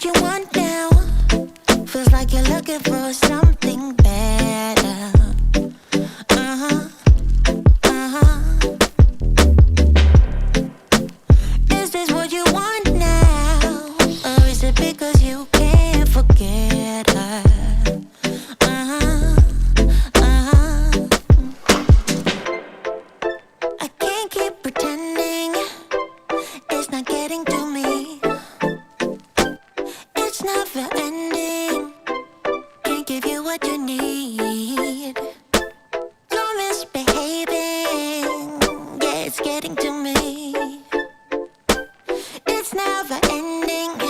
what you want now? Feels like you're looking for something better. Is this what you want now? Or is it because you can't forget her? I can't keep pretending it's not getting to me. It's never ending. Can't give you what you need. You're misbehaving. Yeah, it's getting to me. It's never ending.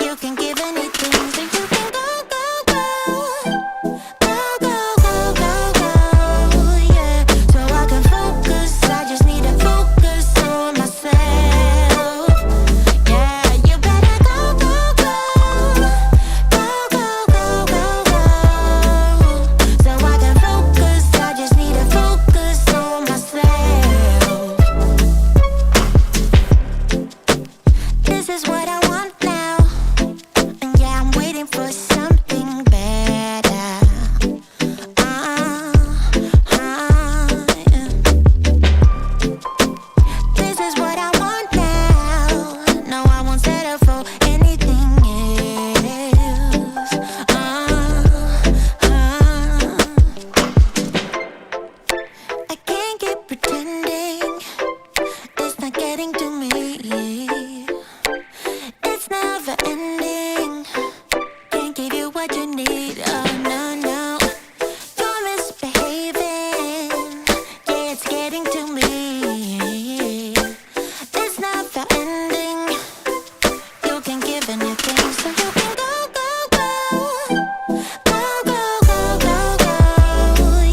You can give anything, so you can go, go, go. Go, go, go, go, go, yeah. So I can focus, I just need to focus on myself. Yeah, you better go, go, go. Go, go, go, go, go. So I can focus, I just need to focus on myself. This is what I want now. And yeah, I'm waiting for something better. Yeah. This is what I want now. No, I won't settle for anything else. I can't keep pretending it's not getting to me. It's never ending. Can't give you what you need. Oh no, no. You're misbehaving. Yeah, it's getting to me. It's never ending. You can give anything, so you can go, go, go. Go, go, go, go, go.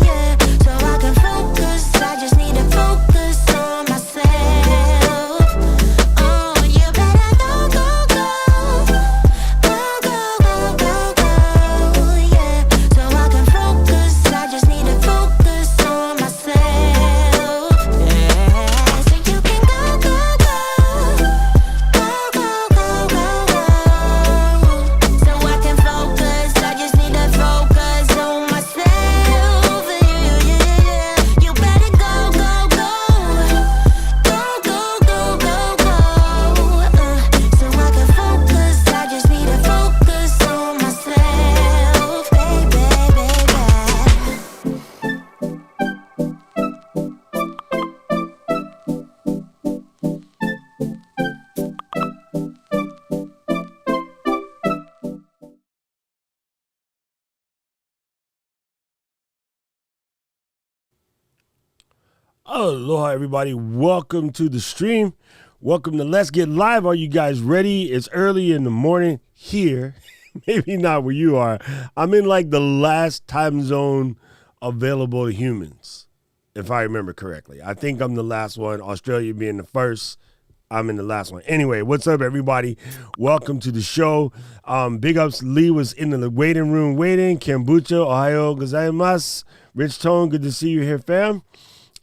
Yeah. So I can focus. I just need to focus on myself. Oh, you better go, go, go. Go, go, go, go, go. Yeah. So I can focus. I just need to focus on myself. Yeah. So you can go, go, go. Go, go, go, go, go. So I can focus. I just need to focus on myself. Yeah. You better go, go, go. Go, go, go, go, go. So I can focus. I just need to focus on myself, baby, baby. Aloha, everybody. Welcome to the stream. Welcome to Let's Get Live. Are you guys ready? It's early in the morning here. Maybe not where you are. I'm in like the last time zone available to humans, if I remember correctly. I think I'm the last one. Australia being the first. I'm in the last one. Anyway, what's up, everybody? Welcome to the show. Big ups. Lee was in the waiting room waiting. Kombucha, Ohio gozaimasu. Rich Tone, good to see you here, fam.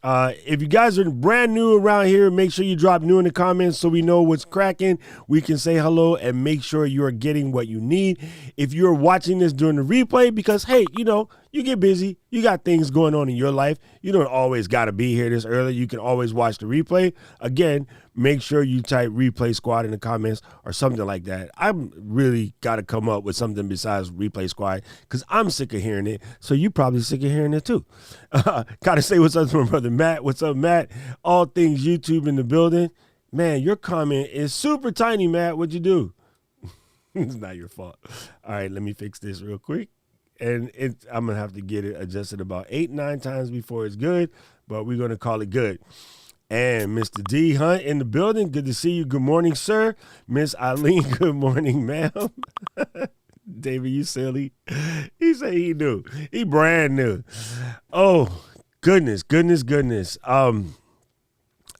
If you guys are brand new around here, make sure you drop new in the comments so we know what's cracking. We can say hello and make sure you're getting what you need. If you're watching this during the replay, because, hey, you know, you get busy. You got things going on in your life. You don't always got to be here this early. You can always watch the replay. Again, make sure you type replay squad in the comments or something like that. I'm really got to come up with something besides replay squad because I'm sick of hearing it. So you probably sick of hearing it too. Gotta say what's up to my brother Matt. What's up, Matt? All things YouTube in the building. Man, your comment is super tiny, Matt. What'd you do? It's not your fault. All right, let me fix this real quick. And I'm going to have to get it adjusted about 8-9 times before it's good, but we're going to call it good. And Mr. D Hunt in the building. Good to see you. Good morning, sir. Miss Eileen, good morning, ma'am. David, you silly. He said he knew. He brand new. Oh, goodness. I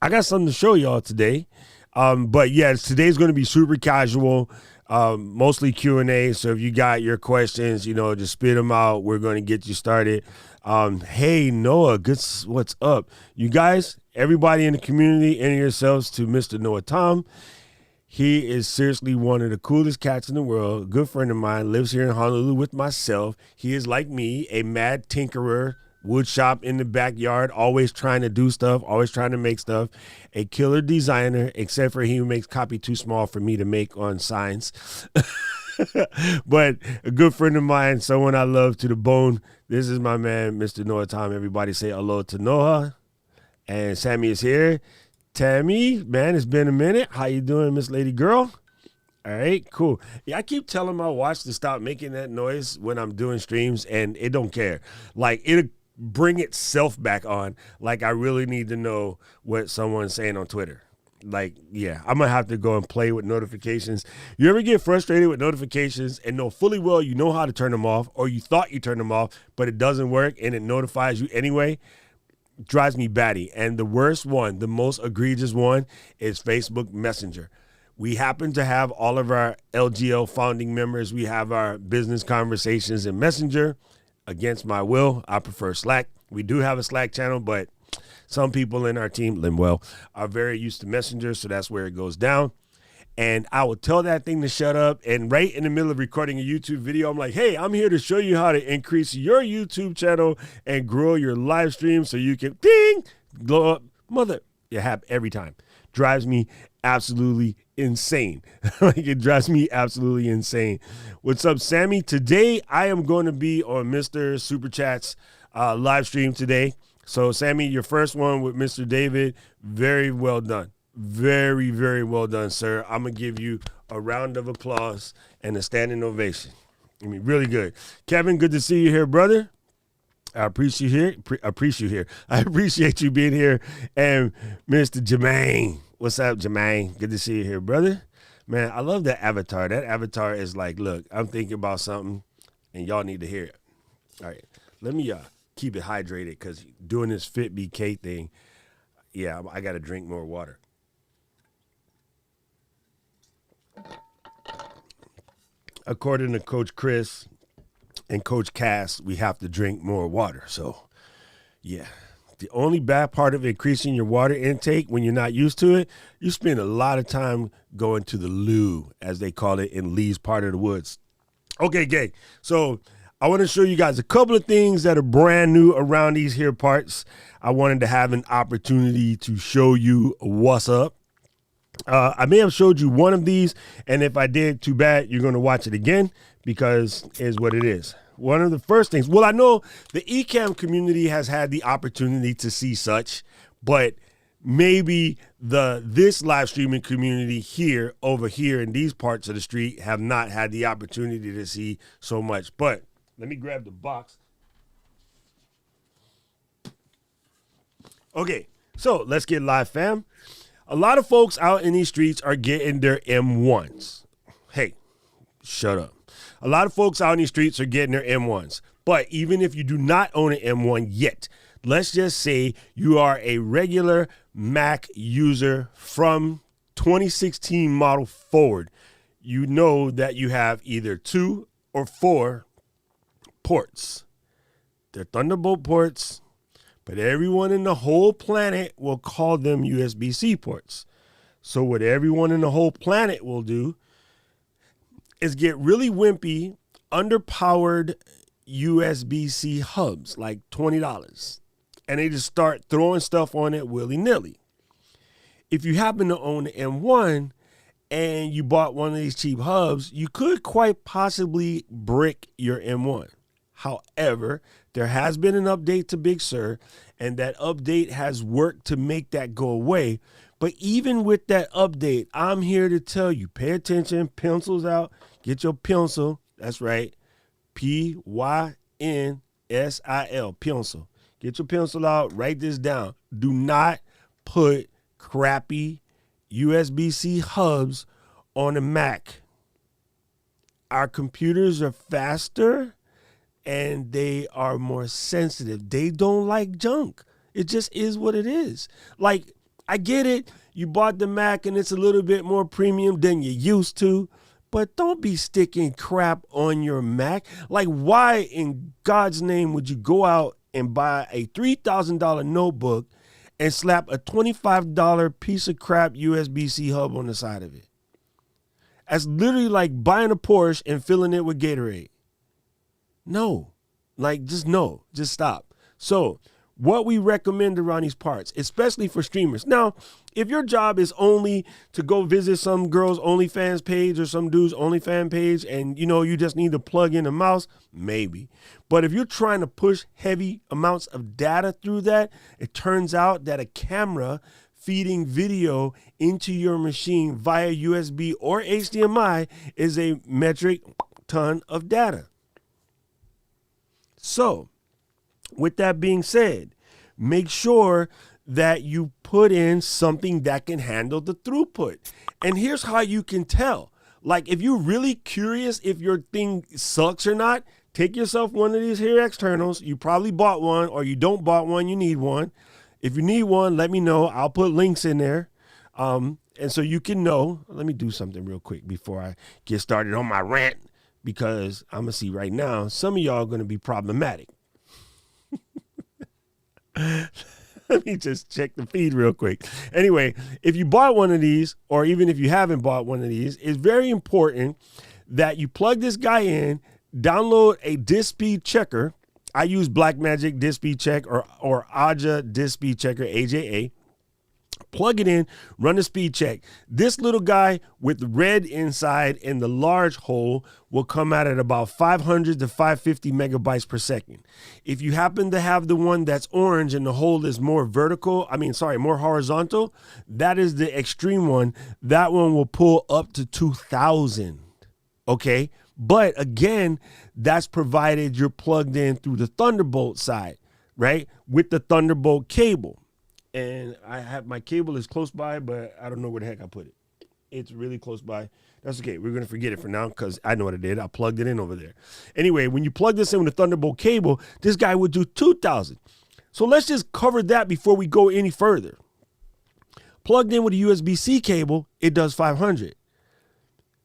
got something to show y'all today. But yeah, today's going to be super casual. Mostly Q&A. So if you got your questions, you know, just spit them out. We're going to get you started. Hey, Noah, what's up? You guys, everybody in the community, enter yourselves to Mr. Noah Tom. He is seriously one of the coolest cats in the world. A good friend of mine, lives here in Honolulu with myself. He is like me, a mad tinkerer, wood shop in the backyard, always trying to do stuff, always trying to make stuff. A killer designer, except for he makes copy too small for me to make on signs. But a good friend of mine, someone I love to the bone. This is my man, Mr. Noah Tom. Everybody say hello to Noah. And Sammy is here. Tammy, man, it's been a minute. How you doing, Miss Lady Girl? All right, cool. Yeah, I keep telling my watch to stop making that noise when I'm doing streams, and it don't care. Like, it'll bring itself back on. Like, I really need to know what someone's saying on Twitter. Like, yeah, I'm going to have to go and play with notifications. You ever get frustrated with notifications and know fully well you know how to turn them off, or you thought you turned them off, but it doesn't work and it notifies you anyway? Drives me batty. And the worst one, the most egregious one, is Facebook Messenger. We happen to have all of our LGL founding members. We have our business conversations in Messenger. Against my will, I prefer Slack. We do have a Slack channel, but some people in our team, Linwell, are very used to Messenger, so that's where it goes down. And I will tell that thing to shut up. And right in the middle of recording a YouTube video, I'm like, hey, I'm here to show you how to increase your YouTube channel and grow your live stream so you can, ding, blow up. Mother, you have every time. Drives me absolutely insane. Like, it drives me absolutely insane. What's up, Sammy? Today, I am going to be on Mr. Super Chat's live stream today. So, Sammy, your first one with Mr. David, very well done. Very, very well done, sir. I'm going to give you a round of applause and a standing ovation. I mean, really good. Kevin, good to see you here, brother. I appreciate you here. I appreciate you being here. And Mr. Jermaine, what's up, Jermaine? Good to see you here, brother. Man, I love that avatar. That avatar is like, look, I'm thinking about something, and y'all need to hear it. All right, let me keep it hydrated, because doing this Fit BK thing, yeah, I got to drink more water. According to Coach Chris and Coach Cass, we have to drink more water. So, yeah. The only bad part of increasing your water intake when you're not used to it, you spend a lot of time going to the loo, as they call it in Lee's part of the woods. Okay, gang. So I want to show you guys a couple of things that are brand new around these here parts. I wanted to have an opportunity to show you what's up. I may have showed you one of these, and if I did, too bad. You're going to watch it again, because it's what it is. One of the first things, well, I know the Ecamm community has had the opportunity to see such, but maybe this live streaming community here, over here in these parts of the street, have not had the opportunity to see so much. But let me grab the box. Okay, so let's get live, fam. A lot of folks out in these streets are getting their M1s. Hey, shut up. A lot of folks out in these streets are getting their M1s. But even if you do not own an M1 yet, let's just say you are a regular Mac user from 2016 model forward. You know that you have either 2 or 4 ports. They're Thunderbolt ports, but everyone in the whole planet will call them USB-C ports. So what everyone in the whole planet will do is get really wimpy, underpowered USB-C hubs, like $20. And they just start throwing stuff on it willy-nilly. If you happen to own an M1 and you bought one of these cheap hubs, you could quite possibly brick your M1. However, there has been an update to Big Sur, and that update has worked to make that go away. But even with that update, I'm here to tell you, pay attention, pencils out, get your pencil. That's right, P-Y-N-S-I-L, pencil. Get your pencil out, write this down. Do not put crappy USB-C hubs on a Mac. Our computers are faster and they are more sensitive. They don't like junk. It just is what it is. Like, I get it. You bought the Mac and it's a little bit more premium than you used to, but don't be sticking crap on your Mac. Like, why in God's name would you go out and buy a $3,000 notebook and slap a $25 piece of crap USB-C hub on the side of it? That's literally like buying a Porsche and filling it with Gatorade. No, like just no, just stop. So what we recommend around these parts, especially for streamers. Now, if your job is only to go visit some girl's OnlyFans page or some dude's OnlyFans page and, you just need to plug in a mouse, maybe. But if you're trying to push heavy amounts of data through that, it turns out that a camera feeding video into your machine via USB or HDMI is a metric ton of data. So, with that being said, make sure that you put in something that can handle the throughput. And here's how you can tell. Like, if you're really curious if your thing sucks or not, take yourself one of these here externals. You probably bought one, or you don't bought one, you need one. If you need one, let me know. I'll put links in there. And so you can know. Let me do something real quick before I get started on my rant, because I'm going to see right now, some of y'all are going to be problematic. Let me just check the feed real quick. Anyway, if you bought one of these, or even if you haven't bought one of these, it's very important that you plug this guy in, download a disk speed checker. I use Blackmagic Disk Speed Check or Aja Disk Speed Checker, AJA. Plug it in, run the speed check. This little guy with the red inside and the large hole will come out at about 500 to 550 megabytes per second. If you happen to have the one that's orange and the hole is more more horizontal, that is the extreme one. That one will pull up to 2,000. Okay. But again, that's provided you're plugged in through the Thunderbolt side, right? With the Thunderbolt cable. And I have my cable is close by, but I don't know where the heck I put it. It's really close by. That's okay. We're going to forget it for now because I know what I did. I plugged it in over there. Anyway, when you plug this in with the Thunderbolt cable, this guy would do 2,000. So let's just cover that before we go any further. Plugged in with a USB-C cable, it does 500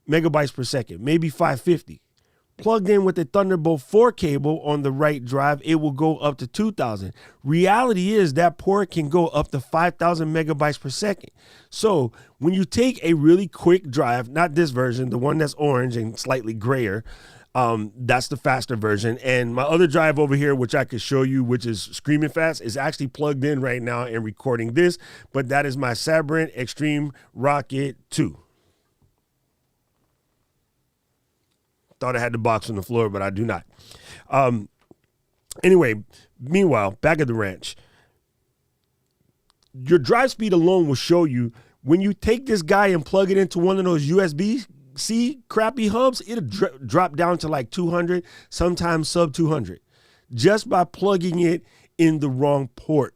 megabytes per second, maybe 550. Plugged in with the Thunderbolt 4 cable on the right drive, it will go up to 2,000. Reality is that port can go up to 5,000 megabytes per second. So when you take a really quick drive, not this version, the one that's orange and slightly grayer, that's the faster version. And my other drive over here, which I could show you, which is screaming fast, is actually plugged in right now and recording this. But that is my Sabrent Extreme Rocket 2. Thought I had the box on the floor, but I do not. Anyway, meanwhile, back at the ranch, your drive speed alone will show you when you take this guy and plug it into one of those USB-C crappy hubs, it'll drop down to like 200, sometimes sub 200, just by plugging it in the wrong port.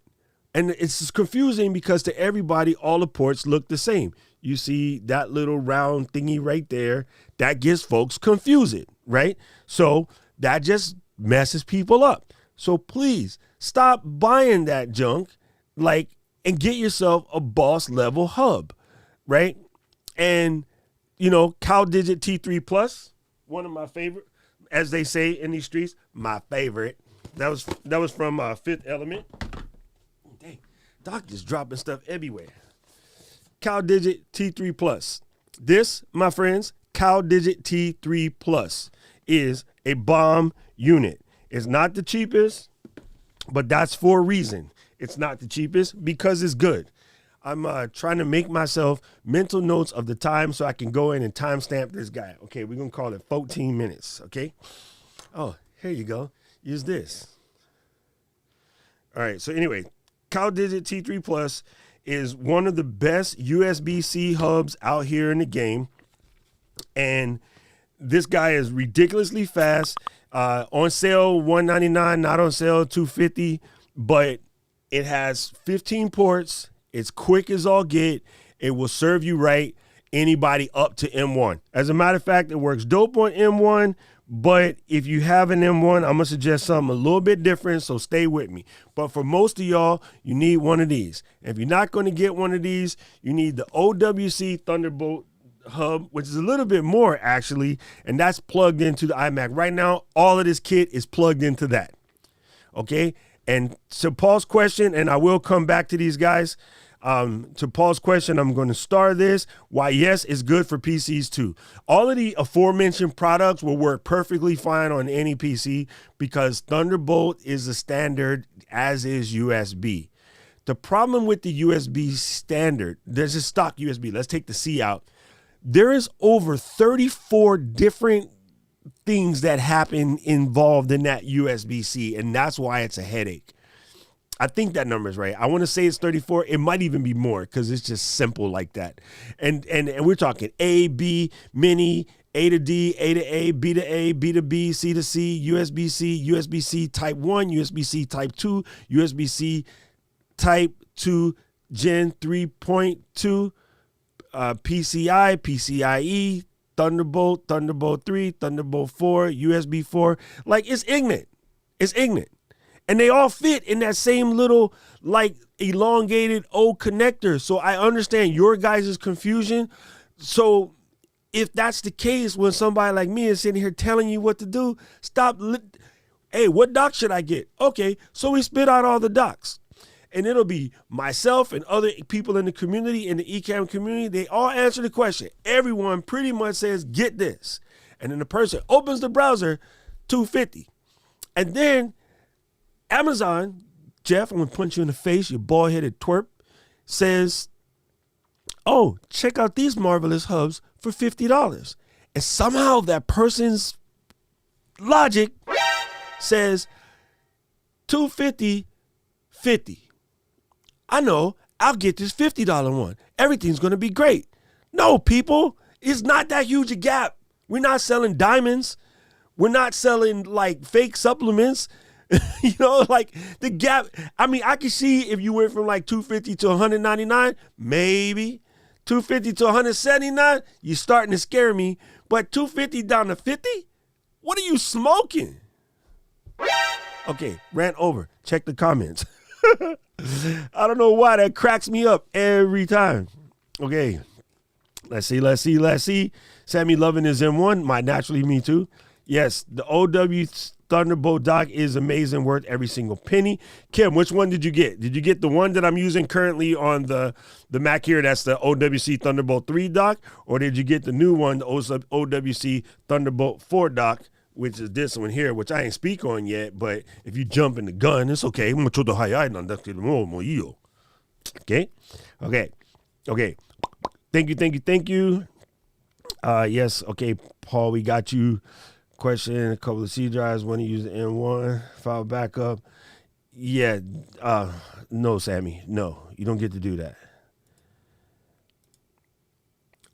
And it's confusing because to everybody, all the ports look the same. You see that little round thingy right there, that gets folks confused, right? So that just messes people up. So please stop buying that junk, and get yourself a boss level hub, right? And, CalDigit T3 Plus, one of my favorite, as they say in these streets, my favorite. That was from Fifth Element. Dang, Doc just dropping stuff everywhere. CalDigit T3 Plus. This, my friends, CalDigit T3 Plus is a bomb unit. It's not the cheapest, but that's for a reason. It's not the cheapest because it's good. I'm trying to make myself mental notes of the time so I can go in and timestamp this guy. Okay, we're going to call it 14 minutes, okay? Oh, here you go. Use this. All right, so anyway, CalDigit T3 Plus is one of the best USB-C hubs out here in the game. And this guy is ridiculously fast. On sale, $199, not on sale, $250. But it has 15 ports. It's quick as all get. It will serve you right. Anybody up to M1. As a matter of fact, it works dope on M1. But if you have an M1, I'm going to suggest something a little bit different, so stay with me. But for most of y'all, you need one of these. If you're not going to get one of these, you need the OWC Thunderbolt hub, which is a little bit more, actually, and that's plugged into the iMac. Right now, all of this kit is plugged into that, okay? And so Paul's question, and I will come back to these guys, To Paul's question, I'm going to star this. Why, yes, it's good for PCs too. All of the aforementioned products will work perfectly fine on any PC because Thunderbolt is the standard, as is USB. The problem with the USB standard, there's a stock USB. Let's take the C out. There is over 34 different things that happen involved in that USB-C, and that's why it's a headache. I think that number is right. I want to say it's 34. It might even be more because it's just simple like that. And we're talking A, B, mini, A to D, A to A, B to A, B to B, C to C, USB-C, USB-C type 1, USB-C type 2, USB-C type 2 Gen 3.2, PCI, PCIe, Thunderbolt, Thunderbolt 3, Thunderbolt 4, USB 4. Like, it's ignorant. It's ignorant. And they all fit in that same little, like, elongated old connector. So I understand your guys' confusion. So if that's the case, when somebody like me is sitting here telling you what to do, stop. Hey, what dock should I get? Okay, so we spit out all the docks. And it'll be myself and other people in the community, in the eCam community. They all answer the question. Everyone pretty much says, get this. And then the person opens the browser, $250. And then Amazon, Jeff, I'm going to punch you in the face, you bald-headed twerp, says, oh, check out these marvelous hubs for $50. And somehow that person's logic says $250, $50. I know, I'll get this $50 one. Everything's going to be great. No, people, it's not that huge a gap. We're not selling diamonds. We're not selling like fake supplements. You know, like the gap. I mean, I can see if you went from like $250 to $199, maybe. $250 to $179, you're starting to scare me. But $250 down to $50? What are you smoking? Okay, rant over. Check the comments. I don't know why that cracks me up every time. Okay, let's see. Sammy loving his M1. Might naturally me too. Yes, the OW Thunderbolt dock is amazing, worth every single penny. Kim, which one did you get? Did you get the one that I'm using currently on the Mac here? That's the OWC Thunderbolt 3 dock, or did you get the new one, the OWC Thunderbolt 4 dock, which is this one here, which I ain't speak on yet, but if you jump in the gun, it's okay. Okay. Thank you. Yes, okay, Paul, we got you. Question, a couple of C drives, want to use the M1, file backup. Yeah, no, Sammy, no, you don't get to do that.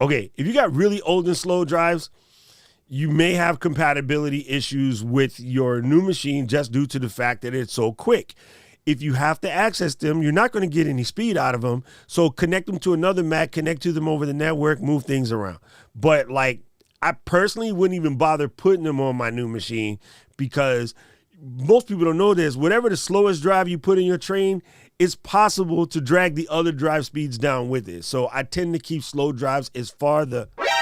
Okay, if you got really old and slow drives, you may have compatibility issues with your new machine just due to the fact that it's so quick. If you have to access them, you're not going to get any speed out of them. So connect them to another Mac, connect to them over the network, move things around. But like, I personally wouldn't even bother putting them on my new machine because most people don't know this. Whatever the slowest drive you put in your train, it's possible to drag the other drive speeds down with it. So I tend to keep slow drives as far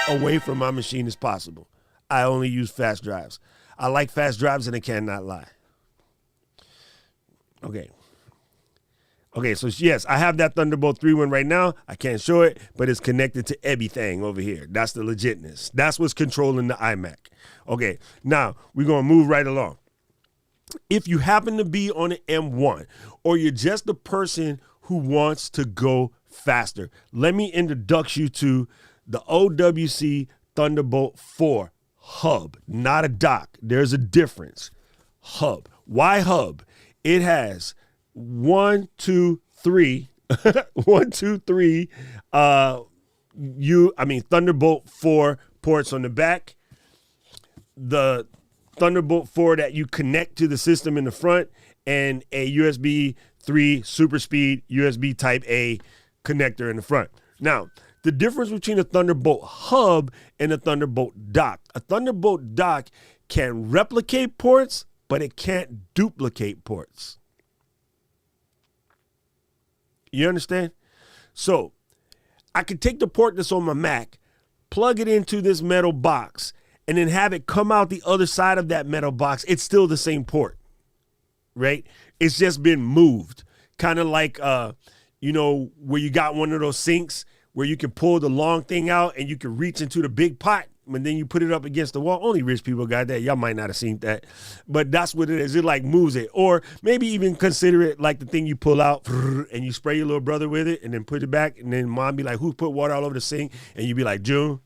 away from my machine as possible. I only use fast drives. I like fast drives and I cannot lie. Okay, so yes, I have that Thunderbolt 3 one right now. I can't show it, but it's connected to everything over here. That's the legitness. That's what's controlling the iMac. Okay, now we're going to move right along. If you happen to be on an M1 or you're just a person who wants to go faster, let me introduce you to the OWC Thunderbolt 4 hub, not a dock. There's a difference. Hub. Why hub? It has 1, 2, 3 Thunderbolt 4 ports on the back, the Thunderbolt 4 that you connect to the system in the front, and a USB 3 super speed USB type A connector in the front. Now, the difference between a Thunderbolt hub and a Thunderbolt dock. A Thunderbolt dock can replicate ports, but it can't duplicate ports. You understand? So I could take the port that's on my Mac, plug it into this metal box, and then have it come out the other side of that metal box. It's still the same port, right? It's just been moved. Kind of like you know, where you got one of those sinks where you can pull the long thing out and you can reach into the big pot, and then you put it up against the wall. Only rich people got that. Y'all might not have seen that, but that's what it is. It like moves it. Or maybe even consider it like the thing you pull out and you spray your little brother with it and then put it back, and then mom be like, who put water all over the sink? And you be like, June.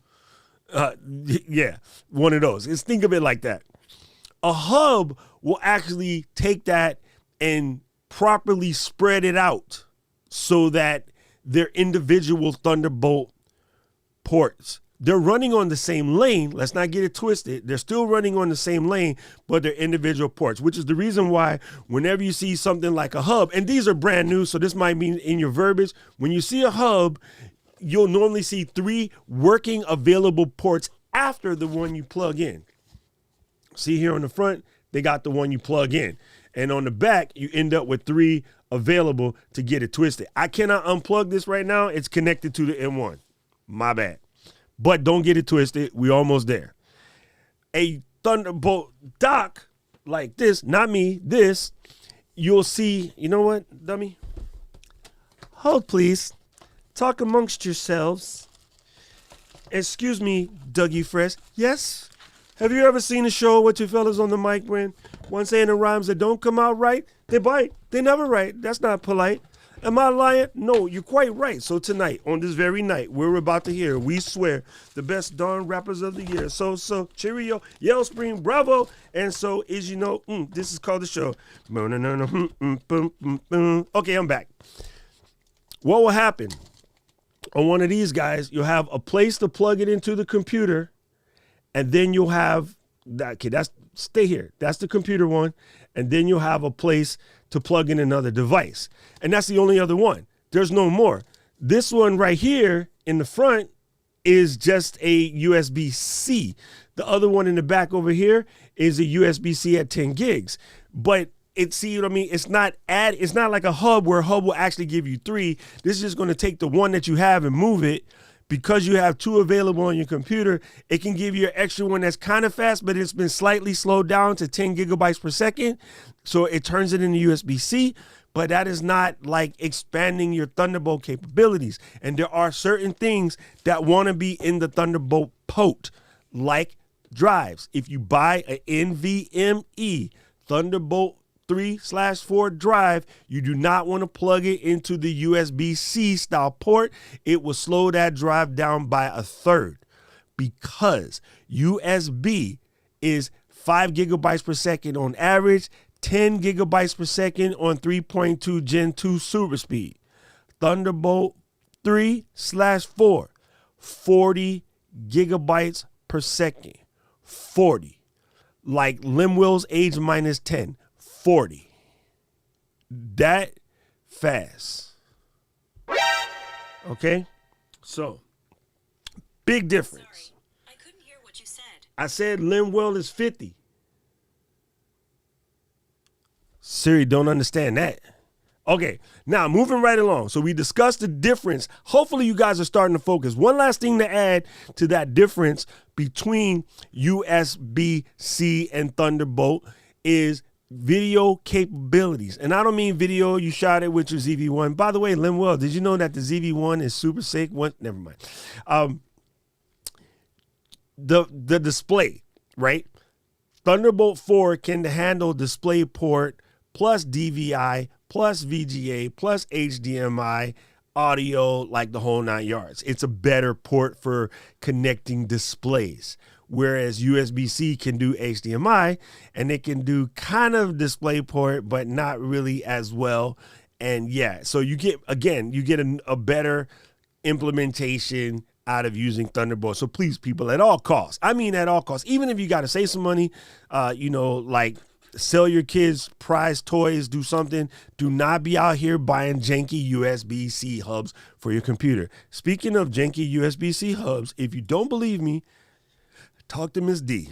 Yeah, one of those. Just think of it like that. A hub will actually take that and properly spread it out so that they're individual Thunderbolt ports. They're running on the same lane. Let's not get it twisted. They're still running on the same lane, but they're individual ports, which is the reason why whenever you see something like a hub, and these are brand new, so this might mean in your verbiage, when you see a hub, you'll normally see 3 working available ports after the one you plug in. See here on the front, they got the one you plug in. And on the back, you end up with 3 available to get it twisted. I cannot unplug this right now. It's connected to the M1. My bad. But don't get it twisted. We're almost there. A Thunderbolt dock like this, not me, this, you'll see, you know what, dummy? Hold, please. Talk amongst yourselves. Excuse me, Dougie Fresh. Yes? Have you ever seen a show with two fellas on the mic when one saying the rhymes that don't come out right? They bite. They never write. That's not polite. Am I lying? No, you're quite right. So tonight, on this very night, we're about to hear, we swear, the best darn rappers of the year. So, cheerio, yell, spring, bravo. And so, as you know, this is called the show. Okay, I'm back. What will happen? On one of these guys, you'll have a place to plug it into the computer, and then you'll have that. Okay, stay here. That's the computer one, and then you'll have a place to plug in another device, and that's the only other one. There's no more. This one right here in the front is just a USB-C. The other one in the back over here is a USB-C at 10 gigs. But see what I mean? It's not like a hub where a hub will actually give you 3. This is just going to take the one that you have and move it. Because you have 2 available on your computer, it can give you an extra one that's kind of fast, but it's been slightly slowed down to 10 gigabytes per second. So it turns it into USB-C, but that is not like expanding your Thunderbolt capabilities. And there are certain things that want to be in the Thunderbolt port, like drives. If you buy an NVMe Thunderbolt 3/4 drive, you do not want to plug it into the USB-C style port. It will slow that drive down by 1/3 because USB is 5 gigabytes per second on average, 10 gigabytes per second on 3.2 Gen 2 super speed. Thunderbolt 3/4, 40 gigabytes per second. 40. Like Limwell's age minus 10. 40. That fast. Okay? So, big difference. Sorry, I couldn't hear what you said. I said Limwell is 50. Siri don't understand that. Okay, now moving right along. So we discussed the difference. Hopefully you guys are starting to focus. One last thing to add to that difference between USB-C and Thunderbolt is video capabilities. And I don't mean video you shot it with your ZV-1. By the way, Limwell, did you know that the ZV-1 is super sick? Never mind. The display, right? Thunderbolt 4 can handle DisplayPort plus DVI plus VGA plus HDMI audio, like the whole 9 yards. It's a better port for connecting displays. Whereas USB-C can do HDMI and it can do kind of DisplayPort, but not really as well. And yeah, so you get a better implementation out of using Thunderbolt. So please, people, at all costs, I mean at all costs, even if you got to save some money, like sell your kids prize toys, do something, do not be out here buying janky USB-C hubs for your computer. Speaking of janky USB-C hubs, if you don't believe me, talk to Miss D.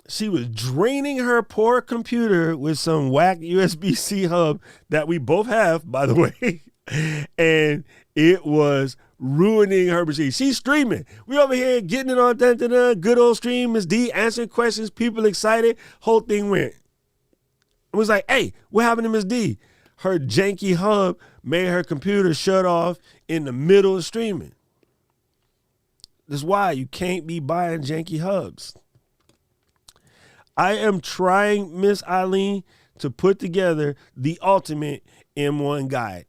She was draining her poor computer with some whack USB-C hub that we both have, by the way, and it was ruining her machine. She's streaming. We over here getting it on good old stream. Miss D answering questions, people excited. Whole thing went. It was like, hey, what happened to Miss D? Her janky hub made her computer shut off in the middle of streaming. That's why you can't be buying janky hubs. I am trying, Miss Eileen, to put together the ultimate M1 guide.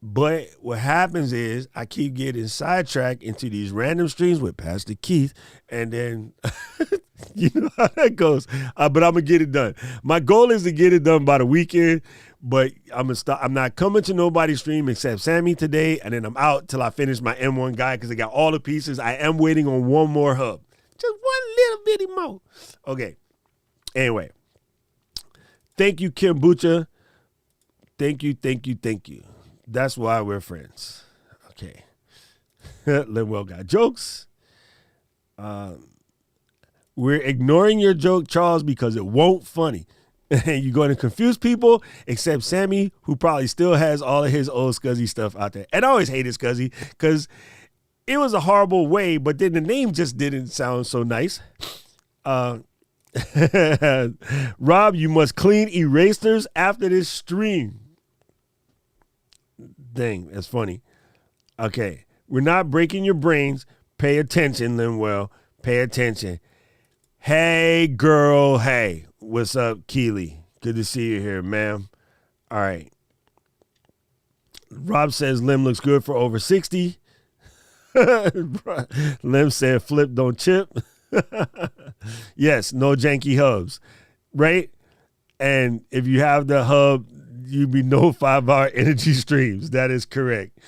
But what happens is I keep getting sidetracked into these random streams with Pastor Keith, and then you know how that goes. But I'm gonna get it done. My goal is to get it done by the weekend, but I'm gonna stop. I'm not coming to nobody's stream except Sammy today, and then I'm out till I finish my M1 guide because I got all the pieces. I am waiting on one more hub, just one little bitty more. Okay. Anyway, thank you, Kimbucha. Thank you. That's why we're friends. Okay. Linwell got jokes. We're ignoring your joke, Charles, because it won't funny. And you're going to confuse people, except Sammy, who probably still has all of his old Scuzzy stuff out there. And I always hated Scuzzy because it was a horrible way, but then the name just didn't sound so nice. Rob, you must clean erasers after this stream. Dang, that's funny. Okay, we're not breaking your brains. Pay attention, Linwell. Pay attention. Hey, girl. Hey, what's up, Keely? Good to see you here, ma'am. All right. Rob says Lim looks good for over 60. Lim said flip, don't chip. Yes, no janky hubs, right? And if you have the hub, you be no 5-hour energy streams. That is correct.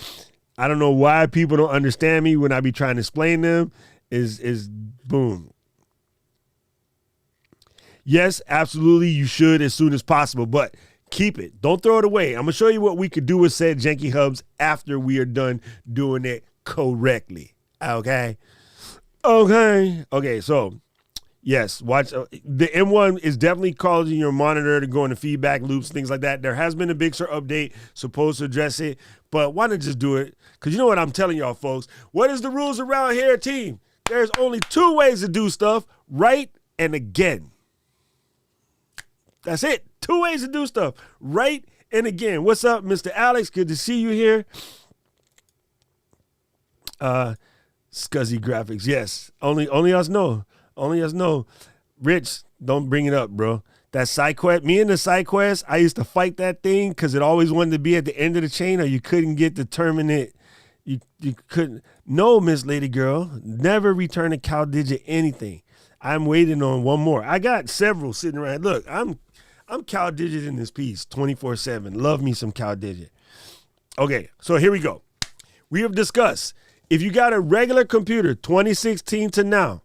I don't know why people don't understand me when I be trying to explain them. Is boom. Yes, absolutely, you should as soon as possible, but keep it. Don't throw it away. I'm going to show you what we could do with said janky hubs after we are done doing it correctly. Okay? Okay, so yes, watch. The M1 is definitely causing your monitor to go into feedback loops, things like that. There has been a Big Sur update supposed to address it, but why not just do it? Because you know what I'm telling y'all, folks. What is the rules around here, team? There's only 2 ways to do stuff, right and again. That's it. 2 ways to do stuff, right and again. What's up, Mr. Alex? Good to see you here. Scuzzy graphics, yes. Only us know. Only us know. Rich, don't bring it up, bro. That side quest, me and the side quest, I used to fight that thing because it always wanted to be at the end of the chain, or you couldn't get the terminate. You couldn't. No, Miss Lady Girl, never return a cow digit anything. I'm waiting on one more. I got several sitting around. Look, I'm cow digit in this piece 24/7. Love me some cow digit. Okay, so here we go. We have discussed if you got a regular computer 2016 to now,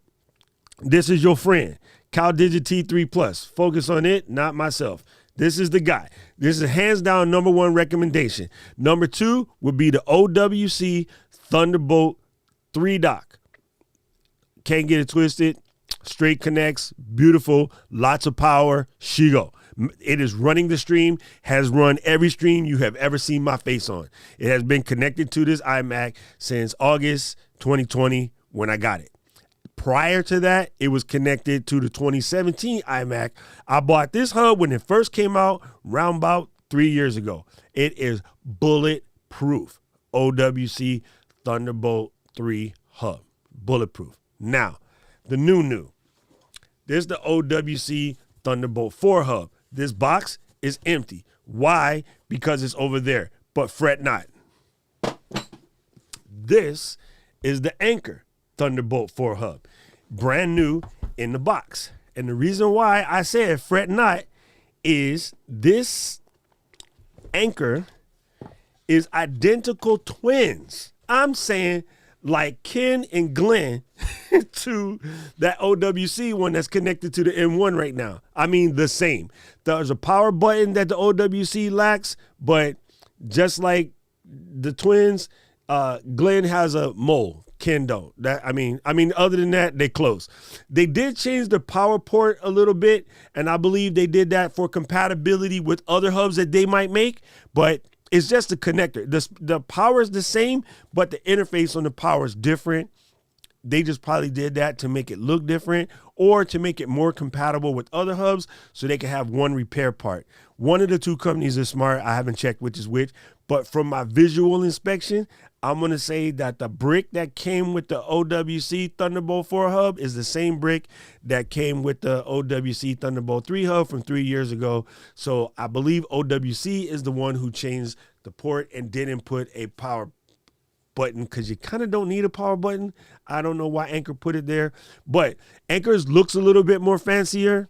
this is your friend. CalDigit T3 Plus. Focus on it, not myself. This is the guy. This is hands down number 1 recommendation. Number 2 would be the OWC Thunderbolt 3 dock. Can't get it twisted. Straight connects. Beautiful. Lots of power. Shigo. It is running the stream, has run every stream you have ever seen my face on. It has been connected to this iMac since August 2020 when I got it. Prior to that, it was connected to the 2017 iMac. I bought this hub when it first came out, round about 3 years ago. It is bulletproof. OWC Thunderbolt 3 hub. Bulletproof. Now, the new. There's the OWC Thunderbolt 4 hub. This box is empty. Why? Because it's over there. But fret not. This is the Anchor Thunderbolt 4 hub. Brand new in the box. And the reason why I said fret not is this Anchor is identical twins. I'm saying like Ken and Glenn to that OWC one that's connected to the M1 right now. I mean, the same. There's a power button that the OWC lacks, but just like the twins, Glenn has a mole. Ken don't. I mean, other than that, they close. They did change the power port a little bit, and I believe they did that for compatibility with other hubs that they might make, but it's just a connector. The power is the same, but the interface on the power is different. They just probably did that to make it look different or to make it more compatible with other hubs so they can have one repair part. One of the 2 companies is smart. I haven't checked which is which, But from my visual inspection, I'm going to say that the brick that came with the OWC Thunderbolt 4 hub is the same brick that came with the OWC Thunderbolt 3 hub from 3 years ago. So I believe OWC is the one who changed the port and didn't put a power button, because you kind of don't need a power button. I don't know why Anchor put it there, but Anchor's looks a little bit more fancier,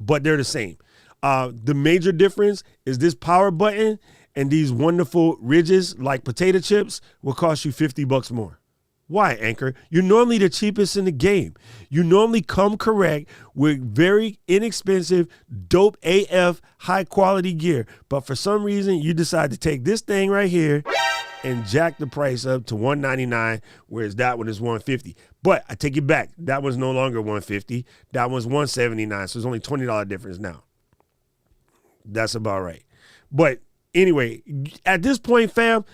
but they're the same. The major difference is this power button and these wonderful ridges like potato chips will cost you $50 more. Why, Anchor? You're normally the cheapest in the game. You normally come correct with very inexpensive, dope AF, high quality gear. But for some reason, you decide to take this thing right here and jack the price up to $199, whereas that one is $150. But I take it back. That one's no longer $150. That one's $179. So it's only $20 difference now. That's about right. But anyway, at this point, fam,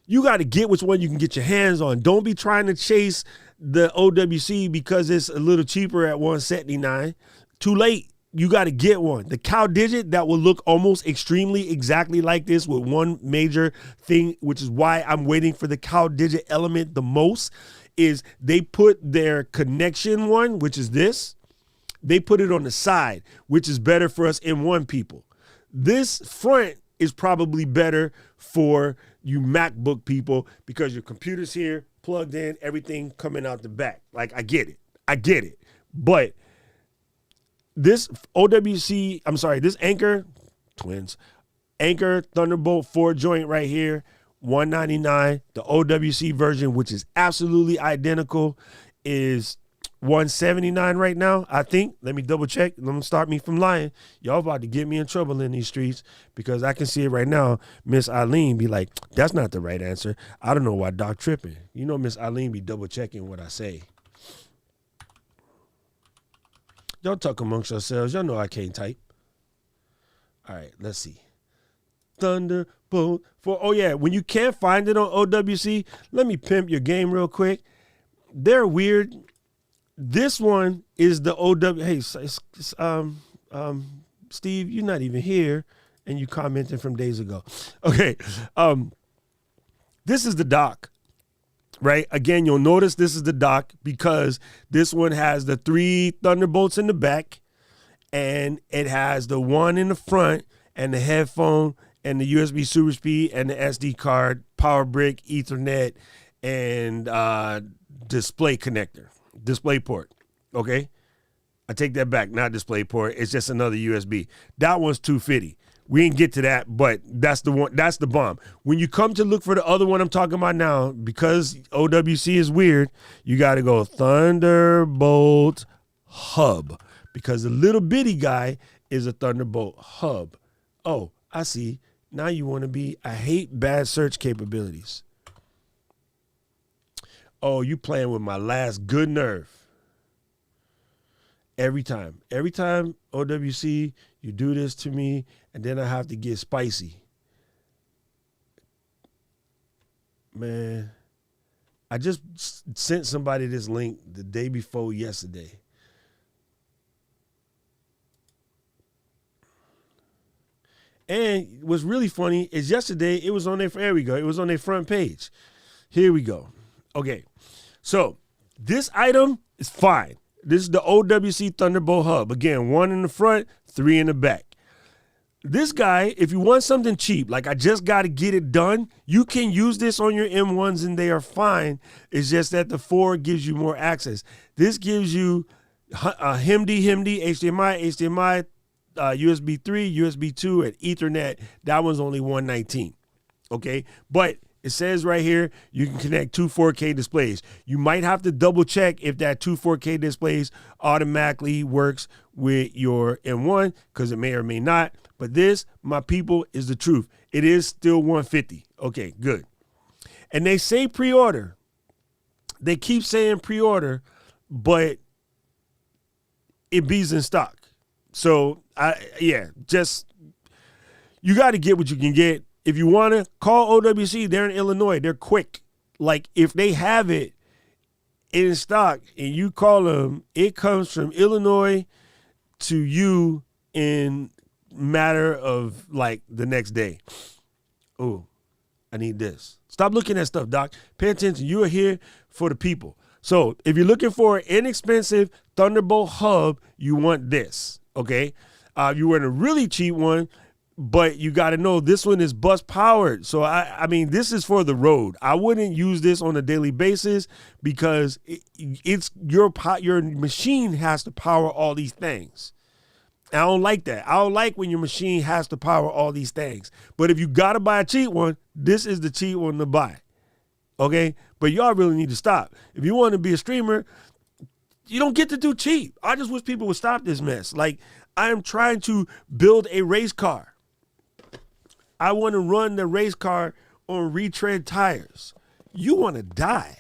you got to get which one you can get your hands on. Don't be trying to chase the OWC because it's a little cheaper at $179. Too late. You got to get one. The cow digit that will look almost extremely exactly like this with one major thing, which is why I'm waiting for the cow digit element the most, is they put their connection one, which is this. They put it on the side, which is better for us M1 people. This front is probably better for you MacBook people because your computer's here, plugged in, everything coming out the back. Like, I get it. But this this Anchor Thunderbolt 4 joint right here, $199. The OWC version, which is absolutely identical, is $179 right now, I think. Let me double check. Let me start me from lying. Y'all about to get me in trouble in these streets because I can see it right now. Miss Eileen be like, that's not the right answer. I don't know why Doc tripping. You know Miss Eileen be double checking what I say. Y'all talk amongst yourselves. Y'all know I can't type. All right, let's see. Thunderbolt 4. Oh, yeah, when you can't find it on OWC, let me pimp your game real quick. They're weird. This one is the OW. Hey, Steve, you're not even here, and you commented from days ago. Okay, this is the dock, right? Again, you'll notice this is the dock because this one has the 3 Thunderbolts in the back, and it has the one in the front, and the headphone, and the USB Super Speed, and the SD card, power brick, Ethernet, and display connector. Display port, okay? I take that back, not display port. It's just another USB. That one's $250. We didn't get to that, but that's the one. That's the bomb. When you come to look for the other one I'm talking about now, because OWC is weird, you got to go Thunderbolt Hub, because the little bitty guy is a Thunderbolt Hub. Oh, I see. Now you want to be. I hate bad search capabilities. Oh, you playing with my last good nerve. Every time OWC, you do this to me, and then I have to get spicy. Man, I just sent somebody this link the day before yesterday. And what's really funny is yesterday it was on their, there we go, it was on their front page. Here we go. Okay, so this item is fine. This is the OWC Thunderbolt Hub. Again, 1 in the front, 3 in the back. This guy, if you want something cheap, like I just got to get it done, you can use this on your M1s and they are fine. It's just that the 4 gives you more access. This gives you HDMI, USB 3, USB 2, and Ethernet. That one's only $119. Okay, but it says right here, you can connect 2 4K displays. You might have to double check if that 2 4K displays automatically works with your M1, because it may or may not. But this, my people, is the truth. It is still $150. Okay, good. And they say pre-order. They keep saying pre-order, but it be's in stock. So, just, you got to get what you can get. If you want to call OWC, they're in Illinois. They're quick. Like, if they have it in stock and you call them, it comes from Illinois to you in matter of, like, the next day. Oh, I need this. Stop looking at stuff, Doc. Pay attention. You are here for the people. So if you're looking for an inexpensive Thunderbolt hub, you want this, okay? You want a really cheap one, but you got to know this one is bus powered. So I mean, this is for the road. I wouldn't use this on a daily basis because it's your machine has to power all these things. I don't like that. I don't like when your machine has to power all these things. But if you got to buy a cheap one, this is the cheap one to buy. Okay? But y'all really need to stop. If you want to be a streamer, you don't get to do cheap. I just wish people would stop this mess. Like, I am trying to build a race car. I want to run the race car on retread tires. You want to die.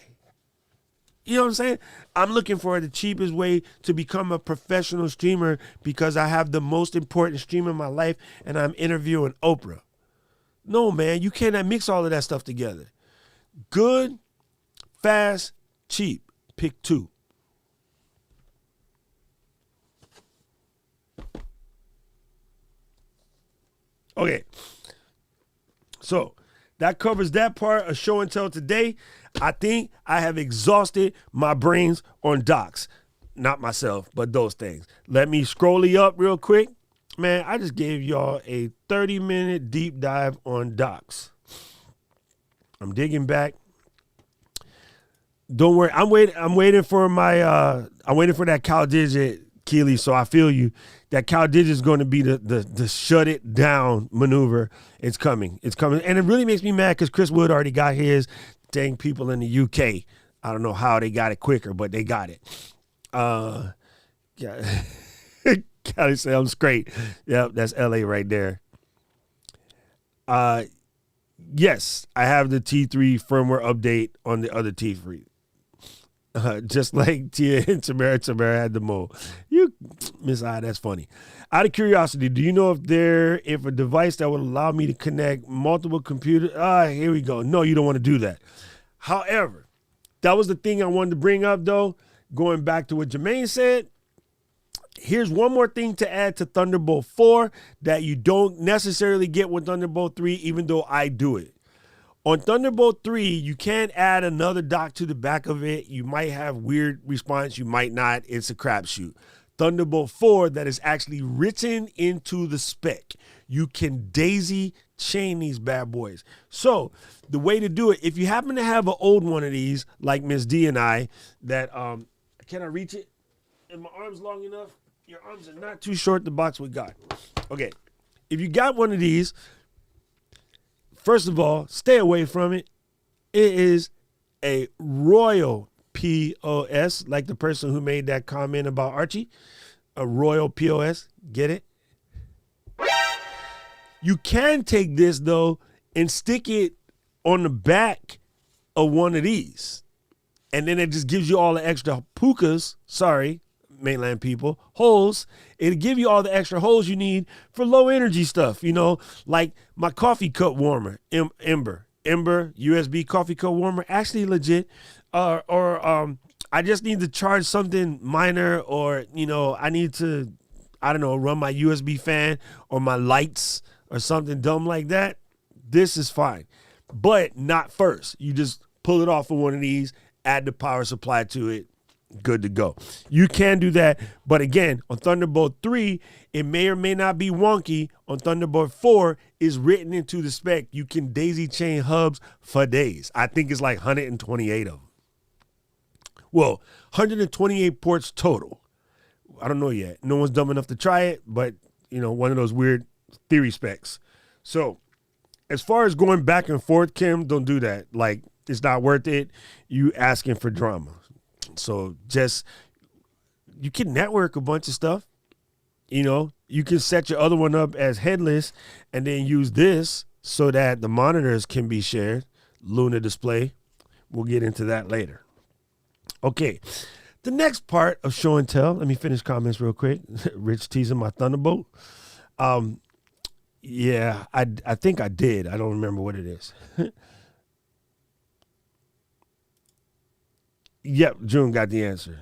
You know what I'm saying? I'm looking for the cheapest way to become a professional streamer because I have the most important stream in my life and I'm interviewing Oprah. No, man, you cannot mix all of that stuff together. Good, fast, cheap. Pick two. Okay. So that covers that part of show and tell today. I think I have exhausted my brains on docs. Not myself, but those things. Let me scroll up real quick. Man, I just gave y'all a 30-minute deep dive on docs. I'm digging back. Don't worry. I'm waiting for that cow digit, Keely, so I feel you. That cow digit is going to be the shut it down maneuver. It's coming. It's coming. And it really makes me mad because Chris Wood already got his. Dang people in the UK. I don't know how they got it quicker, but they got it. Gotta say I'm straight. Yep, that's LA right there. Yes, I have the T3 firmware update on the other T3. Just like Tia and Tamara had the mole. You, Miss I, that's funny. Out of curiosity, do you know if a device that would allow me to connect multiple computers? Here we go. No, you don't want to do that. However, that was the thing I wanted to bring up, though. Going back to what Jermaine said, here's one more thing to add to Thunderbolt 4 that you don't necessarily get with Thunderbolt 3, even though I do it. On Thunderbolt 3, you can't add another dock to the back of it. You might have weird response. You might not. It's a crapshoot. Thunderbolt 4, that is actually written into the spec. You can daisy chain these bad boys. So the way to do it, if you happen to have an old one of these, like Miss D and I, that, can I reach it? Are my arms long enough? Your arms are not too short, the box we got. Okay. If you got one of these, first of all, stay away from it. It is a royal POS, like the person who made that comment about Archie. A royal POS. Get it? You can take this, though, and stick it on the back of one of these. And then it just gives you all the extra pukas, sorry, mainland people, holes. It'll give you all the extra holes you need for low energy stuff, you know, like my coffee cup warmer, Ember USB coffee cup warmer, actually legit. Or I just need to charge something minor, or, you know, I need to, I don't know, run my USB fan or my lights or something dumb like that. This is fine, but not first. You just pull it off of one of these, add the power supply to it, good to go. You can do that, but again, on Thunderbolt 3, it may or may not be wonky. On Thunderbolt 4, is written into the spec. You can daisy chain hubs for days. I think it's like 128 of them. Well, 128 ports total. I don't know yet. No one's dumb enough to try it, but, you know, one of those weird theory specs. So as far as going back and forth, Kim, don't do that. Like, it's not worth it. You asking for drama. So just, you can network a bunch of stuff. You know, you can set your other one up as headless and then use this so that the monitors can be shared. Luna display. We'll get into that later. Okay. The next part of show and tell, let me finish comments real quick. Rich teasing my Thunderbolt. Yeah, I think I did. I don't remember what it is. Yep, June got the answer.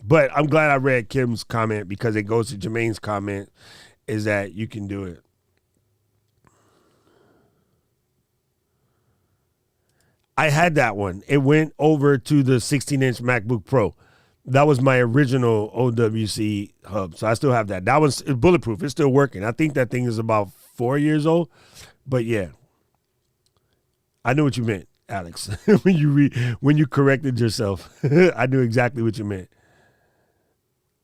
But I'm glad I read Kim's comment because it goes to Jermaine's comment, is that you can do it. I had that one. It went over to the 16-inch MacBook Pro. That was my original OWC hub. So I still have that. That one's bulletproof. It's still working. I think that thing is about 4 years old. But yeah, I knew what you meant, Alex. when you corrected yourself, I knew exactly what you meant.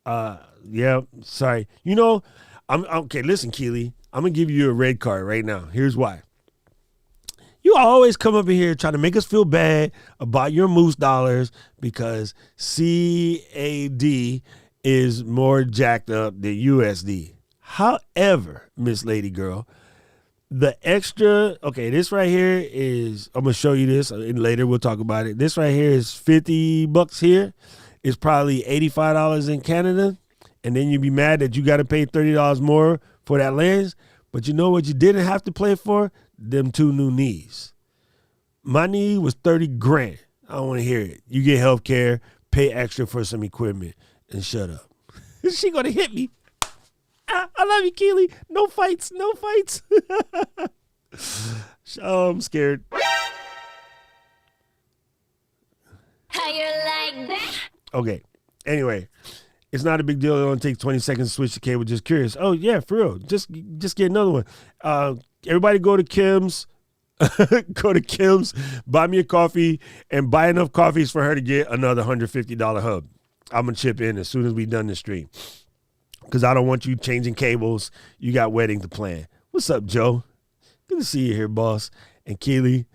Yeah, sorry. You know, I'm okay. Listen, Keely, I'm gonna give you a red card right now. Here's why. You always come up in here trying to make us feel bad about your moose dollars because CAD is more jacked up than USD. However, Miss Lady Girl, the extra, okay, this right here is, I'm going to show you this, and later we'll talk about it. This right here is $50 here. It's probably $85 in Canada, and then you'd be mad that you got to pay $30 more for that lens. But you know what you didn't have to pay for? Them two new knees. My knee was 30 grand. I don't want to hear it. You get health care, pay extra for some equipment, and shut up. She going to hit me. I love you, Keely. No fights, no fights. Oh, I'm scared. How you like that? Okay. Anyway, it's not a big deal. It only takes 20 seconds to switch the cable. Just curious. Oh, yeah, for real. Just get another one. Everybody go to Kim's. Go to Kim's, buy me a coffee, and buy enough coffees for her to get another $150 hub. I'm going to chip in as soon as we done the stream. Because I don't want you changing cables. You got wedding to plan. What's up, Joe? Good to see you here, boss. And Keely.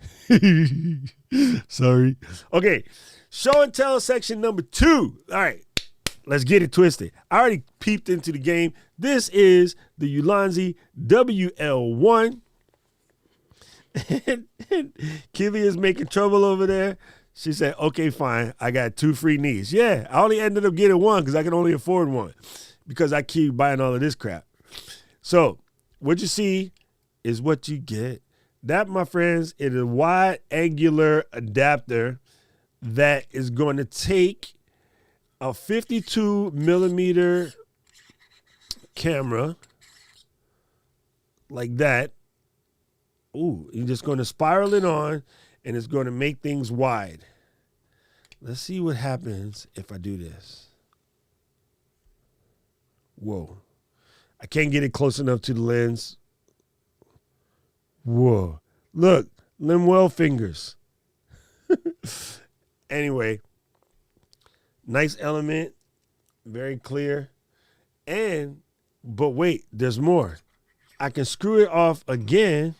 Sorry. Okay. Show and tell section number 2. All right. Let's get it twisted. I already peeped into the game. This is the Ulanzi WL1. And Keely is making trouble over there. She said, okay, fine. I got 2 free knees. Yeah, I only ended up getting one because I can only afford one because I keep buying all of this crap. So what you see is what you get. That, my friends, is a wide angular adapter that is going to take a 52 millimeter camera like that. Ooh, you're just going to spiral it on and it's going to make things wide. Let's see what happens if I do this. Whoa. I can't get it close enough to the lens. Whoa. Look, Lemuel fingers. Anyway, nice element, very clear. But wait, there's more. I can screw it off again.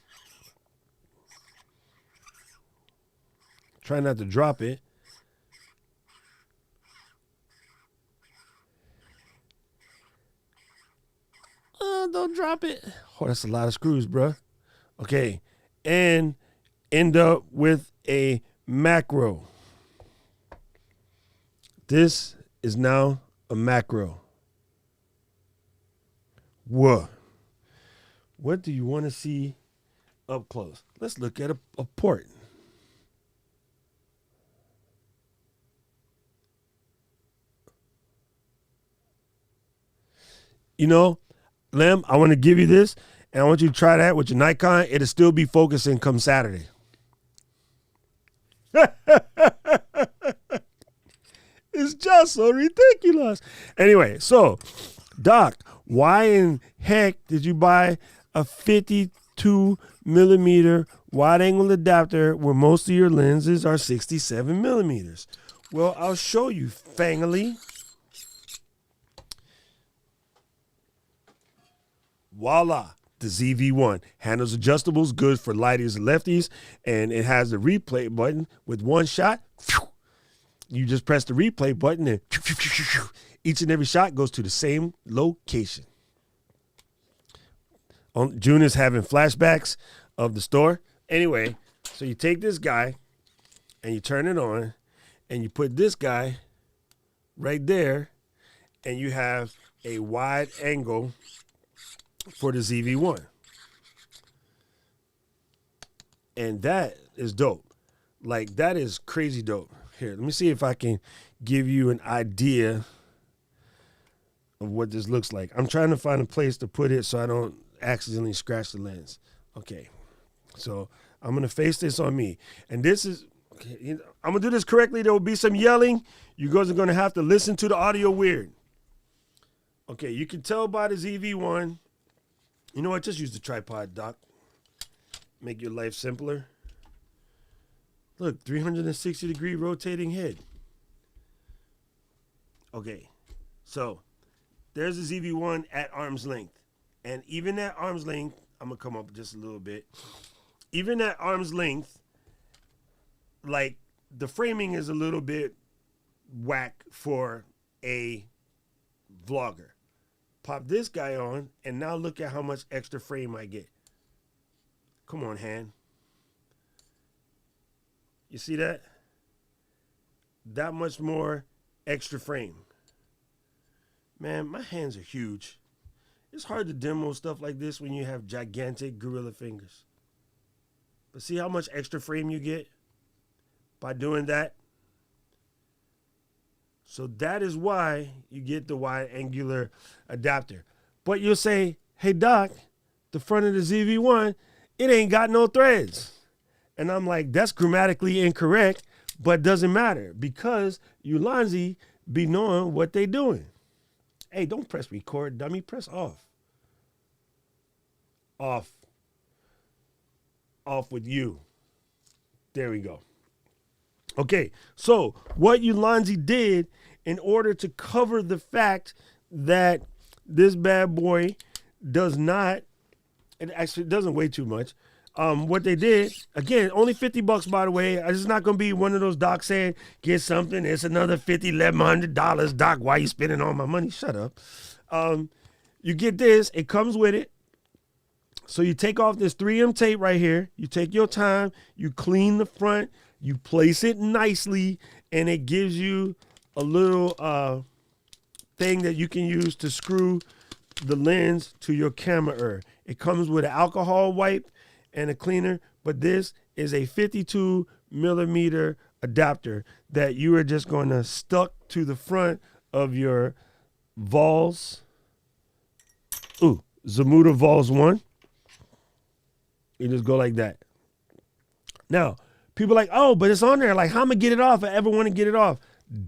Try not to drop it. Don't drop it. Oh, that's a lot of screws, bro. Okay. And end up with a macro. This is now a macro. Whoa. What do you want to see up close? Let's look at a port. You know, Lem, I want to give you this, and I want you to try that with your Nikon. It'll still be focusing come Saturday. It's just so ridiculous. Anyway, so, Doc, why in heck did you buy a 52 millimeter wide angle adapter where most of your lenses are 67 millimeters? Well, I'll show you, Fangly. Voila, the ZV-1 handles adjustables, good for lighties and lefties, and it has the replay button with one shot. You just press the replay button and each and every shot goes to the same location. June is having flashbacks of the store. Anyway, so you take this guy and you turn it on and you put this guy right there and you have a wide angle for the ZV-1. And that is dope. Like, that is crazy dope. Here, let me see if I can give you an idea of what this looks like. I'm trying to find a place to put it so I don't accidentally scratch the lens. Okay, so I'm going to face this on me. And this is, I'm going to do this correctly. There will be some yelling. You guys are going to have to listen to the audio weird. Okay, you can tell by the ZV-1. You know what? Just use the tripod, Doc. Make your life simpler. Look, 360-degree rotating head. Okay, so there's the ZV-1 at arm's length. And even at arm's length, I'm going to come up just a little bit. Even at arm's length, like the framing is a little bit whack for a vlogger. Pop this guy on, and now look at how much extra frame I get. Come on, hand. You see that? That much more extra frame. Man, my hands are huge. It's hard to demo stuff like this when you have gigantic gorilla fingers. But see how much extra frame you get by doing that? So that is why you get the wide angular adapter. But you'll say, hey, Doc, the front of the ZV-1, it ain't got no threads. And I'm like, that's grammatically incorrect, but doesn't matter because Ulanzi be knowing what they doing. Hey, don't press record, dummy. Press off. Off. Off with you. There we go. Okay, so what Ulanzi did in order to cover the fact that this bad boy does not, it actually doesn't weigh too much. What they did, again, only $50, by the way. It's not going to be one of those docs saying, get something, it's another $50, $1,100. Doc, why you spending all my money? Shut up. You get this, it comes with it. So you take off this 3M tape right here. You take your time, you clean the front, you place it nicely, and it gives you a little thing that you can use to screw the lens to your camera. It comes with an alcohol wipe and a cleaner, but this is a 52 millimeter adapter that you are just going to stuck to the front of your Vols. Zamuda Vols 1. You just go like that. Now, people are like, oh, but it's on there. Like, how am I get it off if I ever want to get it off?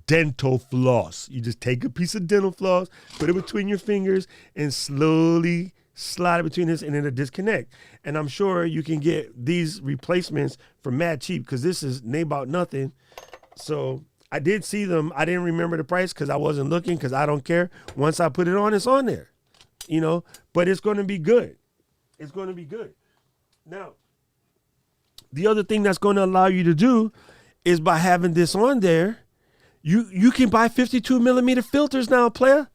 Dental floss. You just take a piece of dental floss, put it between your fingers, and slowly slide it between this, and it'll disconnect. And I'm sure you can get these replacements for mad cheap because this is about nothing. So I did see them. I didn't remember the price because I wasn't looking because I don't care. Once I put it on, it's on there. You know, but it's going to be good. It's going to be good. Now, the other thing that's going to allow you to do is by having this on there, you can buy 52 millimeter filters now, player.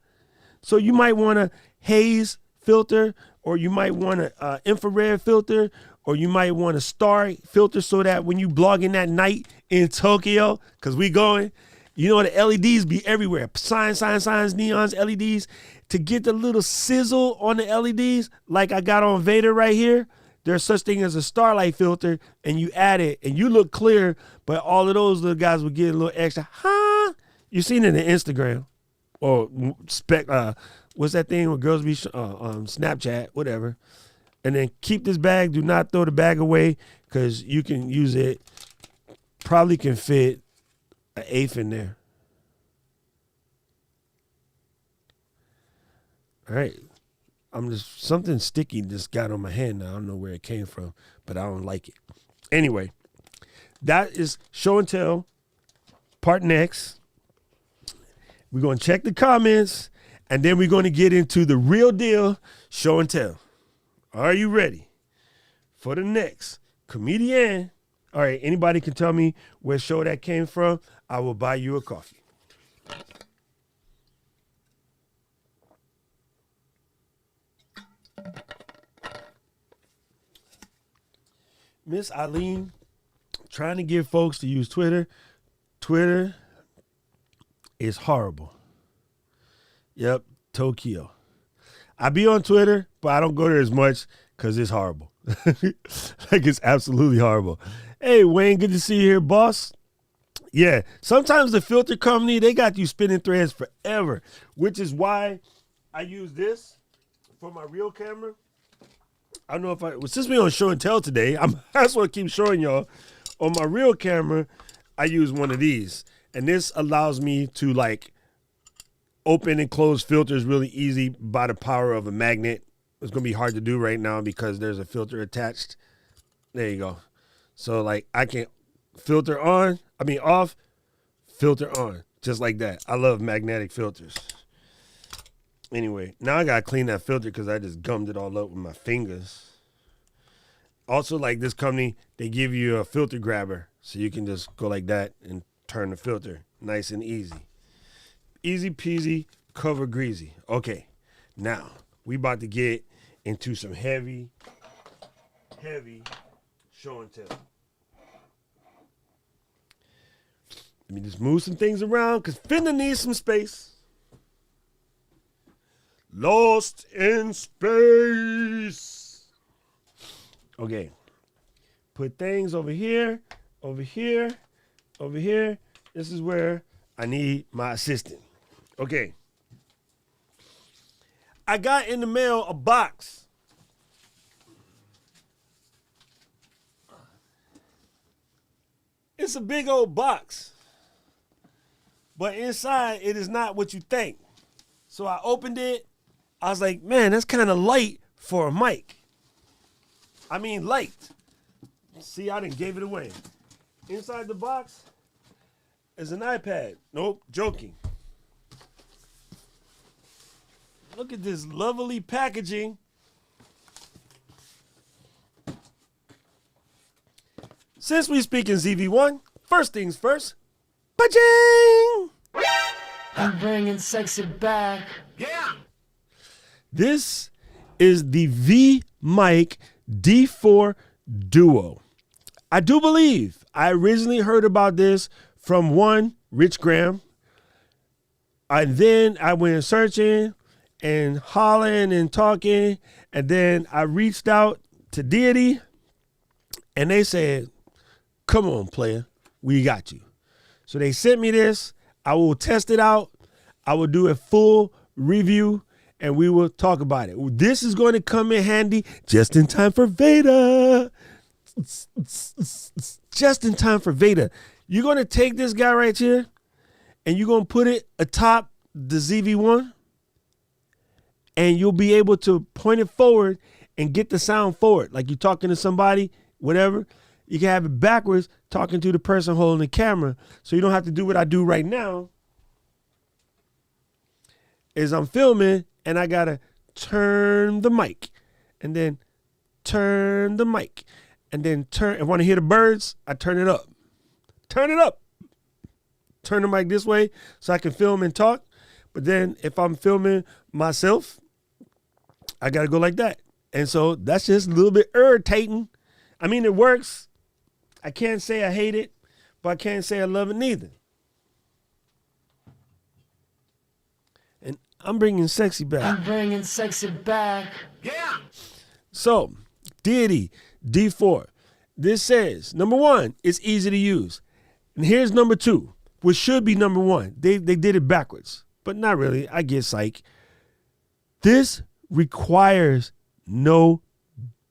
So you might want a haze filter, or you might want an infrared filter, or you might want a star filter so that when you blogging that night in Tokyo, because we going, you know, the LEDs be everywhere. Signs, neons, LEDs. To get the little sizzle on the LEDs, like I got on Vader right here, there's such thing as a starlight filter, and you add it, and you look clear, but all of those little guys will get a little extra. Huh? You seen it in Instagram or what's that thing where girls be Snapchat, whatever. And then keep this bag. Do not throw the bag away because you can use it. Probably can fit an eighth in there. All right. Something sticky just got on my hand now. I don't know where it came from, but I don't like it. Anyway, that is show and tell, part next. We're going to check the comments, and then we're going to get into the real deal, show and tell. Are you ready for the next comedian? All right, anybody can tell me where show that came from, I will buy you a coffee. Miss Eileen trying to get folks to use Twitter. Twitter is horrible. Yep, Tokyo. I be on Twitter, but I don't go there as much because it's horrible. Like, it's absolutely horrible. Hey, Wayne, good to see you here, boss. Yeah, sometimes the filter company, they got you spinning threads forever, which is why I use this for my real camera. I don't know if since we on show and tell today, I just want to keep showing y'all on my real camera. I use one of these. And this allows me to like open and close filters really easy by the power of a magnet. It's going to be hard to do right now because there's a filter attached. There you go. So like I can filter off, filter on, just like that. I love magnetic filters. Anyway, now I got to clean that filter because I just gummed it all up with my fingers. Also, like this company, they give you a filter grabber. So you can just go like that and turn the filter. Nice and easy. Easy peasy, cover greasy. Okay, now we about to get into some heavy show and tell. Let me just move some things around because Finna needs some space. Lost in space. Okay. Put things over here, over here, over here. This is where I need my assistant. Okay. I got in the mail a box. It's a big old box. But inside, it is not what you think. So I opened it. I was like, man, that's kind of light for a mic. I mean, light. See, I didn't gave it away. Inside the box is an iPad. Nope, joking. Look at this lovely packaging. Since we speak in ZV1, first things first. Ba-jing! I'm bringing sexy back. Yeah. This is the V-Mic D4 Duo. I do believe I originally heard about this from one, Rich Graham. And then I went searching and hollering and talking. And then I reached out to Deity and they said, come on, player, we got you. So they sent me this. I will test it out. I will do a full review and we will talk about it. This is going to come in handy just in time for Veda. Just in time for Veda. You're going to take this guy right here and you're going to put it atop the ZV1 and you'll be able to point it forward and get the sound forward. Like you're talking to somebody, whatever. You can have it backwards, talking to the person holding the camera. So you don't have to do what I do right now. Is I'm filming and I got to turn the mic and then turn the mic and then turn. If I want to hear the birds, I turn it up. Turn it up. Turn the mic this way so I can film and talk. But then if I'm filming myself, I got to go like that. And so that's just a little bit irritating. I mean, it works. I can't say I hate it, but I can't say I love it neither. And I'm bringing sexy back. I'm bringing sexy back. Yeah. So, Deity D4. This says, number one, it's easy to use. And here's number two, which should be number one. They did it backwards, but not really. I get psych. This requires no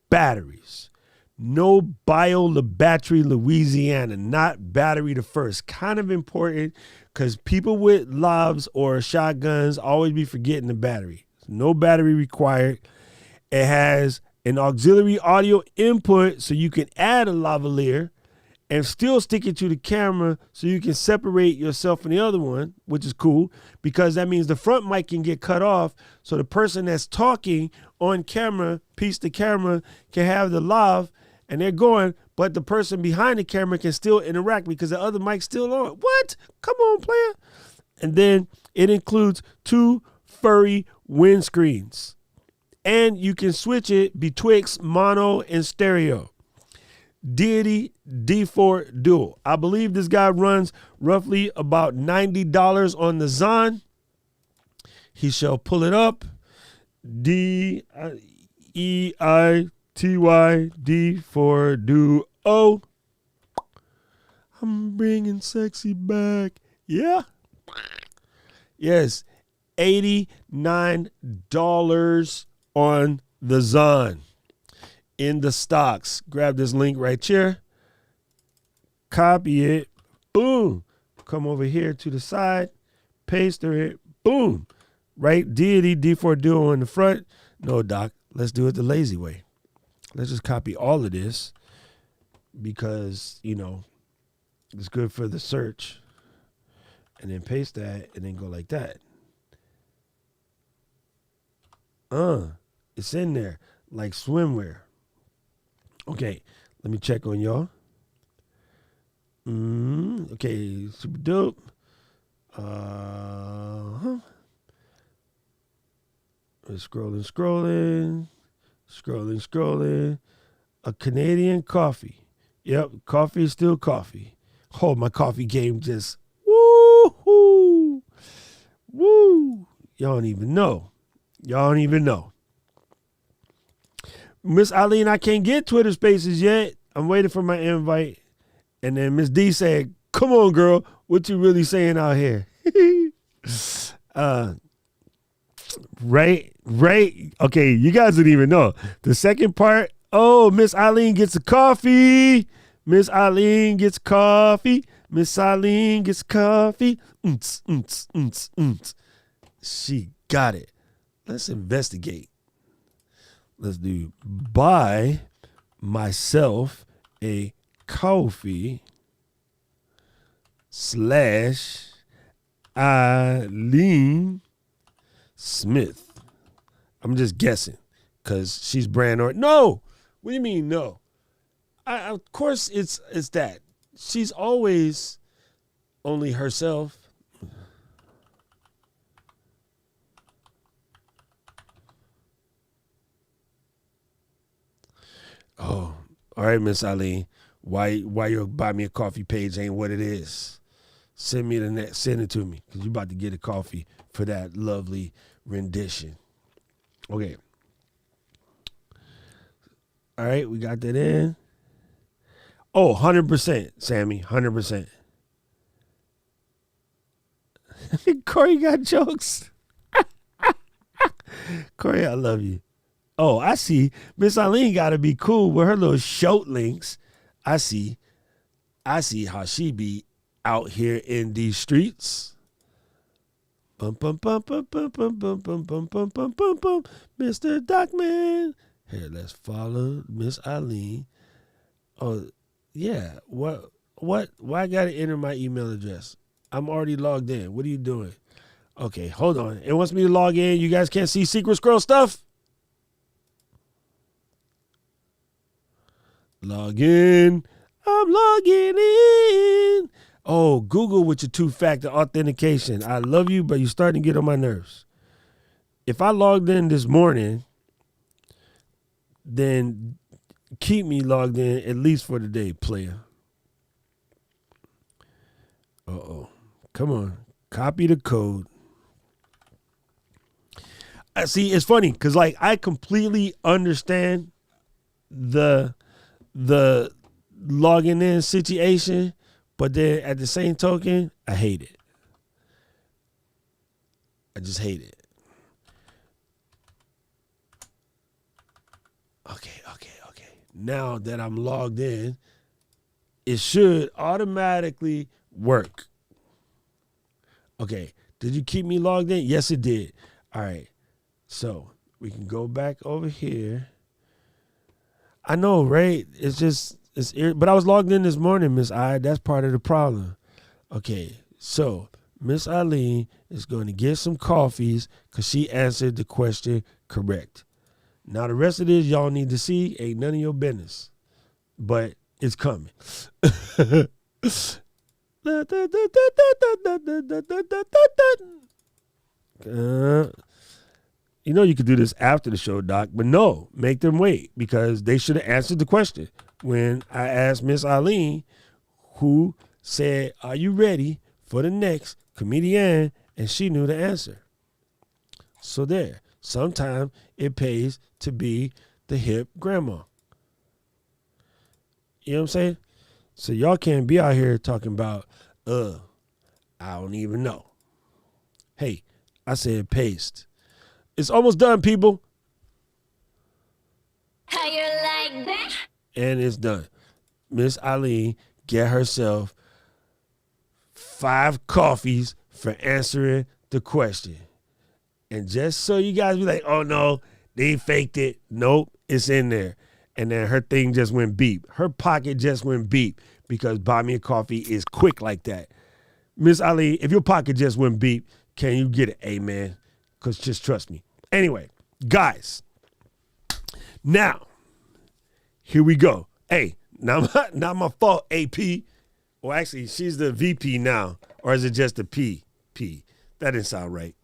batteries. No battery, Louisiana, not battery the first. Kind of important because people with lavs or shotguns always be forgetting the battery. No battery required. It has an auxiliary audio input so you can add a lavalier and still stick it to the camera so you can separate yourself from the other one, which is cool because that means the front mic can get cut off so the person that's talking on camera, piece the camera, can have the lav and they're going, but the person behind the camera can still interact because the other mic's still on. What? Come on, player. And then it includes 2 furry windscreens. And you can switch it betwixt mono and stereo. Deity D4 Duo. I believe this guy runs roughly about $90 on the Zon. He shall pull it up. D-E-I TYD4 Duo. I'm bringing sexy back. Yeah. Yes. $89 on the Zon in the stocks. Grab this link right here. Copy it. boom. Come over here to the side, paste her, boom. Right? Deity, D4 Duo in the front. No, Doc, let's do it the lazy way. Let's just copy all of this because, you know, it's good for the search. And then paste that and then go like that. It's in there like swimwear. Okay, let me check on y'all. Okay, super dope. Scrolling. A Canadian coffee. Yep, coffee is still coffee. Oh, my coffee game just woo. Y'all don't even know. Miss Eileen, I can't get Twitter Spaces yet. I'm waiting for my invite. And then Miss D said, "Come on, girl, what you really saying out here?" Right. Okay, you guys didn't even know. The second part, oh, Miss Eileen gets a coffee. Miss Eileen gets coffee. She got it. Let's investigate. Let's do buy myself a coffee / Eileen Smith. I'm just guessing because she's brand or no. What do you mean no? Of course it's that. She's always only herself. Oh, all right, Miss Eileen. Why your buy me a coffee page ain't what it is? Send me the next. Send it to me because you about to get a coffee for that lovely rendition. Okay. All right, we got that in. Oh, 100%, Sammy, 100%. Corey got jokes. Corey, I love you. Oh, I see. Miss Eileen got to be cool with her little short links. I see how she be out here in these streets. Bum, bum, bum, bum, bum, bum, bum, bum, bum, bum, bum, bum, bum. Mr. Docman. Here, let's follow Miss Eileen. Oh, yeah. What? Why I got to enter my email address? I'm already logged in. What are you doing? Okay, hold on. It wants me to log in. You guys can't see Secret Scroll stuff? Log in. I'm logging in. Oh, Google with your two-factor authentication. I love you, but you're starting to get on my nerves. If I logged in this morning, then keep me logged in at least for the day, player. Uh-oh. Come on. Copy the code. I see, it's funny because like I completely understand the logging in situation, but then at the same token, I hate it. I just hate it. Okay. Now that I'm logged in, it should automatically work. Okay. Did you keep me logged in? Yes, it did. All right. So we can go back over here. I know, right? But I was logged in this morning, Miss I. That's part of the problem. Okay. So Miss Eileen is going to get some coffees because she answered the question correct. Now the rest of this y'all need to see ain't none of your business, but it's coming. You know you could do this after the show, Doc, but no, make them wait because they should have answered the question when I asked Miss Eileen, who said, "Are you ready for the next comedian?" And she knew the answer. So there. Sometimes it pays to be the hip grandma. You know what I'm saying? So y'all can't be out here talking about, I don't even know. Hey, I said paste. It's almost done, people. How you like that? And it's done. Miss Eileen get herself 5 coffees for answering the question. And just so you guys be like, oh no, they faked it. Nope, it's in there. And then her thing just went beep. Her pocket just went beep because Buy Me a Coffee is quick like that. Miss Ali, if your pocket just went beep, can you get it? Amen. Because just trust me. Anyway, guys, now, here we go. Hey, not my fault, AP. Well, actually, she's the VP now. Or is it just a P? That didn't sound right.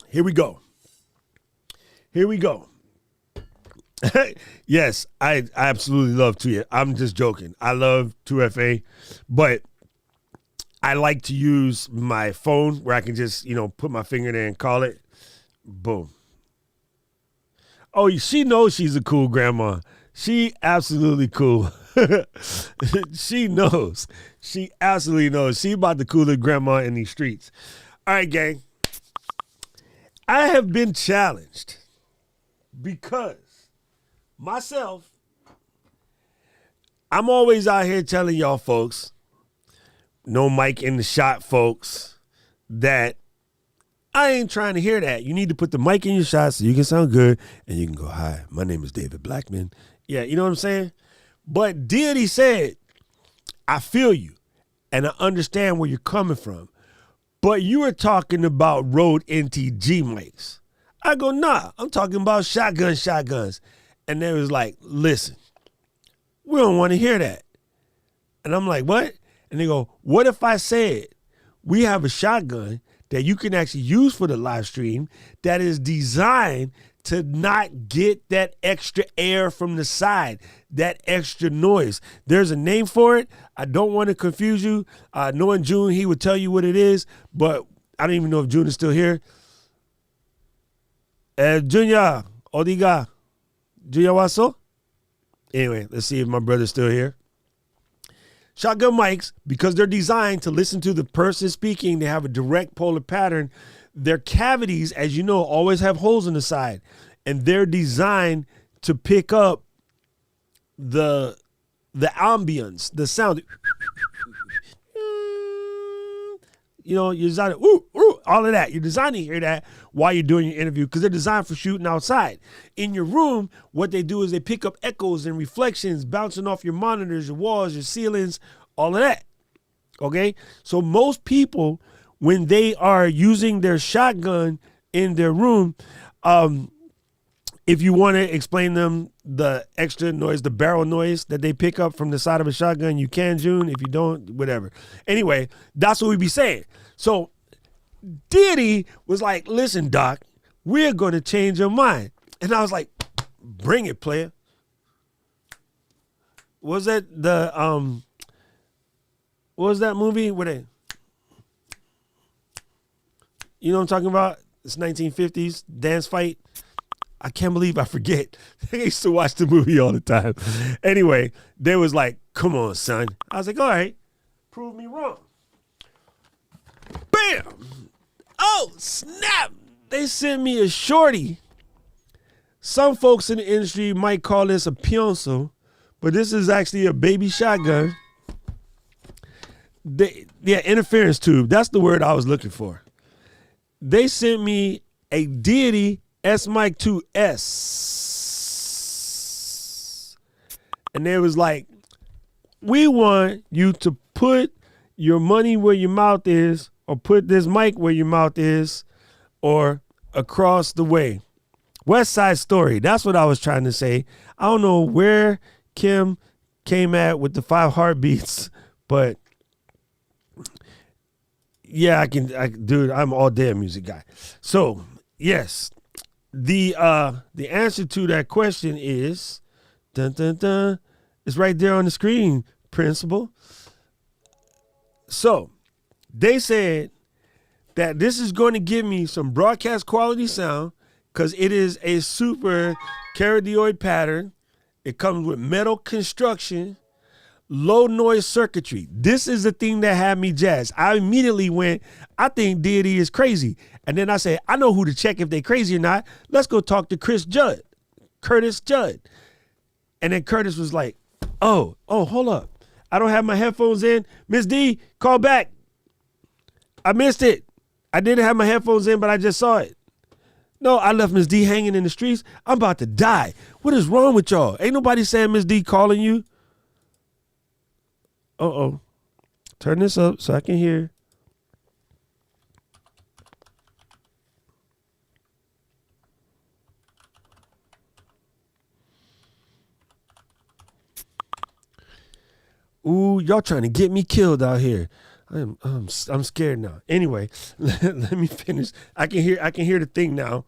Here we go. Yes, I absolutely love 2FA. I'm just joking. I love 2FA, but I like to use my phone where I can just, put my finger there and call it. Boom. Oh, she knows she's a cool grandma. She absolutely cool. She knows. She absolutely knows. She about the coolest grandma in these streets. All right, gang. I have been challenged because myself, I'm always out here telling y'all folks, no mic in the shot, folks, that I ain't trying to hear that. You need to put the mic in your shot so you can sound good and you can go, hi, my name is David Blackman. Yeah, you know what I'm saying? But Deity said, I feel you and I understand where you're coming from. But you were talking about Rode NTG mics. I go, nah, I'm talking about shotguns. And they was like, listen, we don't want to hear that. And I'm like, what? And they go, what if I said we have a shotgun that you can actually use for the live stream that is designed to not get that extra air from the side, that extra noise. There's a name for it. I don't want to confuse you. Knowing June, he would tell you what it is, but I don't even know if June is still here. Junior, Odiga, Junior Waso. Anyway, let's see if my brother's still here. Shotgun mics, because they're designed to listen to the person speaking, they have a direct polar pattern. Their cavities, as you know, always have holes in the side, and they're designed to pick up the ambience, the sound. You're designed all of that. You're designed to hear that while you're doing your interview because they're designed for shooting outside. In your room, what they do is they pick up echoes and reflections bouncing off your monitors, your walls, your ceilings, all of that. Okay? So most people, when they are using their shotgun in their room, if you want to explain them the extra noise, the barrel noise that they pick up from the side of a shotgun, you can, June. If you don't, whatever. Anyway, that's what we be saying. So Deity was like, listen, Doc, we're going to change your mind. And I was like, bring it, player. Was that what was that movie where they, you know what I'm talking about? It's 1950s dance fight. I can't believe I forget. I used to watch the movie all the time. Anyway, they was like, come on, son. I was like, all right, prove me wrong. Bam! Oh, snap! They sent me a shorty. Some folks in the industry might call this a pionso, but this is actually a baby shotgun. Interference tube. That's the word I was looking for. They sent me a Deity S-Mic 2S. And they was like, we want you to put your money where your mouth is, or put this mic where your mouth is, or across the way. West Side Story. That's what I was trying to say. I don't know where Kim came at with the 5 heartbeats, but yeah, dude, I'm all day a music guy. So, yes, the answer to that question is, dun, dun, dun, it's right there on the screen, principal. So, they said that this is going to give me some broadcast quality sound because it is a super cardioid pattern. It comes with metal construction, low noise circuitry. This is the thing that had me jazzed. I immediately went, I think Deity is crazy. And then I said, I know who to check if they crazy or not. Let's go talk to Curtis Judd. And then Curtis was like, Oh, hold up. I don't have my headphones in. Miss D, call back. I missed it. I didn't have my headphones in, but I just saw it. No, I left Miss D hanging in the streets. I'm about to die. What is wrong with y'all? Ain't nobody saying Miss D calling you. Uh-oh. Turn this up so I can hear. Ooh, y'all trying to get me killed out here. I'm scared now. Anyway, let me finish. I can hear the thing now.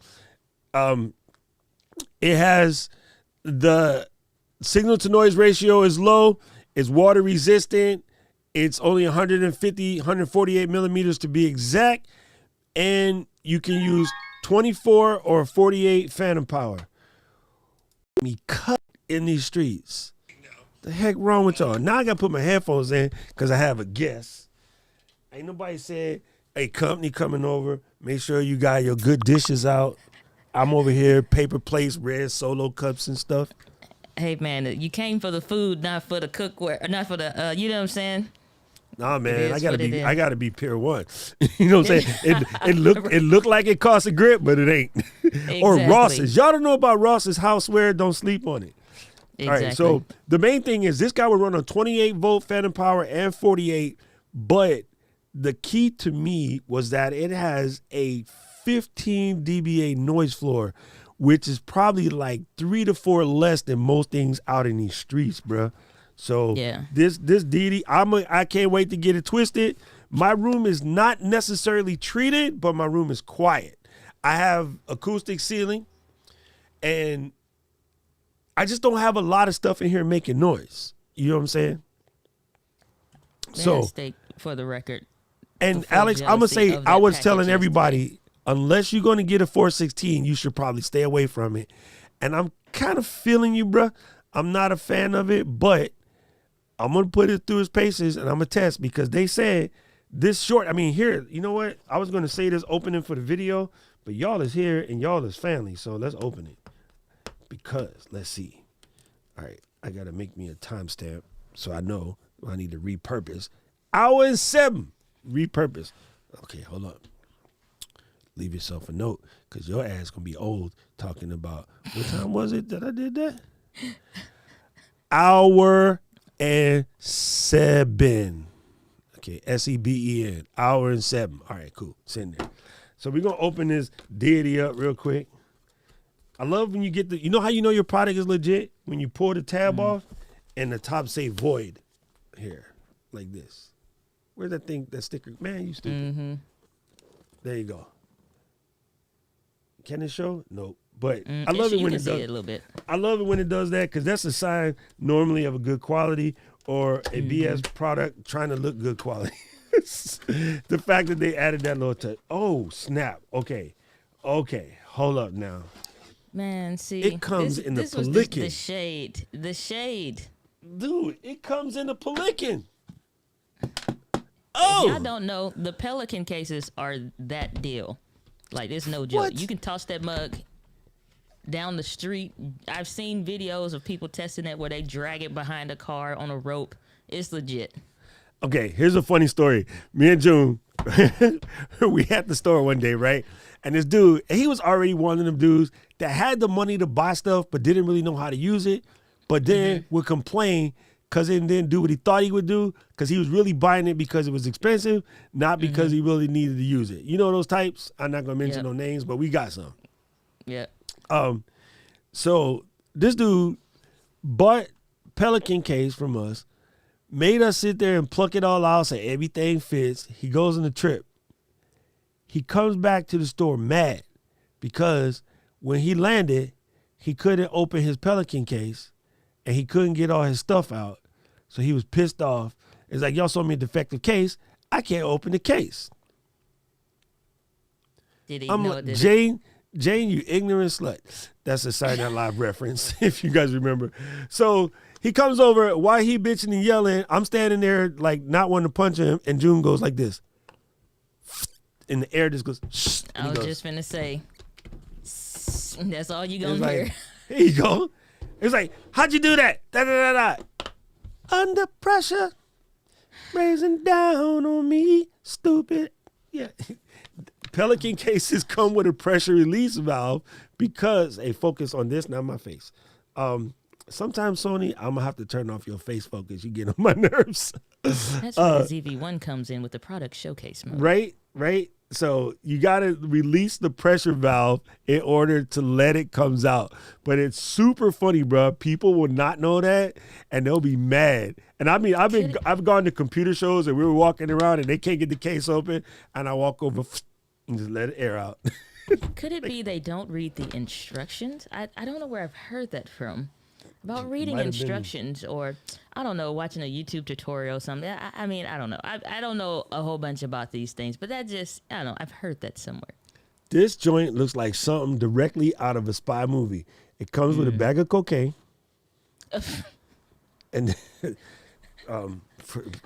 It has the signal to noise ratio is low. It's water resistant. It's only 148 millimeters to be exact. And you can use 24 or 48 phantom power. Me cut in these streets. The heck wrong with y'all? Now I gotta put my headphones in because I have a guest. Ain't nobody said, hey, company coming over. Make sure you got your good dishes out. I'm over here, paper plates, red Solo cups and stuff. Hey man, you came for the food, not for the cookware, not for the. You know what I'm saying? Nah, man, I gotta be Pier 1. You know what I'm saying? It looked like it cost a grip, but it ain't. Exactly. Or Ross's. Y'all don't know about Ross's houseware. Don't sleep on it. Exactly. All right, so the main thing is this guy will run on 28 volt phantom power and 48, but the key to me was that it has a 15 dBA noise floor, which is probably like 3 to 4 less than most things out in these streets, bruh. So yeah. this Deity, I can't wait to get it twisted. My room is not necessarily treated, but my room is quiet. I have acoustic ceiling, and I just don't have a lot of stuff in here making noise. You know what I'm saying? So, mistake for the record. and Alex, I'm gonna say, I was telling everybody, unless you're gonna get a 416, you should probably stay away from it. And I'm kind of feeling you, bruh. I'm not a fan of it, but I'm gonna put it through its paces and I'm gonna test because they said this short. I mean, here, you know what? I was gonna say this opening for the video, but y'all is here and y'all is family, so let's open it. Because let's see. All right, I gotta make me a timestamp so I know I need to repurpose. Hour and 7. Repurpose. Okay, hold up. Leave yourself a note because your ass gonna be old talking about what time was it that I did that? Hour and 7. Okay, SEBEN. Hour and 7. All right, cool. Sitting there. So we're gonna open this Deity up real quick. I love when you get you know how you know your product is legit? When you pull the tab off and the top say void here, like this. Where's that thing, that sticker? Man, you stupid. There you go. Can it show? Nope. But I love it when it does it a little bit. I love it when it does that because that's a sign normally of a good quality or a BS product trying to look good quality. The fact that they added that little touch. Oh, snap. Okay. Hold up now. Man, see, It comes in the this was Pelican. the shade. Dude, it comes in the Pelican. If Oh, y'all don't know, the Pelican cases are that deal. Like, it's no joke. What? You can toss that mug down the street. I've seen videos of people testing it where they drag it behind a car on a rope. It's legit. okay, here's a funny story. Me and June, we at the store one day, right? And this dude, he was already one of them dudes that had the money to buy stuff but didn't really know how to use it, but then would complain because it didn't do what he thought he would do because he was really buying it because it was expensive, not because he really needed to use it. You know those types? I'm not going to mention no names, but we got some. Yeah. So this dude bought Pelican case from us, made us sit there and pluck it all out, say everything fits. He goes on the trip. He comes back to the store mad because when he landed, he couldn't open his Pelican case and he couldn't get all his stuff out. So he was pissed off. It's like, y'all sold me a defective case. I can't open the case. Did he I'm know like, it? Jane, you ignorant slut. That's a Saturday Night Live reference, if you guys remember. So he comes over. While he bitching and yelling, I'm standing there like not wanting to punch him, and June goes like this. And the air just goes, shh. I was just finna say, that's all you gonna It's hear. like, here you go. It's like, how'd you do that? Da, da, da, da. under pressure, raising down on me, stupid. Yeah. Pelican cases come with a pressure release valve because, focus on this, not my face. Sometimes, Sony, I'm going to have to turn off your face focus. You get on my nerves. That's where the ZV-1 comes in with the product showcase mode. Right. So you got to release the pressure valve in order to let it comes out. But it's super funny, bro. People will not know that, and they'll be mad. And I mean, I've gone to computer shows, and we were walking around, and they can't get the case open, and I walk over and just let it air out. Could it be they don't read the instructions? I don't know where I've heard that from. About reading instructions, or I don't know, watching a YouTube tutorial or something. I mean, I don't know. I don't know a whole bunch about these things, but that just, I don't know. I've heard that somewhere. This joint looks like something directly out of a spy movie. It comes with a bag of cocaine. And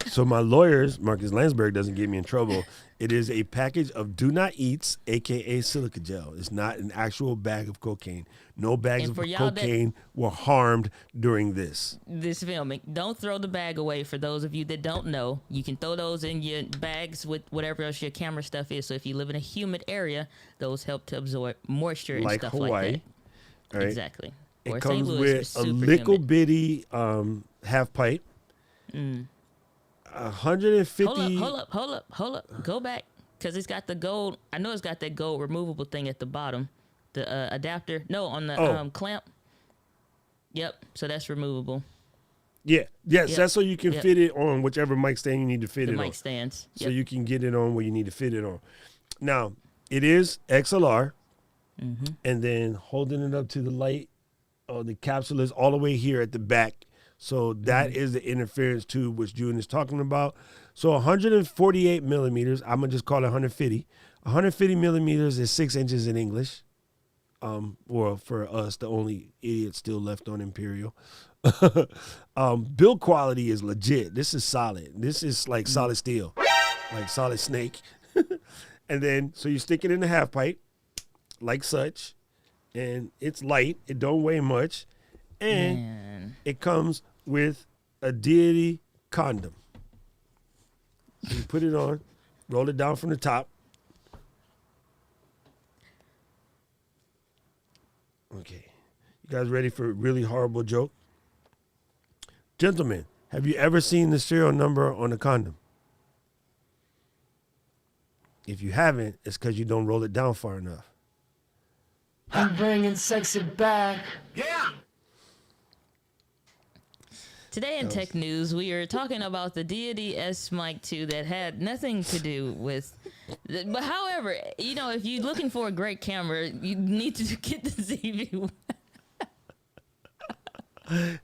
so my lawyers, Marcus Landsberg, doesn't get me in trouble. It is a package of do not eats, a.k.a. silica gel. It's not an actual bag of cocaine. No bags of cocaine were harmed during this filming. Don't throw the bag away. For those of you that don't know, you can throw those in your bags with whatever else your camera stuff is. So if you live in a humid area, those help to absorb moisture and like stuff Hawaii. like that. Right? Exactly. It Or comes St. Louis with was a super little humid. bitty half pipe. 150. Hold up. Go back, because it's got the gold. I know it's got that gold removable thing at the bottom. The adapter. No, on the clamp. Yep. So that's removable. Yes, that's so you can fit it on whichever mic stand you need to fit The it on. mic stands. So you can get it on where you need to fit it on. Now, it is XLR, and then holding it up to the light, the capsule is all the way here at the back. So that is the interference tube which June is talking about. So 148 millimeters, I'm going to just call it 150. 150 millimeters is 6 inches in English. Or for us, the only idiot still left on Imperial. Build quality is legit. This is solid. This is like solid steel, like solid snake. And then, so you stick it in the half pipe, like such, and it's light. It don't weigh much. And it comes with a Deity condom. So you put it on, roll it down from the top. Okay. You guys ready for a really horrible joke? Gentlemen, have you ever seen the serial number on a condom? If you haven't, it's because you don't roll it down far enough. I'm bringing sexy back. Today in tech news, we are talking about the Deity S Mic 2 that had nothing to do with. But however, if you're looking for a great camera, you need to get the ZV.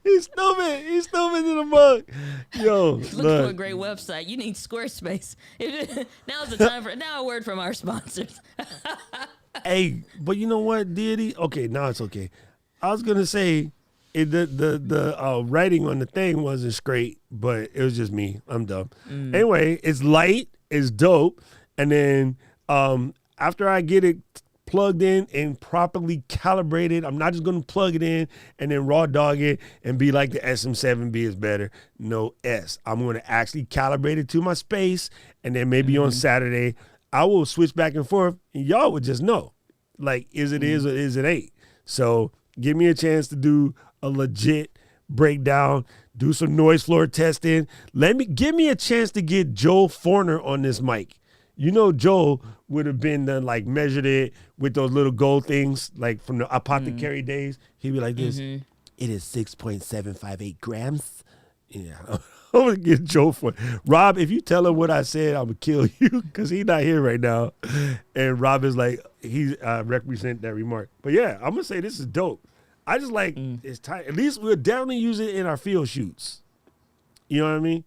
He's stupid. He's stupid in the mug. Yo, Looking for a great website, you need Squarespace. Now's the time for now. A word from our sponsors. Hey, but you know what, Deity? Okay, now it's okay. I was gonna say the writing on the thing wasn't straight, but it was just me. I'm dumb. Anyway, it's light, it's dope, and then after I get it plugged in and properly calibrated, I'm not just gonna plug it in and then raw dog it and be like the SM7B is better. No S. I'm gonna actually calibrate it to my space, and then maybe on Saturday I will switch back and forth, and y'all would just know, like, is it is or is it ain't. So give me a chance to do a legit breakdown, do some noise floor testing. Give me a chance to get Joel Forner on this mic. Joel would have been done, like, measured it with those little gold things, like from the apothecary days. He'd be like this. It is 6.758 grams. Yeah. I'm going to get Joe for Rob, if you tell him what I said, I'm going to kill you, because he's not here right now. And Rob is like, he represent that remark. But yeah, I'm going to say this is dope. I just like, it's tight. At least we'll definitely use it in our field shoots. You know what I mean?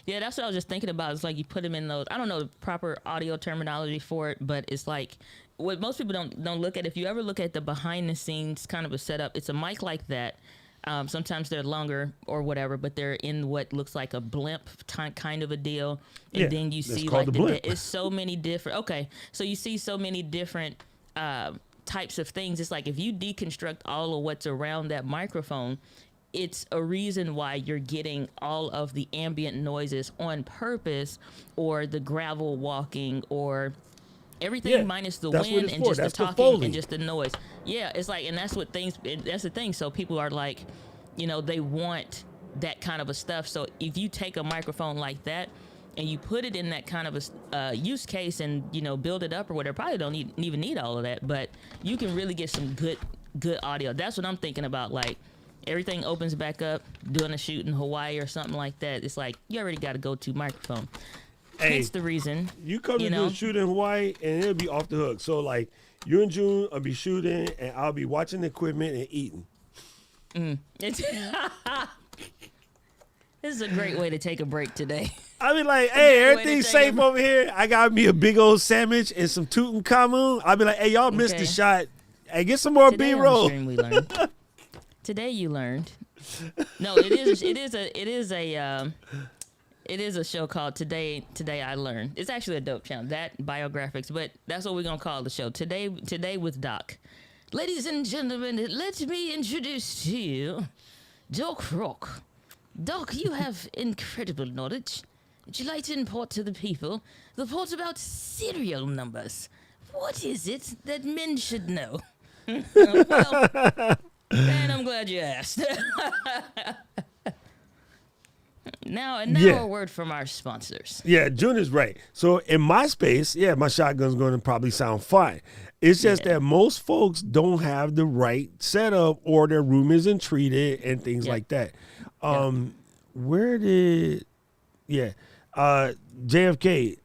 Yeah, that's what I was just thinking about. It's like you put them in those, I don't know the proper audio terminology for it, but it's like, what most people don't look at, if you ever look at the behind the scenes kind of a setup, it's a mic like that. Sometimes they're longer or whatever, but they're in what looks like a blimp kind of a deal. And then you see like it's so many different. Okay, so you see so many different types of things. It's like if you deconstruct all of what's around that microphone, it's a reason why you're getting all of the ambient noises on purpose, or the gravel walking, or everything Yeah, minus the that's what wind it's and for. just the That's the talking Foley. and just the noise. Yeah, it's like, and that's the thing. So people are like, they want that kind of a stuff. So if you take a microphone like that and you put it in that kind of a use case and, build it up or whatever, probably don't even need all of that, but you can really get some good audio. That's what I'm thinking about. Like, everything opens back up, doing a shoot in Hawaii or something like that. It's like, you already got a go-to microphone. Hey, Hence the reason. You come to do a shoot in Hawaii, and it'll be off the hook. So, like, you and June will be shooting, and I'll be watching the equipment and eating. This is a great way to take a break today. I'll be like, hey, way to everything's take safe it. over here. I got me a big old sandwich and some Tutankhamun. I'll be like, hey, y'all missed the Okay. shot. Hey, get some more Today on the B-roll. stream we learned. Today you learned. No, it is a show called Today I Learned. It's actually a dope channel. That biographics, but that's what we're gonna call the show. Today with Doc. Ladies and gentlemen, let me introduce to you Doc Rock. Doc, you have incredible knowledge. Would you like to impart to the people the report about serial numbers? What is it that men should know? Well, and I'm glad you asked. Now Yeah. a word from our sponsors. Yeah, June is right. So in my space, yeah, my shotgun's going to probably sound fine. It's just that most folks don't have the right setup, or their room isn't treated and things like that. Where did, JFK,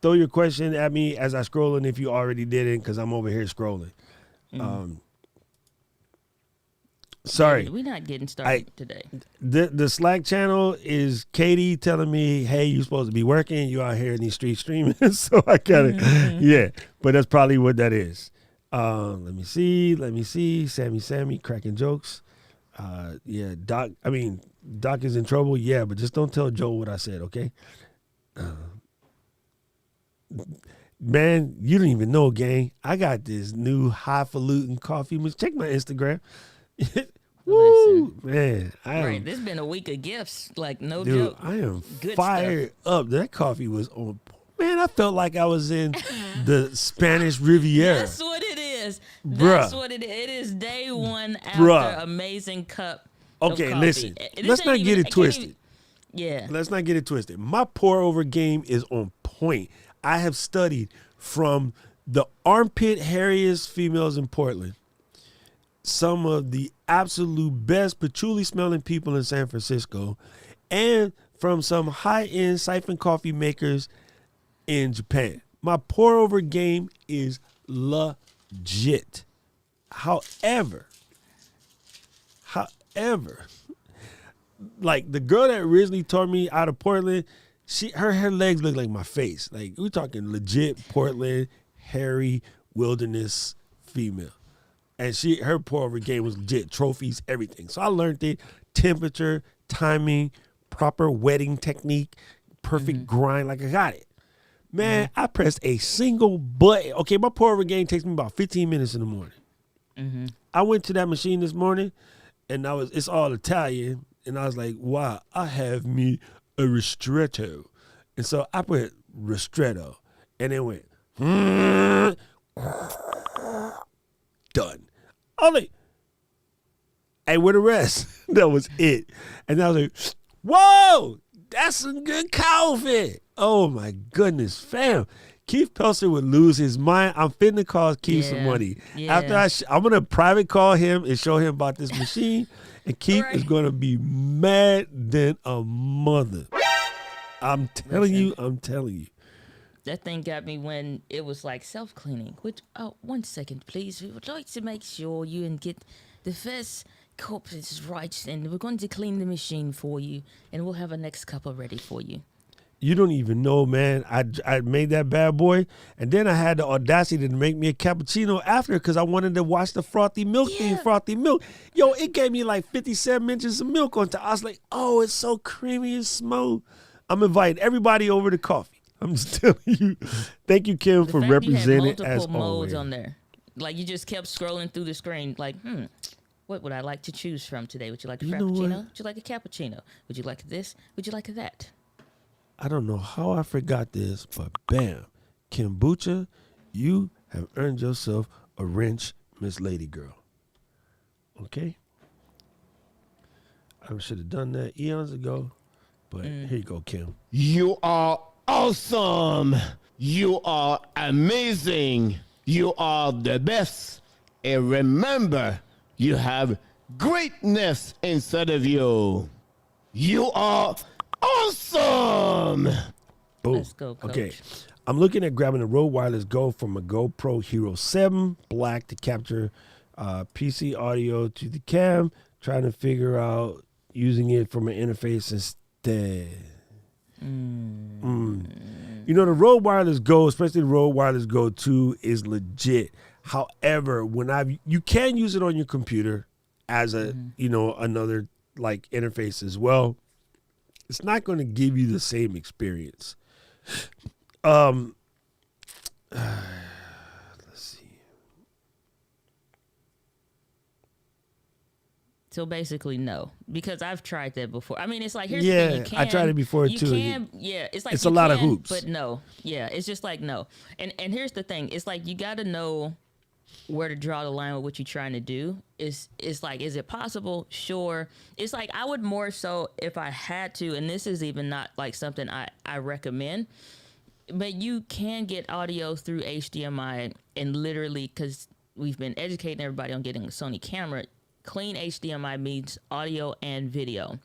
throw your question at me as I scroll, and if you already didn't, because I'm over here scrolling. Sorry. We're not getting started today. The Slack channel is Katie telling me, hey, you're supposed to be working. You out here in these streets streaming. So I got it. Yeah, but that's probably what that is. Let me see. Sammy cracking jokes. Doc is in trouble. Yeah, but just don't tell Joe what I said, okay? Man, you don't even know, gang. I got this new highfalutin coffee. Check my Instagram. Woo, man! Right, this been a week of gifts, like no Dude, joke. I am Good fired up. That coffee was on. Man, I felt like I was in the Spanish Riviera. That's what it is. Bruh. That's what it is. It is day one after Bruh. amazing cup. Okay, of coffee. listen. This Let's ain't not even- get I it can't twisted. even- Yeah. Let's not get it twisted. My pour over game is on point. I have studied from the armpit hairiest females in Portland, some of the absolute best patchouli smelling people in San Francisco, and from some high-end siphon coffee makers in Japan. My pour over game is legit. However, like the girl that originally taught me out of Portland, her legs look like my face. Like, we're talking legit Portland, hairy wilderness female. And her pour over game was legit, trophies, everything. So I learned it, temperature, timing, proper wetting technique, perfect grind, like I got it. Man, I pressed a single button. Okay, my pour over game takes me about 15 minutes in the morning. I went to that machine this morning, and it's all Italian, and I was like, wow, I have me a ristretto. And so I put ristretto, and it went, done. I was like, hey, where the rest? That was it. And I was like, whoa, that's some good coffee. Oh my goodness, fam. Keith Pelser would lose his mind. I'm finna call Keith some money. Yeah. After I'm gonna private call him and show him about this machine, and Keith is gonna be mad than a mother. I'm telling you. That thing got me when it was like self-cleaning. Which, 1 second, please. We would like to make sure you and get the first cup is right, and we're going to clean the machine for you, and we'll have a next cup ready for you. You don't even know, man. I made that bad boy, and then I had the audacity to make me a cappuccino after because I wanted to watch the frothy milk being frothy milk. Yo, it gave me like 57 inches of milk on top. I was like, oh, it's so creamy and smooth. I'm inviting everybody over to coffee. I'm just telling you. Thank you, Kim, for The fact you had representing multiple as modes always. on there. Like, you just kept scrolling through the screen, like, What would I like to choose from today? Would you like a You know what? frappuccino? Would you like a cappuccino? Would you like this? Would you like that? I don't know how I forgot this, but bam, kombucha, you have earned yourself a wrench, Miss Lady Girl. Okay? I should have done that eons ago, but here you go, Kim. You are awesome. You are amazing. You are the best. And remember, you have greatness inside of you. You are awesome. Boom. Let's go, Coach. Okay. I'm looking at grabbing a Rode Wireless Go from a GoPro Hero 7 Black to capture PC audio to the cam, trying to figure out using it from an interface instead. You know, the Rode Wireless Go, especially the Rode Wireless Go 2, is legit. However, you can use it on your computer as a, another like interface as well. It's not going to give you the same experience. Let's see. So basically, no, because I've tried that before. I mean, it's like, here's the thing. You can, I tried it before you too. Can, yeah, it's like it's you a lot of can, hoops, but no, yeah, it's just like no. And here's the thing. It's like you got to know where to draw the line with what you're trying to do. It's like, is it possible? Sure. It's like I would more so if I had to, and this is even not like something I recommend. But you can get audio through HDMI, and literally, because we've been educating everybody on getting a Sony camera, clean HDMI means audio and video.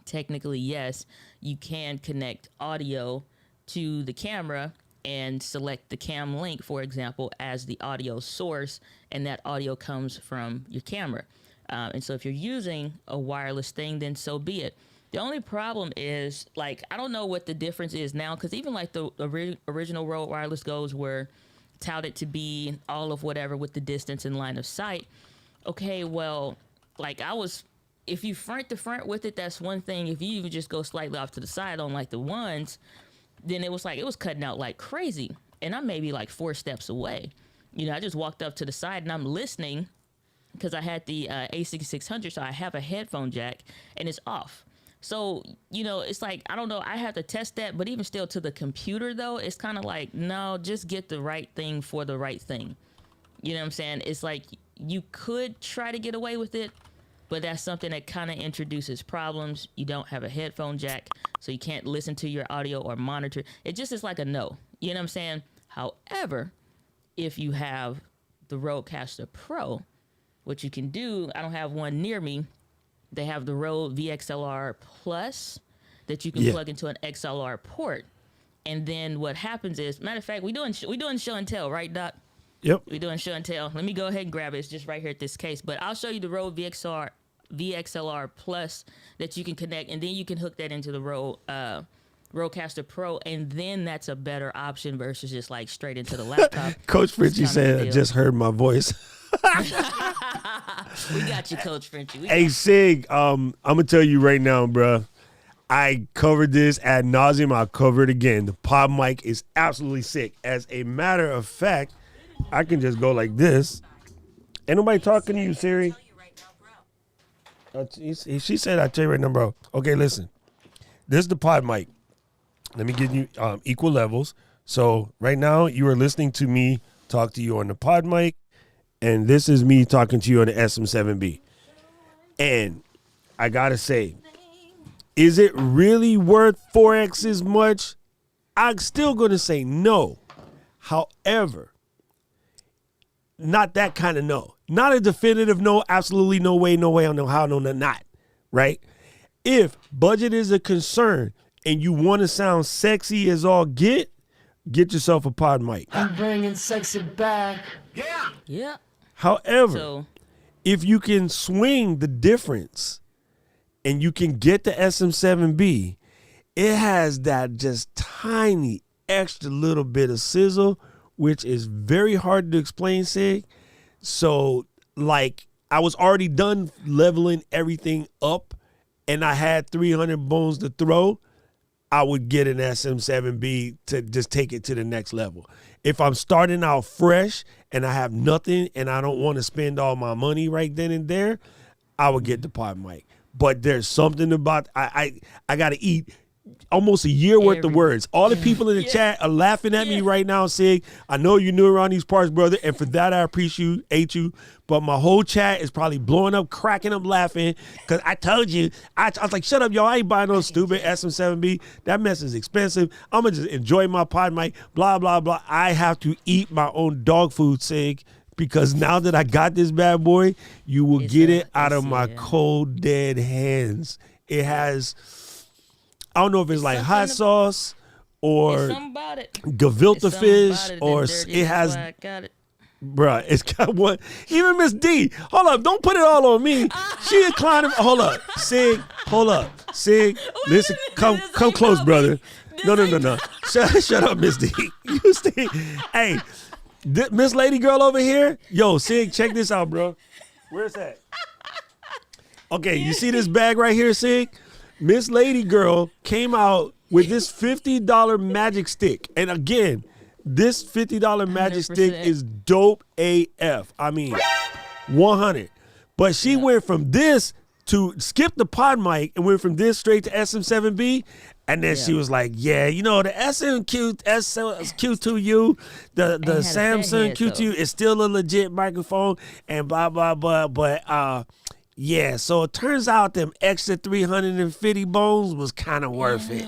Technically, yes, you can connect audio to the camera and select the cam link, for example, as the audio source, and that audio comes from your camera. And so if you're using a wireless thing, then so be it. The only problem is, like, I don't know what the difference is now, because even like the original Rode Wireless Goes were touted to be all of whatever with the distance and line of sight. Okay, well, like if you front to front with it, that's one thing. If you even just go slightly off to the side on like the ones, then it was cutting out like crazy. And I'm maybe like 4 steps away. I just walked up to the side and I'm listening because I had the A6600, so I have a headphone jack and it's off. So, it's like, I don't know, I have to test that, but even still to the computer though, it's kind of like, no, just get the right thing for the right thing. You know what I'm saying? It's like you could try to get away with it, but that's something that kind of introduces problems. You don't have a headphone jack, so you can't listen to your audio or monitor. It just is like a no. You know what I'm saying? However, if you have the Rodecaster Pro, what you can do, I don't have one near me. They have the Rode VXLR Plus that you can plug into an XLR port. And then what happens is, matter of fact, we doing show and tell, right, Doc? Yep. We're doing show and tell. Let me go ahead and grab it. It's just right here at this case. But I'll show you the Rode VXLR Plus that you can connect, and then you can hook that into the Rodecaster Pro, and then that's a better option versus just like straight into the laptop. Coach Fritchie said, I just heard my voice. We got you, Coach Frenchie. Hey, Sig, I'm going to tell you right now, bro. I covered this ad nauseum. I'll cover it again. The pod mic is absolutely sick. As a matter of fact, I can just go like this. Ain't nobody talking to you, Siri. She said, I'll tell you right now, bro. Okay, listen. This is the pod mic. Let me give you equal levels. So right now, you are listening to me talk to you on the pod mic, and this is me talking to you on the SM7B. And I got to say, is it really worth 4X as much? I'm still going to say no. However, not that kind of no. Not a definitive no, absolutely no way, no how, no, not, right? If budget is a concern and you want to sound sexy as all get yourself a pod mic. I'm bringing sexy back. Yeah. However, if you can swing the difference and you can get the SM7B, it has that just tiny extra little bit of sizzle, which is very hard to explain, Sig. So, like, I was already done leveling everything up and I had 300 bones to throw. I would get an SM7B to just take it to the next level. If I'm starting out fresh and I have nothing and I don't want to spend all my money right then and there, I would get the pod mic. But there's something about I got to eat almost a year worth of words. All the people in the chat are laughing at me right now, saying, I know you're new around these parts, brother, and for that I appreciate you. But my whole chat is probably blowing up, cracking up, laughing, because I told you. I was like, shut up, y'all. I ain't buying no stupid SM7B. That mess is expensive. I'm going to just enjoy my pod mic, blah, blah, blah. I have to eat my own dog food, Sig, because now that I got this bad boy, you will get it out of my cold, dead hands. It has... I don't know if it's like hot sauce or gefilte fish or it has, bruh, it's got one. Even Miss D, hold up, don't put it all on me. She inclined. Hold up, Sig, hold up, Sig. Listen, come close, brother. No. Shut up, Miss D. You stay. Hey, Miss Lady Girl over here. Yo, Sig, check this out, bro. Where's that? Okay, you see this bag right here, Sig? Miss Lady Girl came out with this $50 magic stick. And again, this $50 magic 100%. Stick is dope AF. I mean, 100. But she went from this to skip the pod mic and went from this straight to SM7B. And then she was like, yeah, you know, the Q2U, the Samsung Q2U is still a legit microphone and blah, blah, blah. But, yeah, so it turns out them extra 350 bones was kind of worth it.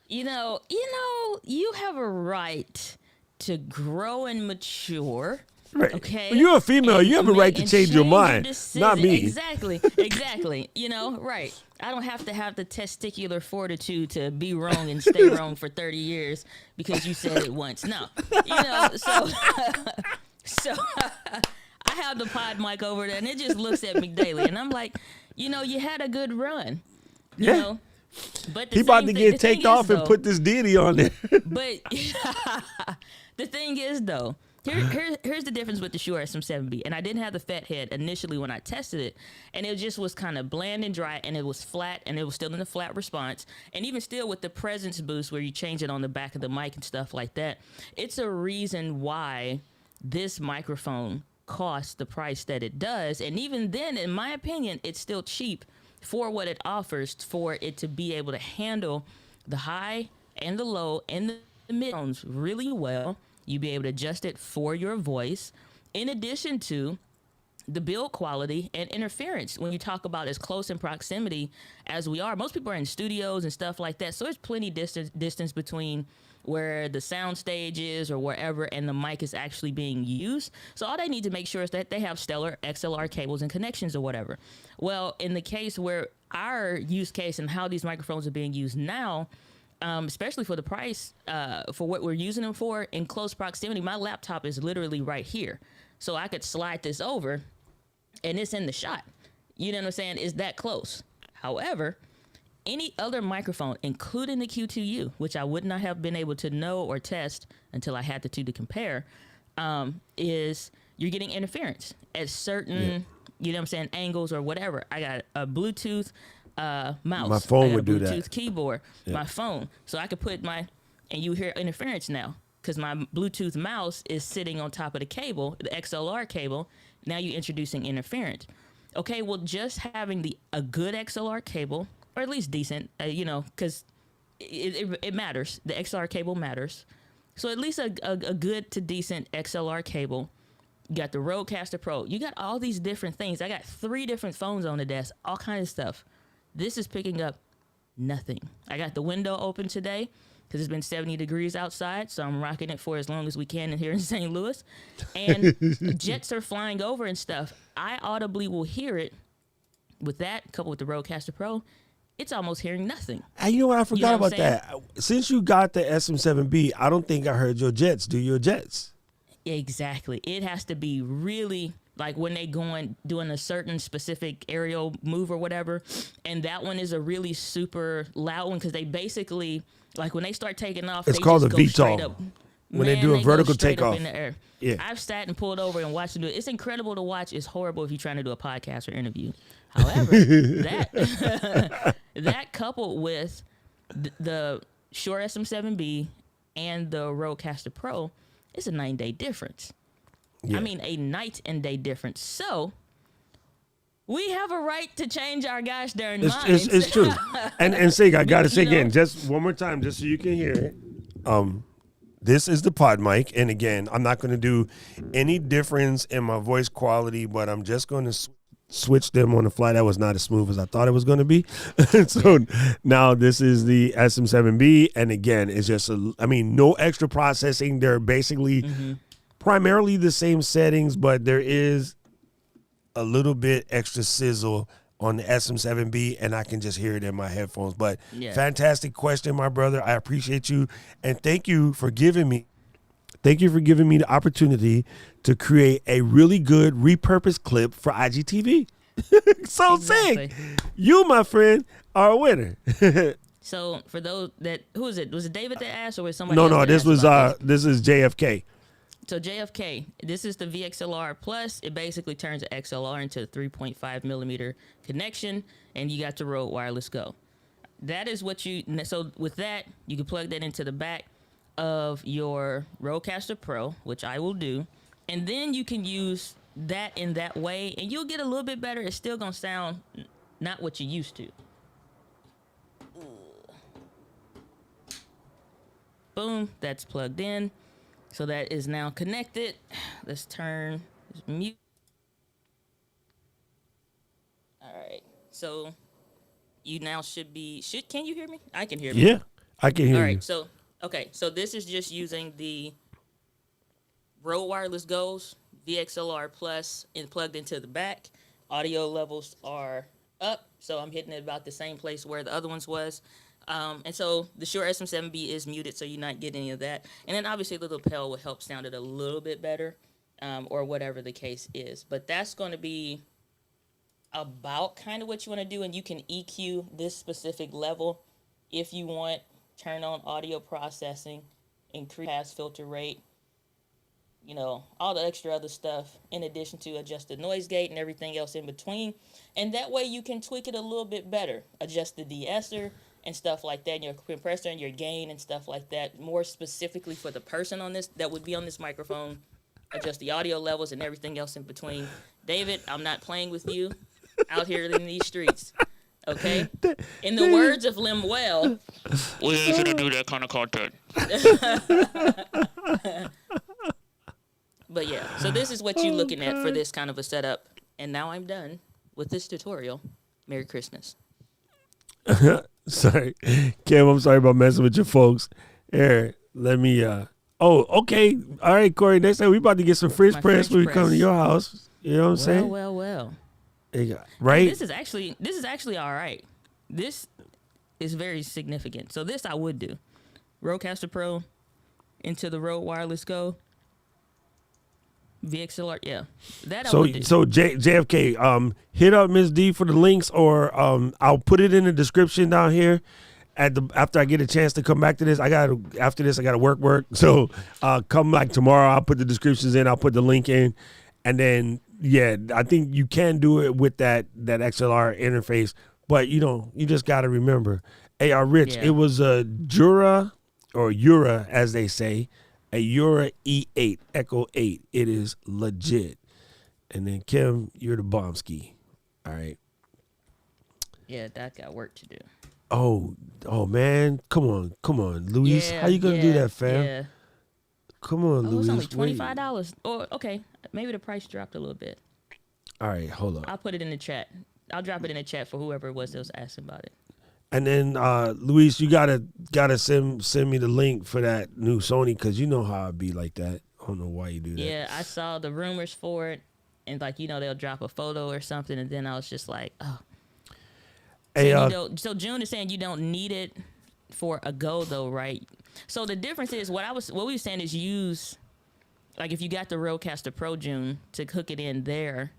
You know, you have a right to grow and mature. Right. Okay. Well, you're a female. You have a right to change your mind. Not me. Exactly. You know, right. I don't have to have the testicular fortitude to be wrong and stay wrong for 30 years because you said it once. No. You know, so I have the pod mic over there, and it just looks at me daily. And I'm like, you know, you had a good run. You know? But he about to get taken off and put this Deity on there. But the thing is, though, here's the difference with the Shure SM7B. And I didn't have the fat head initially when I tested it. And it just was kind of bland and dry, and it was flat, and it was still in the flat response. And even still with the presence boost where you change it on the back of the mic and stuff like that, it's a reason why this microphone costs the price that it does. And even then, in my opinion, it's still cheap for what it offers, for it to be able to handle the high and the low and the mid tones really well. You be able to adjust it for your voice, in addition to the build quality and interference. When you talk about as close in proximity as we are, most people are in studios and stuff like that, so there's plenty distance between where the sound stage is or wherever and the mic is actually being used. So all they need to make sure is that they have stellar XLR cables and connections or whatever. Well, in the case where our use case and how these microphones are being used now, especially for the price, for what we're using them for, in close proximity, my laptop is literally right here. So I could slide this over and it's in the shot. You know what I'm saying? It's that close. However, any other microphone, including the Q2U, which I would not have been able to know or test until I had the two to compare, is you're getting interference at certain, you know what I'm saying, angles or whatever. I got a Bluetooth mouse. My phone would do that. Bluetooth keyboard, my phone. So I could put and you hear interference now because my Bluetooth mouse is sitting on top of the cable, the XLR cable. Now you're introducing interference. Okay, well, just having a good XLR cable, or at least decent, you know, because it matters. The XLR cable matters. So at least a good to decent XLR cable. You got the Rodecaster Pro. You got all these different things. I got 3 different phones on the desk, all kinds of stuff. This is picking up nothing. I got the window open today because it's been 70 degrees outside, so I'm rocking it for as long as we can in here in St. Louis. And jets are flying over and stuff. I audibly will hear it. With that, coupled with the Rodecaster Pro, it's almost hearing nothing. And you know what? I forgot about that. Since you got the SM7B, I don't think I heard your jets. Do your jets? Exactly. It has to be really like when they doing a certain specific aerial move or whatever. And that one is a really super loud one because they basically, like when they start taking off, it's they called just a go VTOL. straight up. When they do a vertical straight takeoff up in the air. Yeah. I've sat and pulled over and watched them do it. It's incredible to watch. It's horrible if you're trying to do a podcast or interview. However, that coupled with the Shure SM7B and the Rodecaster Pro, It's a 9-day difference. Yeah. I mean, a night and day difference. So we have a right to change our gosh darn minds. It's true. And Sig, I gotta say You know? again, just one more time, just so you can hear it. This is the pod mic, and again, I'm not gonna do any difference in my voice quality, but I'm just gonna switch them on the fly. That was not as smooth as I thought it was gonna be. So now this is the SM7B, and again, it's just no extra processing. They're basically primarily the same settings, but there is a little bit extra sizzle on the SM7B, and I can just hear it in my headphones. But fantastic question, my brother. I appreciate you, and thank you for giving me the opportunity to create a really good repurposed clip for IGTV. So Exactly. Sig, you, my friend, are a winner. So for those that, who is it? Was it David that asked, or was somebody No, else that this asked was about this is JFK. So JFK, this is the VXLR Plus. It basically turns an XLR into a 3.5 millimeter connection, and you got the Rode Wireless Go. That is what so with that, you can plug that into the back of your Rodecaster Pro, which I will do, and then you can use that in that way, and you'll get a little bit better. It's still gonna sound not what you used to. Boom, that's plugged in. So that is now connected. Let's turn mute. All right. So you now can you hear me? I can hear me. Yeah, I can hear All you. right. So, okay. So this is just using the Rode Wireless Go's VXLR Plus and plugged into the back. Audio levels are up. So I'm hitting it about the same place where the other ones was. And so the Shure SM7B is muted, so you're not getting any of that. And then obviously the lapel will help sound it a little bit better, or whatever the case is. But that's going to be about kind of what you want to do, and you can EQ this specific level if you want. Turn on audio processing, increase pass filter rate, all the extra other stuff, in addition to adjust the noise gate and everything else in between. And that way you can tweak it a little bit better. Adjust the de-esser and stuff like that, and your compressor and your gain and stuff like that, more specifically for the person on this that would be on this microphone. Adjust the audio levels and everything else in between. David, I'm not playing with you out here in these streets. Okay? In the words of Lemuel, we ain't gonna do that kind of content. But yeah, so this is what you're looking at for this kind of a setup. And now I'm done with this tutorial. Merry Christmas. Sorry, Kim, I'm sorry about messing with your folks. Here, let me. Oh, okay. All right, Corey. Next time we about to get some French My press French when we press. come to your house. You know what I'm saying? Well. Right? This is actually all right. This is very significant. So this I would do. Rodecaster Pro into the Rode Wireless Go. VXLR, yeah. That I would do. So JFK, hit up Miss D for the links, or I'll put it in the description down here. After I get a chance to come back to this, I gotta work. So come back tomorrow. I'll put the descriptions in. I'll put the link in, and then I think you can do it with that XLR interface. But you just gotta remember, Rich, it was a Jura as they say. A Jura E8 Echo 8. It is legit. And then Kim, you're the bomb ski. All right. Yeah, that got work to do. Oh man, come on, Luis. How you gonna do that, fam? Yeah. Come on, Luis. It's only $25. Or okay, maybe the price dropped a little bit. All right, hold on. I'll put it in the chat. I'll drop it in the chat for whoever it was that was asking about it. And then Luis, you gotta send me the link for that new Sony, because you know how I'd be like that. I don't know why you do that. Yeah, I saw the rumors for it, and they'll drop a photo or something, and then I was just like, oh. Hey, So June is saying you don't need it for a Go though, right? So the difference is what we were saying is use, like if you got the Rodecaster Pro, June, to hook it in there,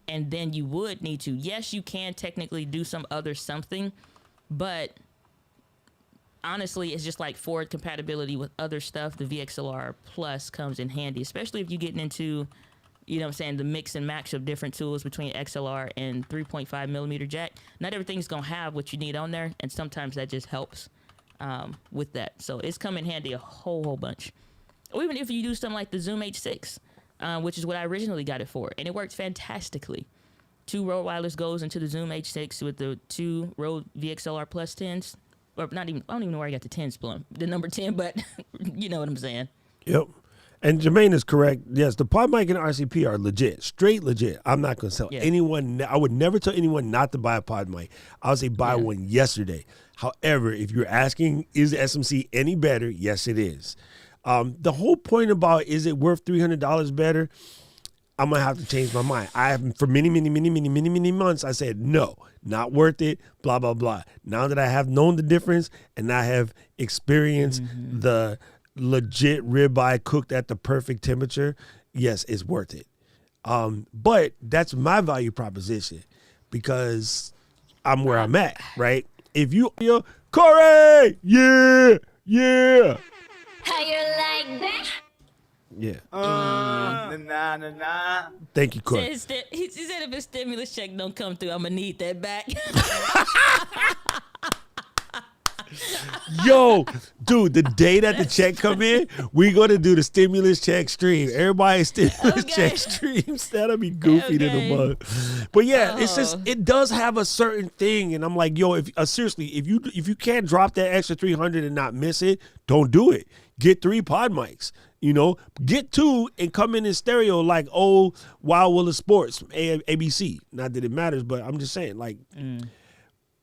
and then you would need to. Yes, you can technically do some other something. But honestly, it's just like forward compatibility with other stuff. The VXLR Plus comes in handy, especially if you're getting into, the mix and match of different tools between XLR and 3.5 millimeter jack. Not everything's going to have what you need on there, and sometimes that just helps with that. So it's come in handy a whole bunch. Or even if you do something like the Zoom H6, which is what I originally got it for, and it works fantastically. 2 Rode Wireless goes into the Zoom H6 with the 2 Rode VXLR Plus 10s. Or not even, I don't even know where I got the 10s from, the number 10, but you know what I'm saying. Yep. And Jermaine is correct. Yes, the pod mic and RCP are legit, straight legit. I'm not going to tell anyone. I would never tell anyone not to buy a pod mic. I would say buy one yesterday. However, if you're asking, is the SMC any better? Yes, it is. The whole point about is it worth $300 better? I'm going to have to change my mind. I have, for many months, I said, no, not worth it, blah, blah, blah. Now that I have known the difference and I have experienced the legit ribeye cooked at the perfect temperature, yes, it's worth it. But that's my value proposition because I'm where I'm at, right? If you, Corey, yeah. How you like that? Yeah. Nah. Thank you, Corey. He said if his stimulus check don't come through, I'm going to need that back. Yo, dude, the day that the check come in, we going to do the stimulus check stream. Everybody stimulus check streams. That'll be goofy to the mud. But yeah, it's just, it does have a certain thing. And I'm like, yo, if seriously, if you can't drop that extra 300 and not miss it, don't do it. Get 3 pod mics. You know, get 2 and come in stereo like old Wild Willa Sports, ABC. Not that it matters, but I'm just saying, like,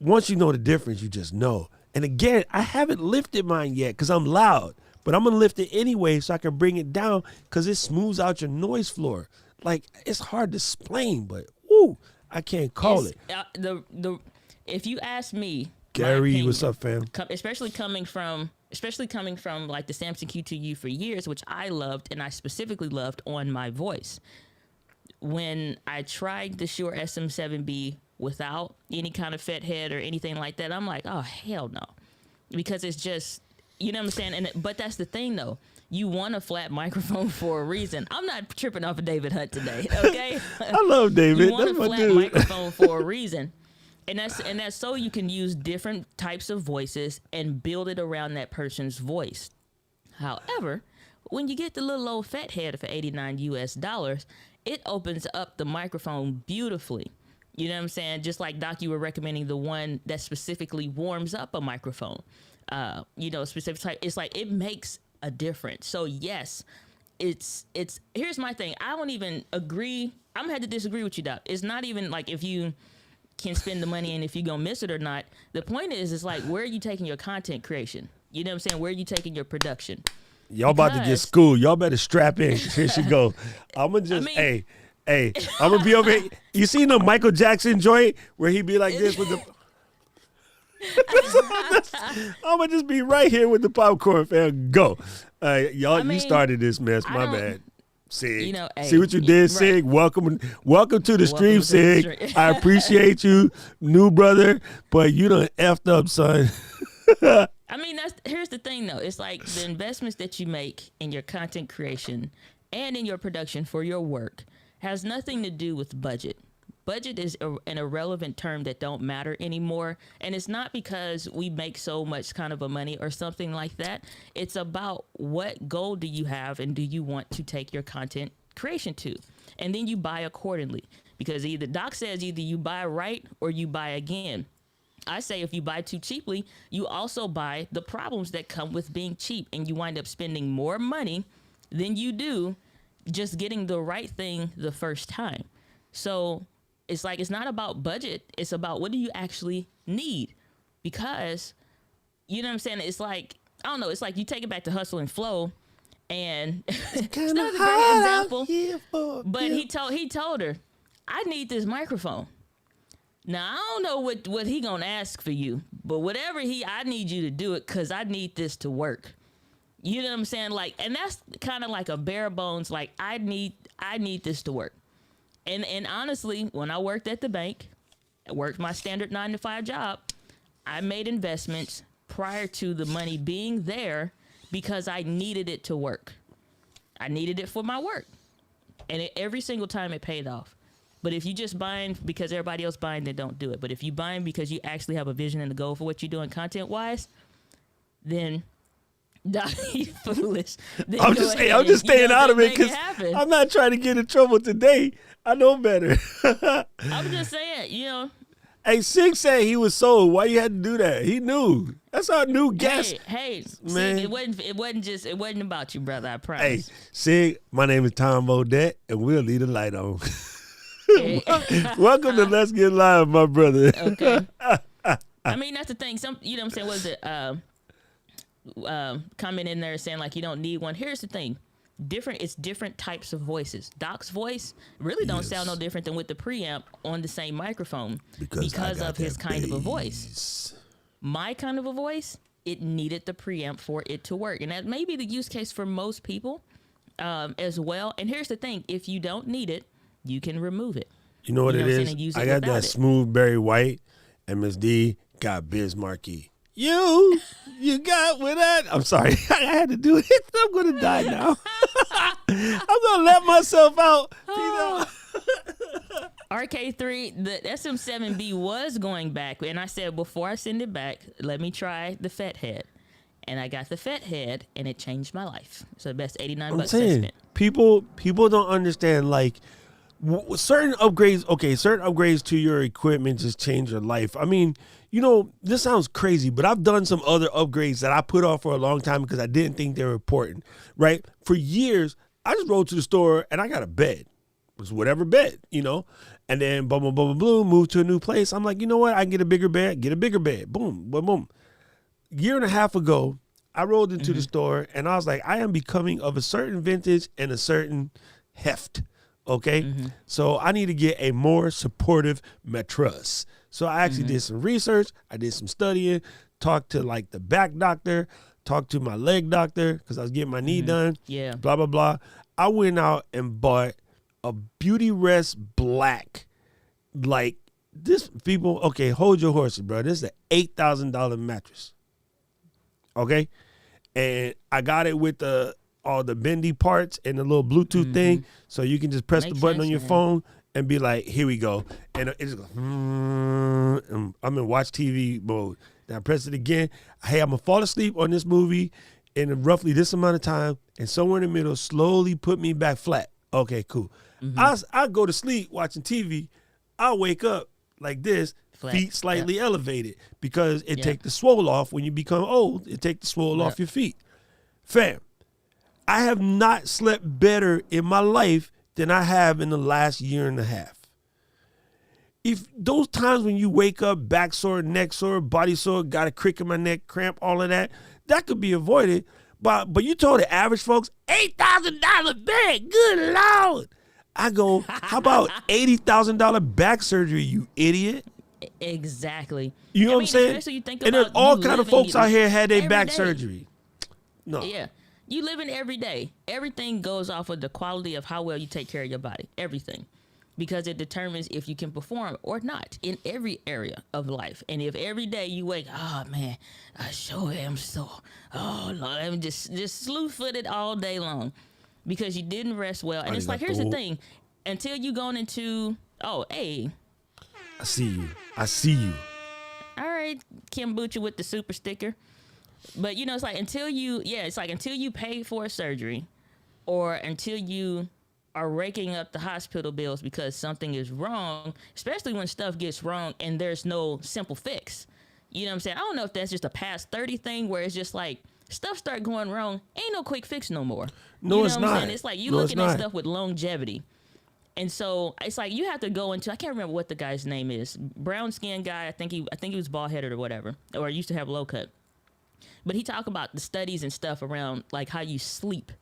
once you know the difference, you just know. And again, I haven't lifted mine yet because I'm loud, but I'm going to lift it anyway so I can bring it down because it smooths out your noise floor. Like, it's hard to explain, but, woo, I can't call it. If you ask me, Gary, what's up, fam? Especially coming from like the Samson Q2U for years, which I loved, and I specifically loved on my voice. When I tried the Shure SM7B without any kind of FET head or anything like that, I'm like, oh, hell no. Because it's just, you know what I'm saying? But that's the thing, though. You want a flat microphone for a reason. I'm not tripping off of David Hunt today, okay? I love David. You want That's a my flat dude. microphone for a reason. And that's so you can use different types of voices and build it around that person's voice. However, when you get the little old fat head for $89 US, it opens up the microphone beautifully. You know what I'm saying? Just like Doc, you were recommending the one that specifically warms up a microphone. Specific type. It's like it makes a difference. So yes, it's. Here's my thing. I don't even agree. I'm gonna have to disagree with you, Doc. It's not even like if you can spend the money and if you're gonna miss it or not. The point is, it's like, where are you taking your content creation? You know what I'm saying? Where are you taking your production? Y'all about to get schooled. Y'all better strap in. Here she go. I'm gonna just, hey, I'm gonna be over here. You seen the Michael Jackson joint where he be like this with the. I'm gonna just be right here with the popcorn, fam. Go, you started this mess. My bad. Sig. See what you did, Sig? Welcome to the stream, Sig. I appreciate you, new brother, but you done effed up, son. I mean, here's the thing, though. It's like the investments that you make in your content creation and in your production for your work has nothing to do with budget. Budget is an irrelevant term that don't matter anymore. And it's not because we make so much kind of a money or something like that. It's about what goal do you have and do you want to take your content creation to? And then you buy accordingly. Because either Doc says either you buy right or you buy again. I say if you buy too cheaply, you also buy the problems that come with being cheap. And you wind up spending more money than you do just getting the right thing the first time. So it's like, it's not about budget. It's about what do you actually need? Because, you know what I'm saying? It's like, I don't know. It's like you take it back to Hustle and Flow, and it's not a great example. But he told her, I need this microphone. Now, I don't know what he gonna ask for you, but whatever I need you to do it because I need this to work. You know what I'm saying? Like, and that's kind of like a bare bones, like, I need this to work. And honestly, when I worked at the bank, I worked my standard 9-to-5 job, I made investments prior to the money being there because I needed it to work. I needed it for my work. And every single time it paid off. But if you just buying because everybody else buying, then don't do it. But if you buying because you actually have a vision and a goal for what you're doing content-wise, then Nah, you foolish. Then I'm go just saying. ahead I'm just and, staying out of it make because happen. I'm not trying to get in trouble today. I know better. I'm just saying, Hey, Sig said he was sold. Why you had to do that? He knew. That's our new guest. Hey, Man. see, it wasn't about you, brother. I Hey, promise. Sig, my name is Tom Bodette, and we'll leave the light on. Welcome to Let's Get Live, my brother. Okay. I mean, that's the thing. Some, you know what I'm saying? Was it comment in there saying like you don't need one? Here's the thing. It's different types of voices. Doc's voice really don't sound no different than with the preamp on the same microphone because of his kind of a voice. My kind of a voice, it needed the preamp for it to work, and that may be the use case for most people as well. And here's the thing: if you don't need it, you can remove it. You know what it is? And use I it got without that it. smooth Barry White, and Miss D got Biz Markie. You got with that. I'm sorry. I had to do it. I'm going to die now. I'm going to let myself out. RK3, the SM7B was going back, and I said before I send it back, let me try the Fat Head. And I got the Fat Head, and it changed my life. So the best $89 I'm I saying, spent. people don't understand, like, certain upgrades to your equipment just change your life. I mean, this sounds crazy, but I've done some other upgrades that I put off for a long time because I didn't think they were important, right? For years, I just rolled to the store and I got a bed. It was whatever bed, and then boom, boom, boom, boom, moved to a new place. I'm like, you know what? I can get a bigger bed, boom, boom, boom. Year and a half ago, I rolled into the store and I was like, I am becoming of a certain vintage and a certain heft. Okay, so I need to get a more supportive mattress. So I actually did some research. I did some studying, talked to like the back doctor, talked to my leg doctor because I was getting my knee done. Yeah. Blah, blah, blah. I went out and bought a Beauty Rest Black. Like this, people, okay, hold your horses, bro. This is an $8,000 mattress. Okay. And I got it with all the bendy parts and the little Bluetooth thing, so you can just press the Makes button sense, on your man. phone and be like, here we go. And it just goes, and I'm in watch TV mode. Then I press it again. Hey, I'm going to fall asleep on this movie in roughly this amount of time, and somewhere in the middle slowly put me back flat. Okay, cool. I go to sleep watching TV. I wake up like this, Flat. feet slightly elevated, because it take the swole off when you become old. It take the swole off your feet. Fam, I have not slept better in my life than I have in the last year and a half. If those times when you wake up, back sore, neck sore, body sore, got a crick in my neck, cramp, all of that, that could be avoided. But you told the average folks, $8,000 bed, good Lord. I go, how about $80,000 back surgery, you idiot? Exactly. You know what I'm saying? Especially you think And there's about all you kind of living folks out here had their every back day. surgery. No. Yeah. You living every day. Everything goes off of the quality of how well you take care of your body. Everything. Because it determines if you can perform or not in every area of life. And if every day you wake, oh man, I sure am sore. Oh Lord, I'm just slew-footed all day long because you didn't rest well. And it's like, here's the thing. Until you going into, oh, hey. I see you. All right, Kimbucha with the super sticker. But it's like until you pay for a surgery or until you are raking up the hospital bills because something is wrong, especially when stuff gets wrong and there's no simple fix. You know what I'm saying? I don't know if that's just a past 30 thing where it's just like stuff start going wrong, ain't no quick fix no more. No, you know it's what I'm not. saying? It's like you No, looking it's at not. stuff with longevity. And so it's like you have to go into, I can't remember what the guy's name is. Brown skinned guy, I think he was bald headed or whatever, or used to have low cut. But he talked about the studies and stuff around like how you sleep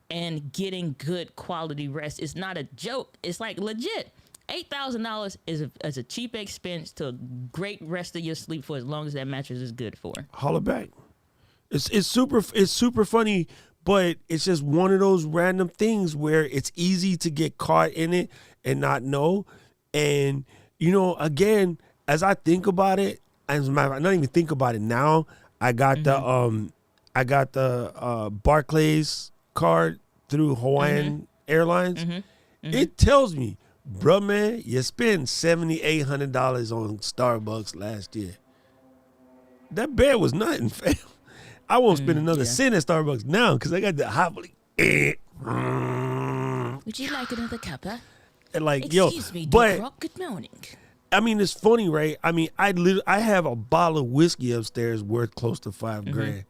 and getting good quality rest. It's not a joke. It's like legit. $8,000 is a cheap expense to a great rest of your sleep for as long as that mattress is good for. Holler back. It's super funny, but it's just one of those random things where it's easy to get caught in it and not know. And again, as I think about it, as a matter of fact, not even think about it now. I got the Barclays card through Hawaiian Airlines. It tells me, bruh, man, you spent $7,800 on Starbucks last year. That bed was nothing, fam. I won't spend another cent at Starbucks now because I got the hot. Would you like another cuppa? And like, Excuse me, but Rock, good morning. I mean, it's funny, right? I mean, I have a bottle of whiskey upstairs worth close to $5,000.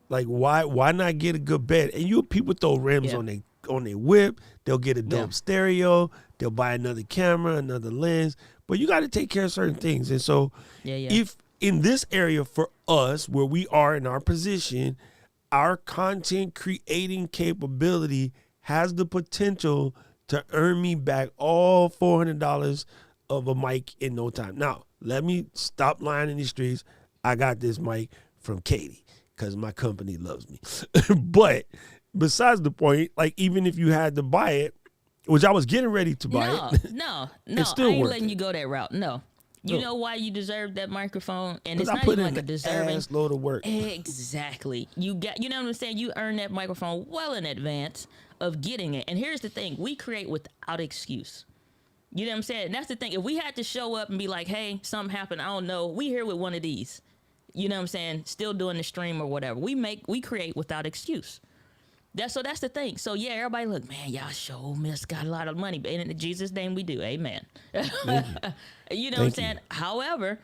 Like, why not get a good bed? And people throw rims on their whip. They'll get a dope stereo. They'll buy another camera, another lens. But you got to take care of certain things. And so, if in this area for us, where we are in our position, our content creating capability has the potential to earn me back all $400 of a mic in no time. Now, let me stop lying in these streets. I got this mic from Katie because my company loves me. But besides the point, like, even if you had to buy it, which I was getting ready to buy it. No. It's still I ain't worth letting it. you go that route. No. You know why you deserve that microphone? And it's I not put even in like a deserving. ass load of work. Exactly. You know what I'm saying? You earn that microphone well in advance of getting it. And here's the thing. We create without excuse. You know what I'm saying? And that's the thing. If we had to show up and be like, hey, something happened, I don't know. We here with one of these. You know what I'm saying? Still doing the stream or whatever. We create without excuse. That's the thing. So yeah, everybody look, man, y'all sure got a lot of money. But in Jesus' name we do. Amen. You know what I'm saying? However,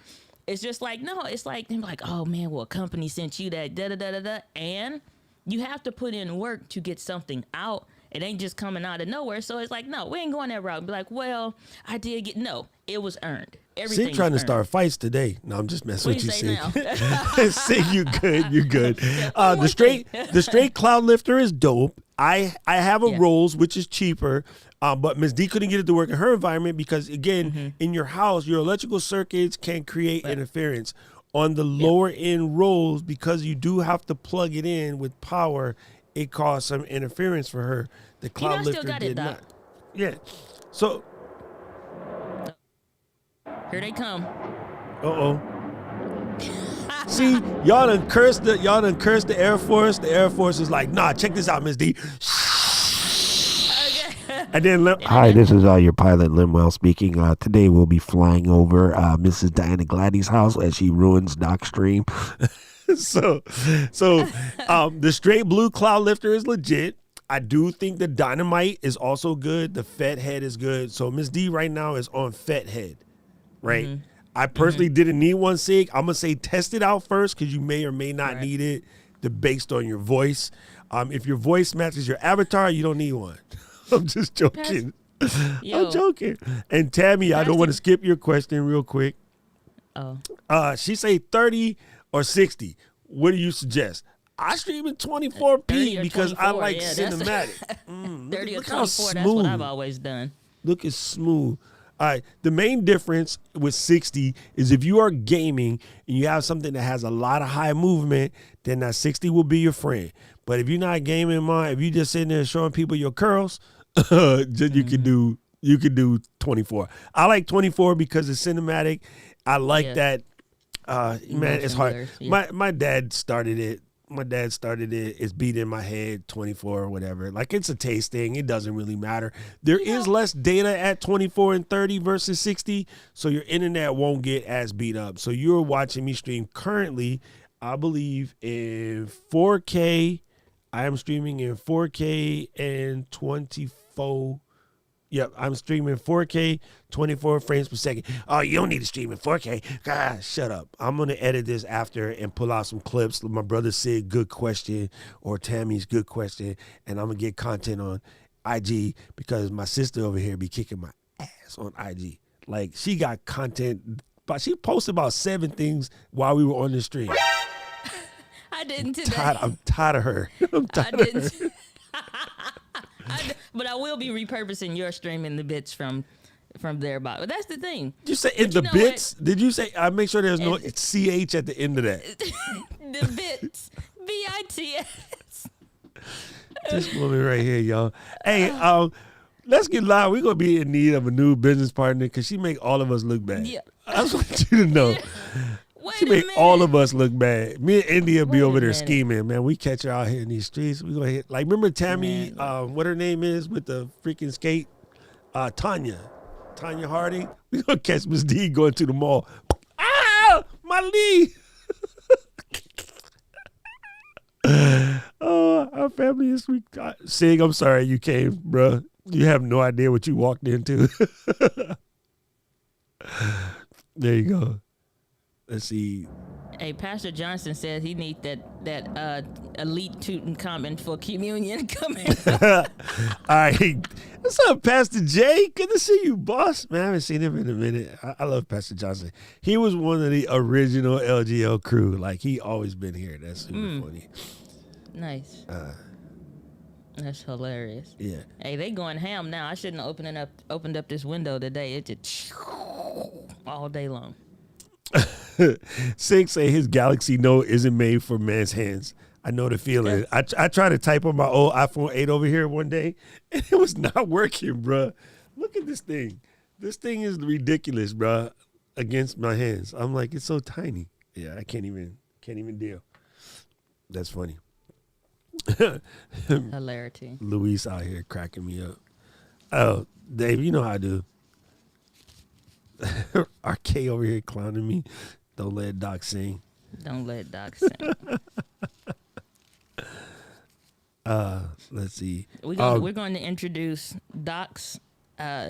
it's just like, no, it's like, they're like, oh man, well, a company sent you that, da-da-da-da-da. And you have to put in work to get something out. It ain't just coming out of nowhere. So it's like, no, we ain't going that route. Be like, well, I did get, no, it was earned. Everything Sig trying to earned. start fights today. No, I'm just messing What with do you, you Sig. say Sig, you good, you good. The straight cloud lifter is dope. I have a Rolls, which is cheaper, but Ms. D couldn't get it to work in her environment because, again, in your house, your electrical circuits can create interference. On the lower end Rolls, because you do have to plug it in with power, it caused some interference for her. The cloud I still lifter got did it, Doc. not. Yeah. So, Here they come. see, y'all done cursed the Air Force. The Air Force is like, nah, check this out, Miss D. And then, hi, this is your pilot Limwell speaking. Today we'll be flying over Mrs. Diana Gladdy's house as she ruins Doc's stream. so the straight blue cloud lifter is legit. I do think the Dynamite is also good. The Fed head is good. So Miss D right now is on Fed head, right? I personally didn't need one, Sig. I'm going to say test it out first because you may or may not need it based on your voice. If your voice matches your avatar, you don't need one. I'm just joking. I'm joking. And Tammy, I don't want to skip your question real quick. She say 30 or 60. What do you suggest? I stream in 24p because I like cinematic. 30 or look 24, how that's what I've smooth. always done. Look, it's smooth. All right. The main difference with 60 is if you are gaming and you have something that has a lot of high movement, then that 60 will be your friend. But if you're not gaming, if you just sitting there showing people your curls, then you can do 24. I like 24 because it's cinematic. I like that. Man, it's hard. My dad started it. It's beat in my head, 24 or whatever. Like, it's a taste thing. It doesn't really matter. There is less data at 24 and 30 versus 60, so your internet won't get as beat up. So you're watching me stream currently, I believe, in 4K. I am streaming in 4K and 24. Yep, I'm streaming 4K, 24 frames per second. Oh, you don't need to stream in 4K. God, shut up. I'm going to edit this after and pull out some clips. My brother said good question or Tammy's good question, and I'm going to get content on IG because my sister over here be kicking my ass on IG. Like, she got content, but she posted about 7 things while we were on the stream. I didn't today. I'm tired of her. But I will be repurposing your stream in the bits from there. But that's the thing. Did you say in the bits? Did you say? I make sure there's no CH at the end of that. The bits, BITS. This woman right here, y'all. Hey, let's get live. We're gonna be in need of a new business partner because she make all of us look bad. Yeah. I just want you to know. She make all of us look bad. Me and India be over there scheming, man. We catch her out here in these streets. We gonna hit, like, remember Tammy, what her name is with the freaking skate? Tanya Harding. We gonna catch Miss D going to the mall. Ah, my knee. family this week. Sig, I'm sorry you came, bro. You have no idea what you walked into. There you go. Let's see. Hey, Pastor Johnson said he need that elite Tutankhamun for communion coming. All right. What's up, Pastor Jay? Good to see you, boss. Man, I haven't seen him in a minute. I love Pastor Johnson. He was one of the original LGL crew. Like, he always been here. That's super funny. Nice. That's hilarious. Yeah. Hey, they going ham now. I shouldn't have opened up this window today. It just all day long. Sig say his Galaxy Note isn't made for man's hands. I know the feeling. I tried to type on my old iPhone 8 over here one day, and it was not working, bruh. Look at this thing. This thing is ridiculous, bruh, against my hands. I'm like, it's so tiny. Yeah, I can't even deal. That's funny. Hilarity. Luis out here cracking me up. Oh, Dave, you know how I do. RK over here clowning me. Don't let Doc sing. Don't let Doc sing. Let's see. We're going to introduce Doc's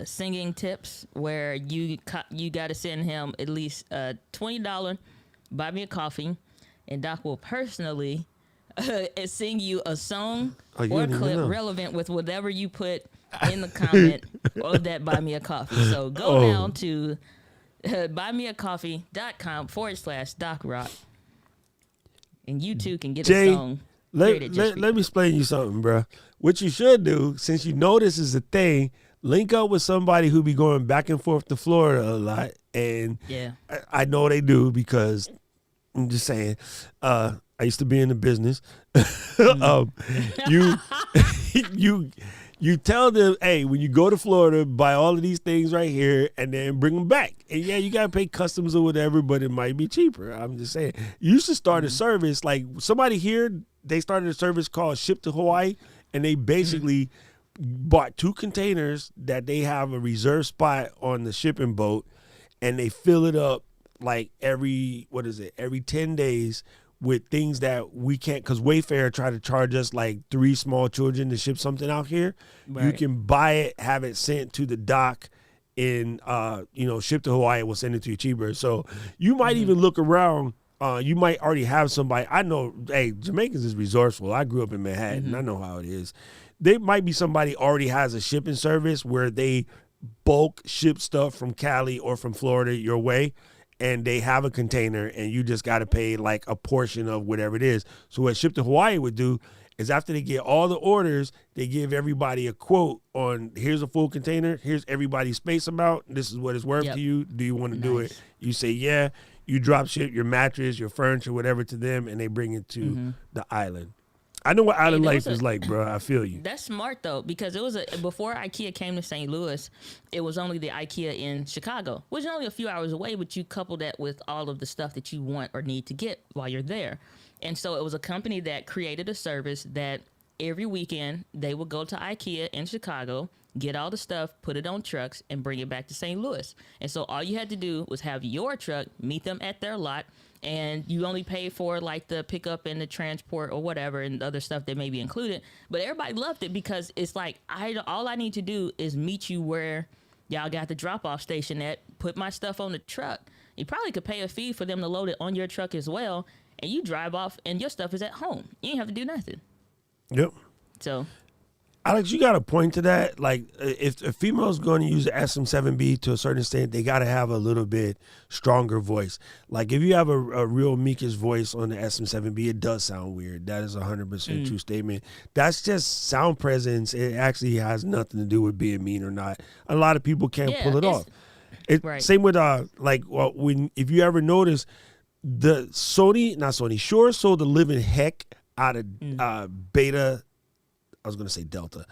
singing tips, where you got to send him at least $20 buy me a coffee, and Doc will personally sing you a song or clip relevant with whatever you put in the comment of that buy me a coffee. So go now to buymeacoffee.com/DocRock, and you too can get a song. Let me explain you something, bro. What you should do, since you know this is a thing, link up with somebody who be going back and forth to Florida a lot. And yeah, I know they do, because I'm just saying, I used to be in the business. You tell them, hey, when you go to Florida, buy all of these things right here and then bring them back. And yeah, you got to pay customs or whatever, but it might be cheaper. I'm just saying. You should start a service. Like, somebody here, they started a service called Ship to Hawaii, and they basically bought 2 containers that they have a reserved spot on the shipping boat, and they fill it up like every 10 days with things that we can't, because Wayfair tried to charge us like 3 small children to ship something out here. Right. You can buy it, have it sent to the dock in, Ship to Hawaii, will send it to you cheaper. So you might even look around. You might already have somebody. I know, hey, Jamaicans is resourceful. I grew up in Manhattan. I know how it is. There might be somebody already has a shipping service where they bulk ship stuff from Cali or from Florida your way, and they have a container, and you just got to pay like a portion of whatever it is. So what Ship to Hawaii would do is, after they get all the orders, they give everybody a quote on, here's a full container, here's everybody's space amount, this is what it's worth to you. Do you want to do it? You say yeah. You drop ship your mattress, your furniture, whatever to them, and they bring it to the island. I know what island life is like, bro. I feel you. That's smart, though, because it was before IKEA came to St. Louis, it was only the IKEA in Chicago, which is only a few hours away, but you couple that with all of the stuff that you want or need to get while you're there. And so it was a company that created a service that every weekend they would go to IKEA in Chicago, get all the stuff, put it on trucks, and bring it back to St. Louis. And so all you had to do was have your truck meet them at their lot, and you only pay for like the pickup and the transport or whatever and other stuff that may be included. But everybody loved it, because it's like, all I need to do is meet you where y'all got the drop-off station at, put my stuff on the truck. You probably could pay a fee for them to load it on your truck as well, and you drive off and your stuff is at home. You ain't have to do nothing. Yep. So, Alex, you got a point to that. Like, if a female's going to use the SM7B to a certain extent, they got to have a little bit stronger voice. Like, if you have a real meekish voice on the SM7B, it does sound weird. That is 100% true statement. That's just sound presence. It actually has nothing to do with being mean or not. A lot of people can't pull it off. Same with, if you ever notice, the Shure sold the living heck out of Beta. I was going to say Delta,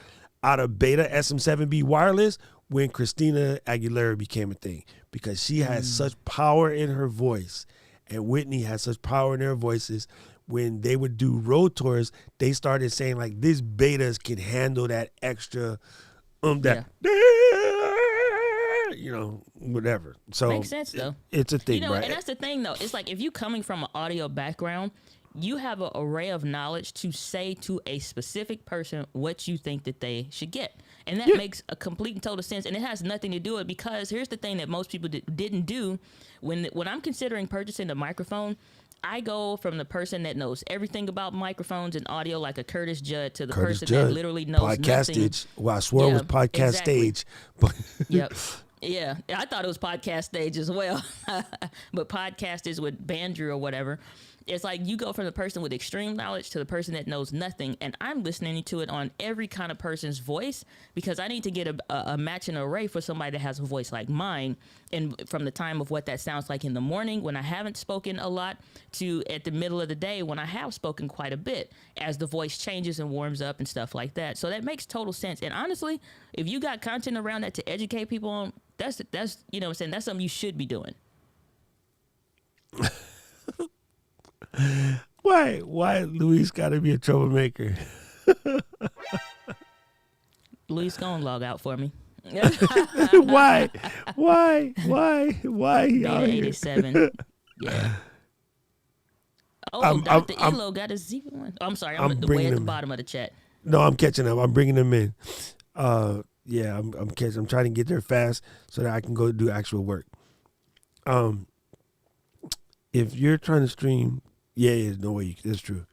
out of Beta SM7B wireless when Christina Aguilera became a thing, because she has such power in her voice, and Whitney has such power in their voices. When they would do road tours, they started saying like, these betas can handle that extra, whatever. So makes sense though. It's a thing, right? And that's the thing though. It's like, if you coming from an audio background, you have an array of knowledge to say to a specific person what you think that they should get. And that makes a complete and total sense. And it has nothing to do with it, because here's the thing that most people didn't do. When I'm considering purchasing a microphone, I go from the person that knows everything about microphones and audio, like a Curtis Judd, to the person that literally knows podcast nothing. Stage. Well, I swore it was podcast exactly. stage. But Yep. Yeah, I thought it was podcast stage as well. But podcast is with Bandrew or whatever. It's like you go from the person with extreme knowledge to the person that knows nothing. And I'm listening to it on every kind of person's voice, because I need to get a matching array for somebody that has a voice like mine. And from the time of what that sounds like in the morning when I haven't spoken a lot, to at the middle of the day when I have spoken quite a bit, as the voice changes and warms up and stuff like that. So that makes total sense. And honestly, if you got content around that to educate people on, that's you know what I'm saying, that's something you should be doing. Why Luis got to be a troublemaker? Luis, go and log out for me. Why he out here? 87. Yeah. Oh, Dr. Elo got a Z1. Oh, I'm sorry. I'm way at the bottom of the chat. No, I'm catching up. I'm bringing them in. Yeah, I'm catching. I'm trying to get there fast so that I can go do actual work. If you're trying to stream, there's no way that's true.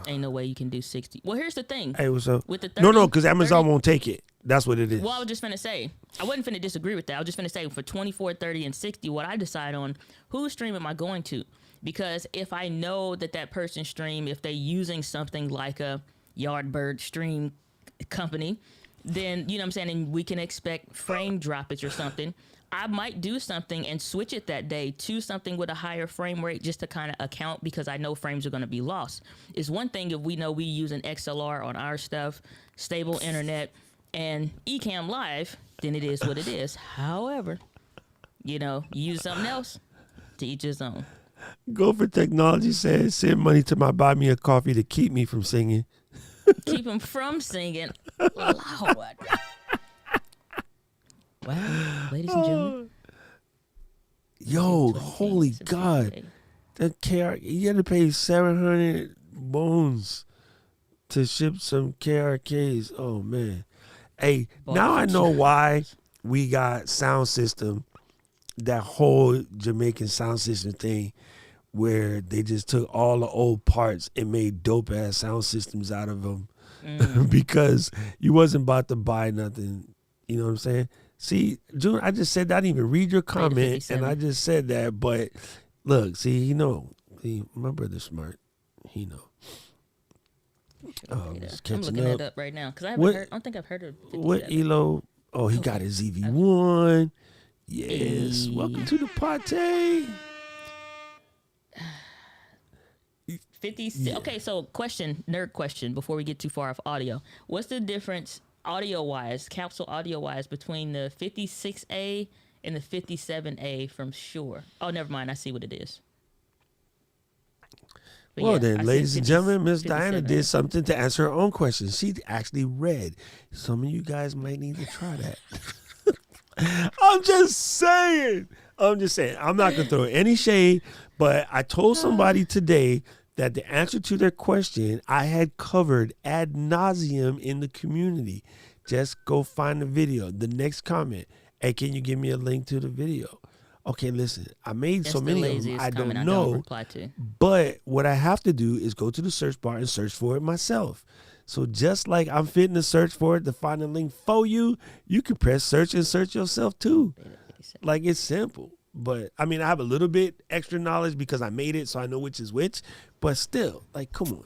Ain't no way you can do 60. Well, here's the thing. Hey, what's up? With the 30, no, because Amazon won't take it. That's what it is. Well, I was just finna say, I wasn't finna disagree with that. I was just finna say, for 24, 30, and 60, what I decide on, whose stream am I going to? Because if I know that person's stream, if they're using something like a Yardbird stream company, then, you know what I'm saying, and we can expect frame droppage or something, I might do something and switch it that day to something with a higher frame rate, just to kind of account, because I know frames are going to be lost. It's one thing if we know we use an XLR on our stuff, stable internet, and Ecamm Live, then it is what it is. However, you know, you use something else, to each his own. Gopher Technology says, send money to my buy me a coffee to keep me from singing. Keep him from singing. Lord. Wow, ladies and gentlemen. Yo, holy God. That you had to pay 700 bones to ship some KRKs. Oh, man. Hey, now I know why we got sound system, that whole Jamaican sound system thing, where they just took all the old parts and made dope-ass sound systems out of them. Because you wasn't about to buy nothing. You know what I'm saying? See, June, I just said that. I didn't even read your comment, and I just said that. But look, see, you know, my brother's smart. He know. I'm looking it up right now because I don't think I've heard of 57. What Elo? Oh, he got his EV1. Yes, welcome to the party. 50. Yeah. Okay, so nerd question before we get too far off audio. What's the difference audio-wise, capsule audio-wise, between the 56A and the 57A from Shure? Oh, never mind. I see what it is. But well, yeah, then, ladies and gentlemen, Miss Diana 57A. did something to answer her own question. She actually read. Some of you guys might need to try that. I'm just saying. I'm not going to throw any shade, but I told somebody today that the answer to their question I had covered ad nauseum in the community. Just go find the video. The next comment, hey, can you give me a link to the video? Okay, listen, I made That's so many of them, I don't know. Reply to. But what I have to do is go to the search bar and search for it myself. So just like I'm fitting to search for it to find a link for you, you can press search and search yourself too. Like, it's simple. But I mean, I have a little bit extra knowledge because I made it, so I know which is which. But still, like, come on.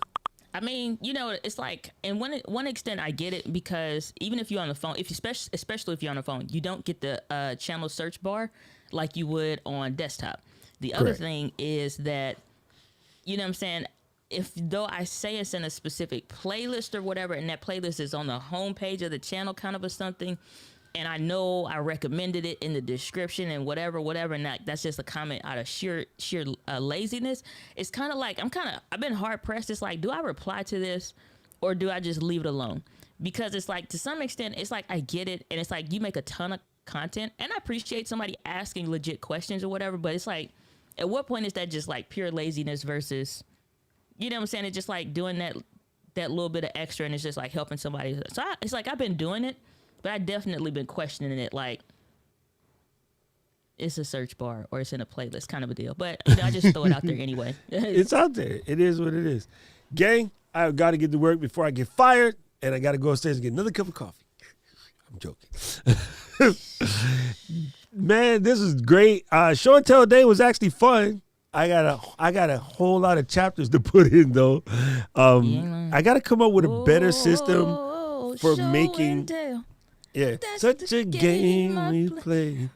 I mean, you know, it's like, in one extent, I get it, because even if you're on the phone, especially if you're on the phone, you don't get the channel search bar like you would on desktop. The other thing is that, you know what I'm saying, though I say it's in a specific playlist or whatever, and that playlist is on the homepage of the channel kind of or something, and I know I recommended it in the description and whatever, and that's just a comment out of sheer laziness. It's kind of like, I've been hard pressed. It's like, do I reply to this or do I just leave it alone? Because it's like, to some extent, it's like, I get it. And it's like, you make a ton of content, and I appreciate somebody asking legit questions or whatever, but it's like, at what point is that just like pure laziness versus, you know what I'm saying? It's just like doing that little bit of extra, and it's just like helping somebody. So it's like I've been doing it, but I definitely been questioning it. Like it's a search bar or it's in a playlist kind of a deal. But you know, I just throw it out there anyway. It's out there. It is what it is. Gang, I've got to get to work before I get fired, and I got to go upstairs and get another cup of coffee. I'm joking. Man, this is great. Show and tell day was actually fun. I got a whole lot of chapters to put in though. I got to come up with a better system for making. Yeah, such a game we play.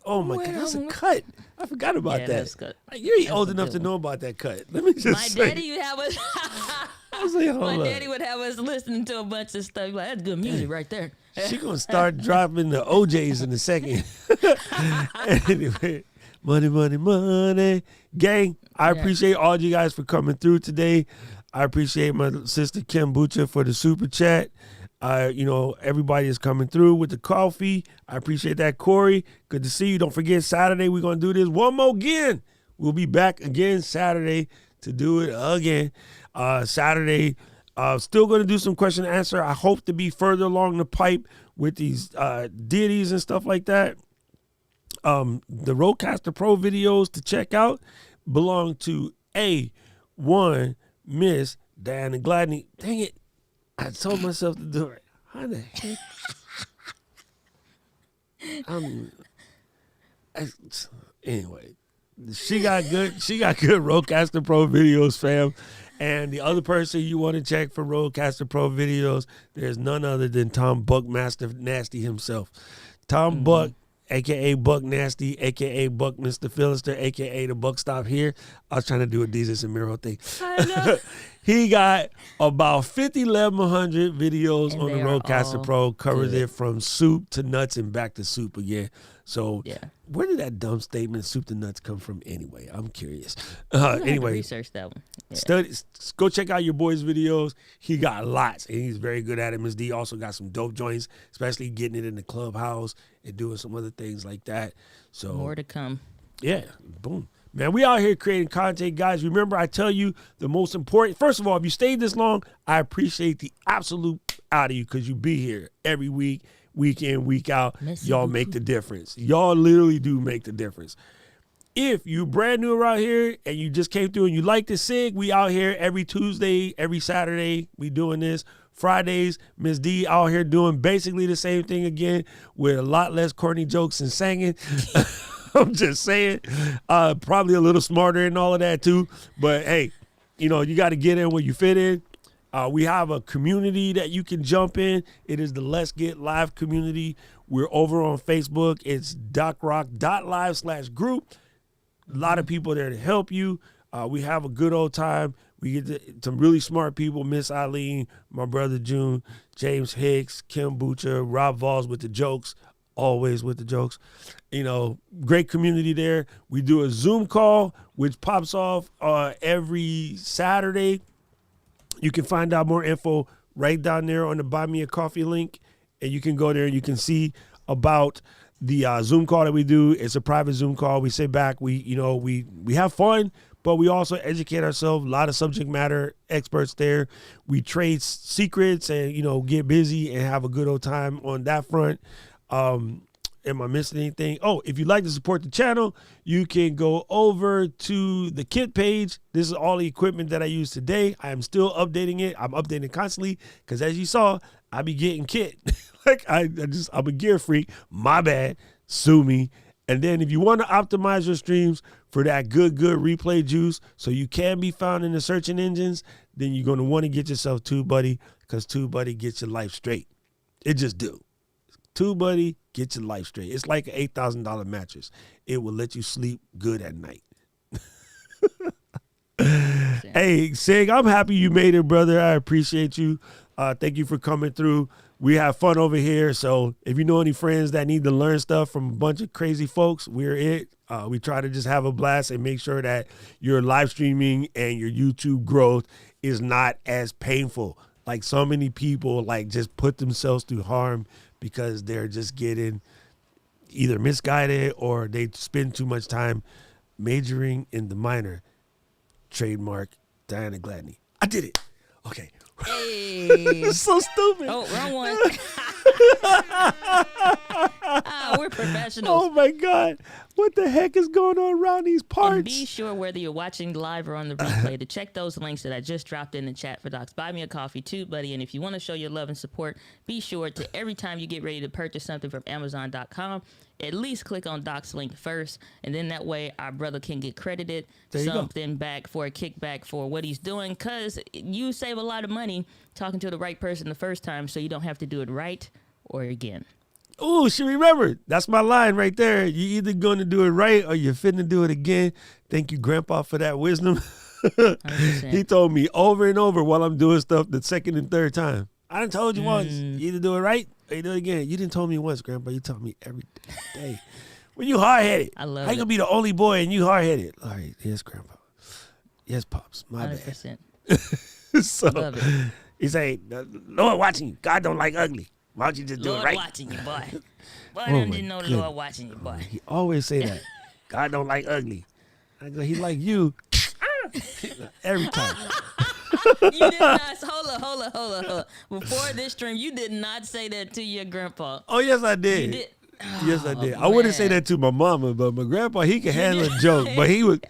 Oh my God, that's a cut. I forgot about that. That's good. You ain't old enough to know about that cut. Let me just My say. daddy would have us. I was like, hold My up. daddy would have us listening to a bunch of stuff. Like that's good music right there. She gonna start dropping the OJs in a second. Anyway, money, money, money. Gang, I appreciate all you guys for coming through today. I appreciate my sister Kim Bucha for the super chat. Everybody is coming through with the coffee. I appreciate that, Corey. Good to see you. Don't forget, Saturday we're gonna do this one more again. We'll be back again Saturday to do it again. Saturday, still gonna do some question and answer. I hope to be further along the pipe with these deities and stuff like that. The Rodecaster Pro videos to check out belong to one Miss Diana Gladney. Dang it. I told myself to do it. How the heck? Anyway, she got good Rodecaster Pro videos, fam. And the other person you want to check for Rodecaster Pro videos, there's none other than Tom Buckmaster Nasty himself. Tom Buck, a.k.a. Buck Nasty, a.k.a. Buck Mr. Philister, a.k.a. the Buck Stop Here. I was trying to do a Jesus and Miro thing. I know. He got about 1,100 videos And on the they are Rodecaster all Pro, covers good. it from soup to nuts and back to soup again. So where did that dumb statement, soup to nuts, come from anyway? I'm curious. Anyway, research that one. Yeah. study, go check out your boy's videos. He got lots, and he's very good at it. Ms. D also got some dope joints, especially getting it in the clubhouse and doing some other things like that. So More to come. yeah, boom. Man, we out here creating content, guys. Remember, I tell you the most important. First of all, if you stayed this long, I appreciate the absolute out of you because you be here every week, week in, week out. Y'all make the difference. Y'all literally do make the difference. If you brand new around here and you just came through and you like the SIG, we out here every Tuesday, every Saturday. We doing this. Fridays, Ms. D out here doing basically the same thing again with a lot less corny jokes and singing. I'm just saying, probably a little smarter and all of that too. But hey, you got to get in where you fit in. We have a community that you can jump in. It is the Let's Get Live community. We're over on Facebook. It's docrock.live/group. A lot of people there to help you. We have a good old time. We get some really smart people, Miss Eileen, my brother June, James Hicks, Kim Bucha, Rob Vols with the jokes, always with the jokes. Great community there. We do a Zoom call, which pops off every Saturday. You can find out more info right down there on the Buy Me a Coffee link, and you can go there and you can see about the Zoom call that we do. It's a private Zoom call. We sit back, we have fun, but we also educate ourselves. A lot of subject matter experts there. We trade secrets and get busy and have a good old time on that front. Am I missing anything? Oh, if you'd like to support the channel, you can go over to the kit page. This is all the equipment that I use today. I am still updating it. I'm updating constantly because, as you saw, I be getting kit. I'm a gear freak. My bad. Sue me. And then if you want to optimize your streams for that good replay juice so you can be found in the searching engines, then you're going to want to get yourself TubeBuddy because TubeBuddy gets your life straight. It just do. TubeBuddy, get your life straight. It's like an $8,000 mattress. It will let you sleep good at night. Hey, Sig, I'm happy you made it, brother. I appreciate you. Thank you for coming through. We have fun over here. So if you know any friends that need to learn stuff from a bunch of crazy folks, we're it. We try to just have a blast and make sure that your live streaming and your YouTube growth is not as painful. Like so many people just put themselves through harm because they're just getting either misguided or they spend too much time majoring in the minor. Trademark Diana Gladney. I did it. Okay. Hey. So stupid. Oh, wrong one. We're professionals. Oh my God. What the heck is going on around these parts? And be sure, whether you're watching live or on the replay, to check those links that I just dropped in the chat for Doc's Buy Me a Coffee, TubeBuddy. And if you want to show your love and support, be sure to, every time you get ready to purchase something from Amazon.com, at least click on Doc's link first. And then that way our brother can get credited something back for a kickback for what he's doing. Because you save a lot of money talking to the right person the first time, so you don't have to do it right or again. Oh, she remembered. That's my line right there. You either going to do it right or you're finna do it again. Thank you, Grandpa, for that wisdom. 100%. He told me over and over while I'm doing stuff the second and third time. I done told you once. You either do it right or you do it again. You didn't tell me once, Grandpa. You told me every day. Well, you hard-headed. I love How you it. going to be the only boy and you hard-headed? All right, yes, Grandpa. Yes, Pops. My 100%. bad. So Love it. he say, Lord watching you. God don't like ugly. Why don't you just do Lord it right? watching you, boy. Boy, Oh, don't my you know the goodness. Lord watching you, boy. He always say that. God don't like ugly. I go, he like you. Every time. You did not. Hold up. Before this stream, you did not say that to your grandpa. Oh, yes, I did. You did. Yes, I did. Oh, I wouldn't say man. that to my mama, but my grandpa, he could handle a joke, but he was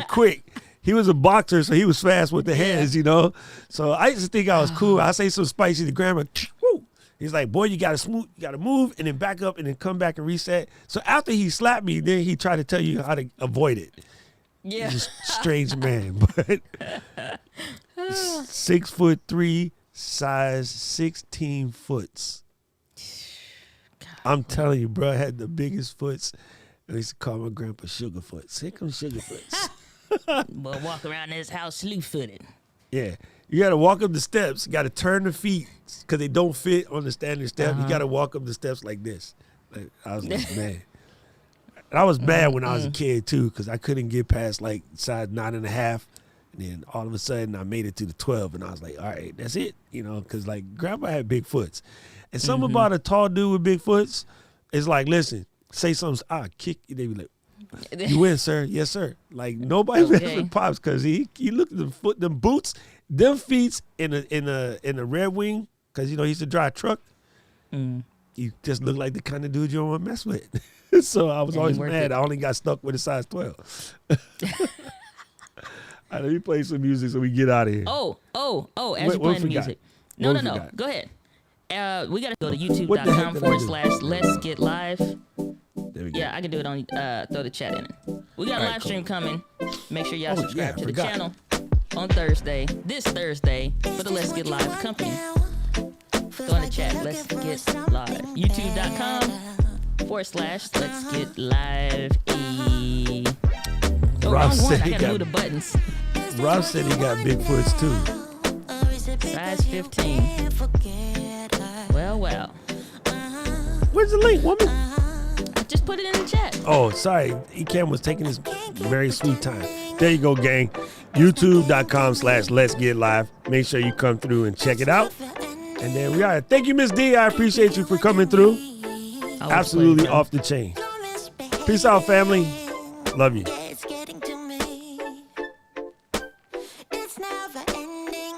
quick. He was a boxer, so he was fast with the hands, you know. So I used to think I was cool. I say some spicy to grandma. Woo. He's like, boy, you gotta move and then back up and then come back and reset. So after he slapped me, then he tried to tell you how to avoid it. Yeah. He's a strange man, but 6'3", size 16 foots. I'm telling you, bro, I had the biggest foots. I used to call my grandpa Sugarfoot. Here comes Sugarfoot. Boy, walk around this house slew-footed. Yeah. You got to walk up the steps. You got to turn the feet because they don't fit on the standing step. You got to walk up the steps like this. Like, I was like, man. And I was bad when I was a kid, too, because I couldn't get past, like, size 9.5. And then all of a sudden, I made it to the 12. And I was like, all right, that's it. You know, because, like, grandpa had big foots. And something about a tall dude with big foots is like, listen, say something, I'll kick you. They be like, you win, sir. Yes, sir. Like nobody Okay. Pops because he looked at them boots, them feet in a Red Wing because you know he used to drive a truck. He just looked like the kind of dude you don't want to mess with. So I was And he always worked mad. it. I only got stuck with a size 12. All right, let me play some music so we get out of here. Oh, as What- you're what playing the we got? music. What No. we got? Go ahead. We got to go to What the heck youtube.com did I do? /let's get live. There we go. Yeah, I can do it on, throw the chat in it. We got a All right, live stream coming. Make sure y'all Oh, subscribe yeah, to the forgot. channel on this Thursday, for the Let's Get Live company. Go in the chat, Let's Get Live. YouTube.com /Let's Get Live. Oh, Rob wrong said one. I he gotta got- move the buttons. Rob said he got big foots too. Size 15. Well. Where's the link, woman? I just put it in the chat. Oh, sorry. Ecam was taking his very sweet time. There you go, gang. YouTube.com /Let's Get Live. Make sure you come through and check it out. And then we are. Thank you, Miss D. I appreciate you for coming through. Always Absolutely play, off the chain. Peace out, family. Love you. It's getting to me. It's never ending.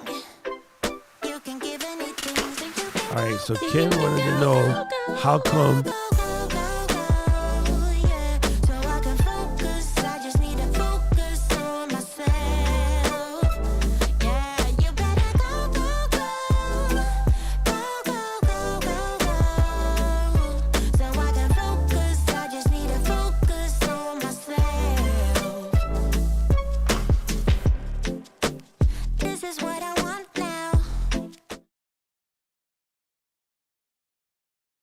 You can give anything, so you can All right, so Ken wanted to know how come go,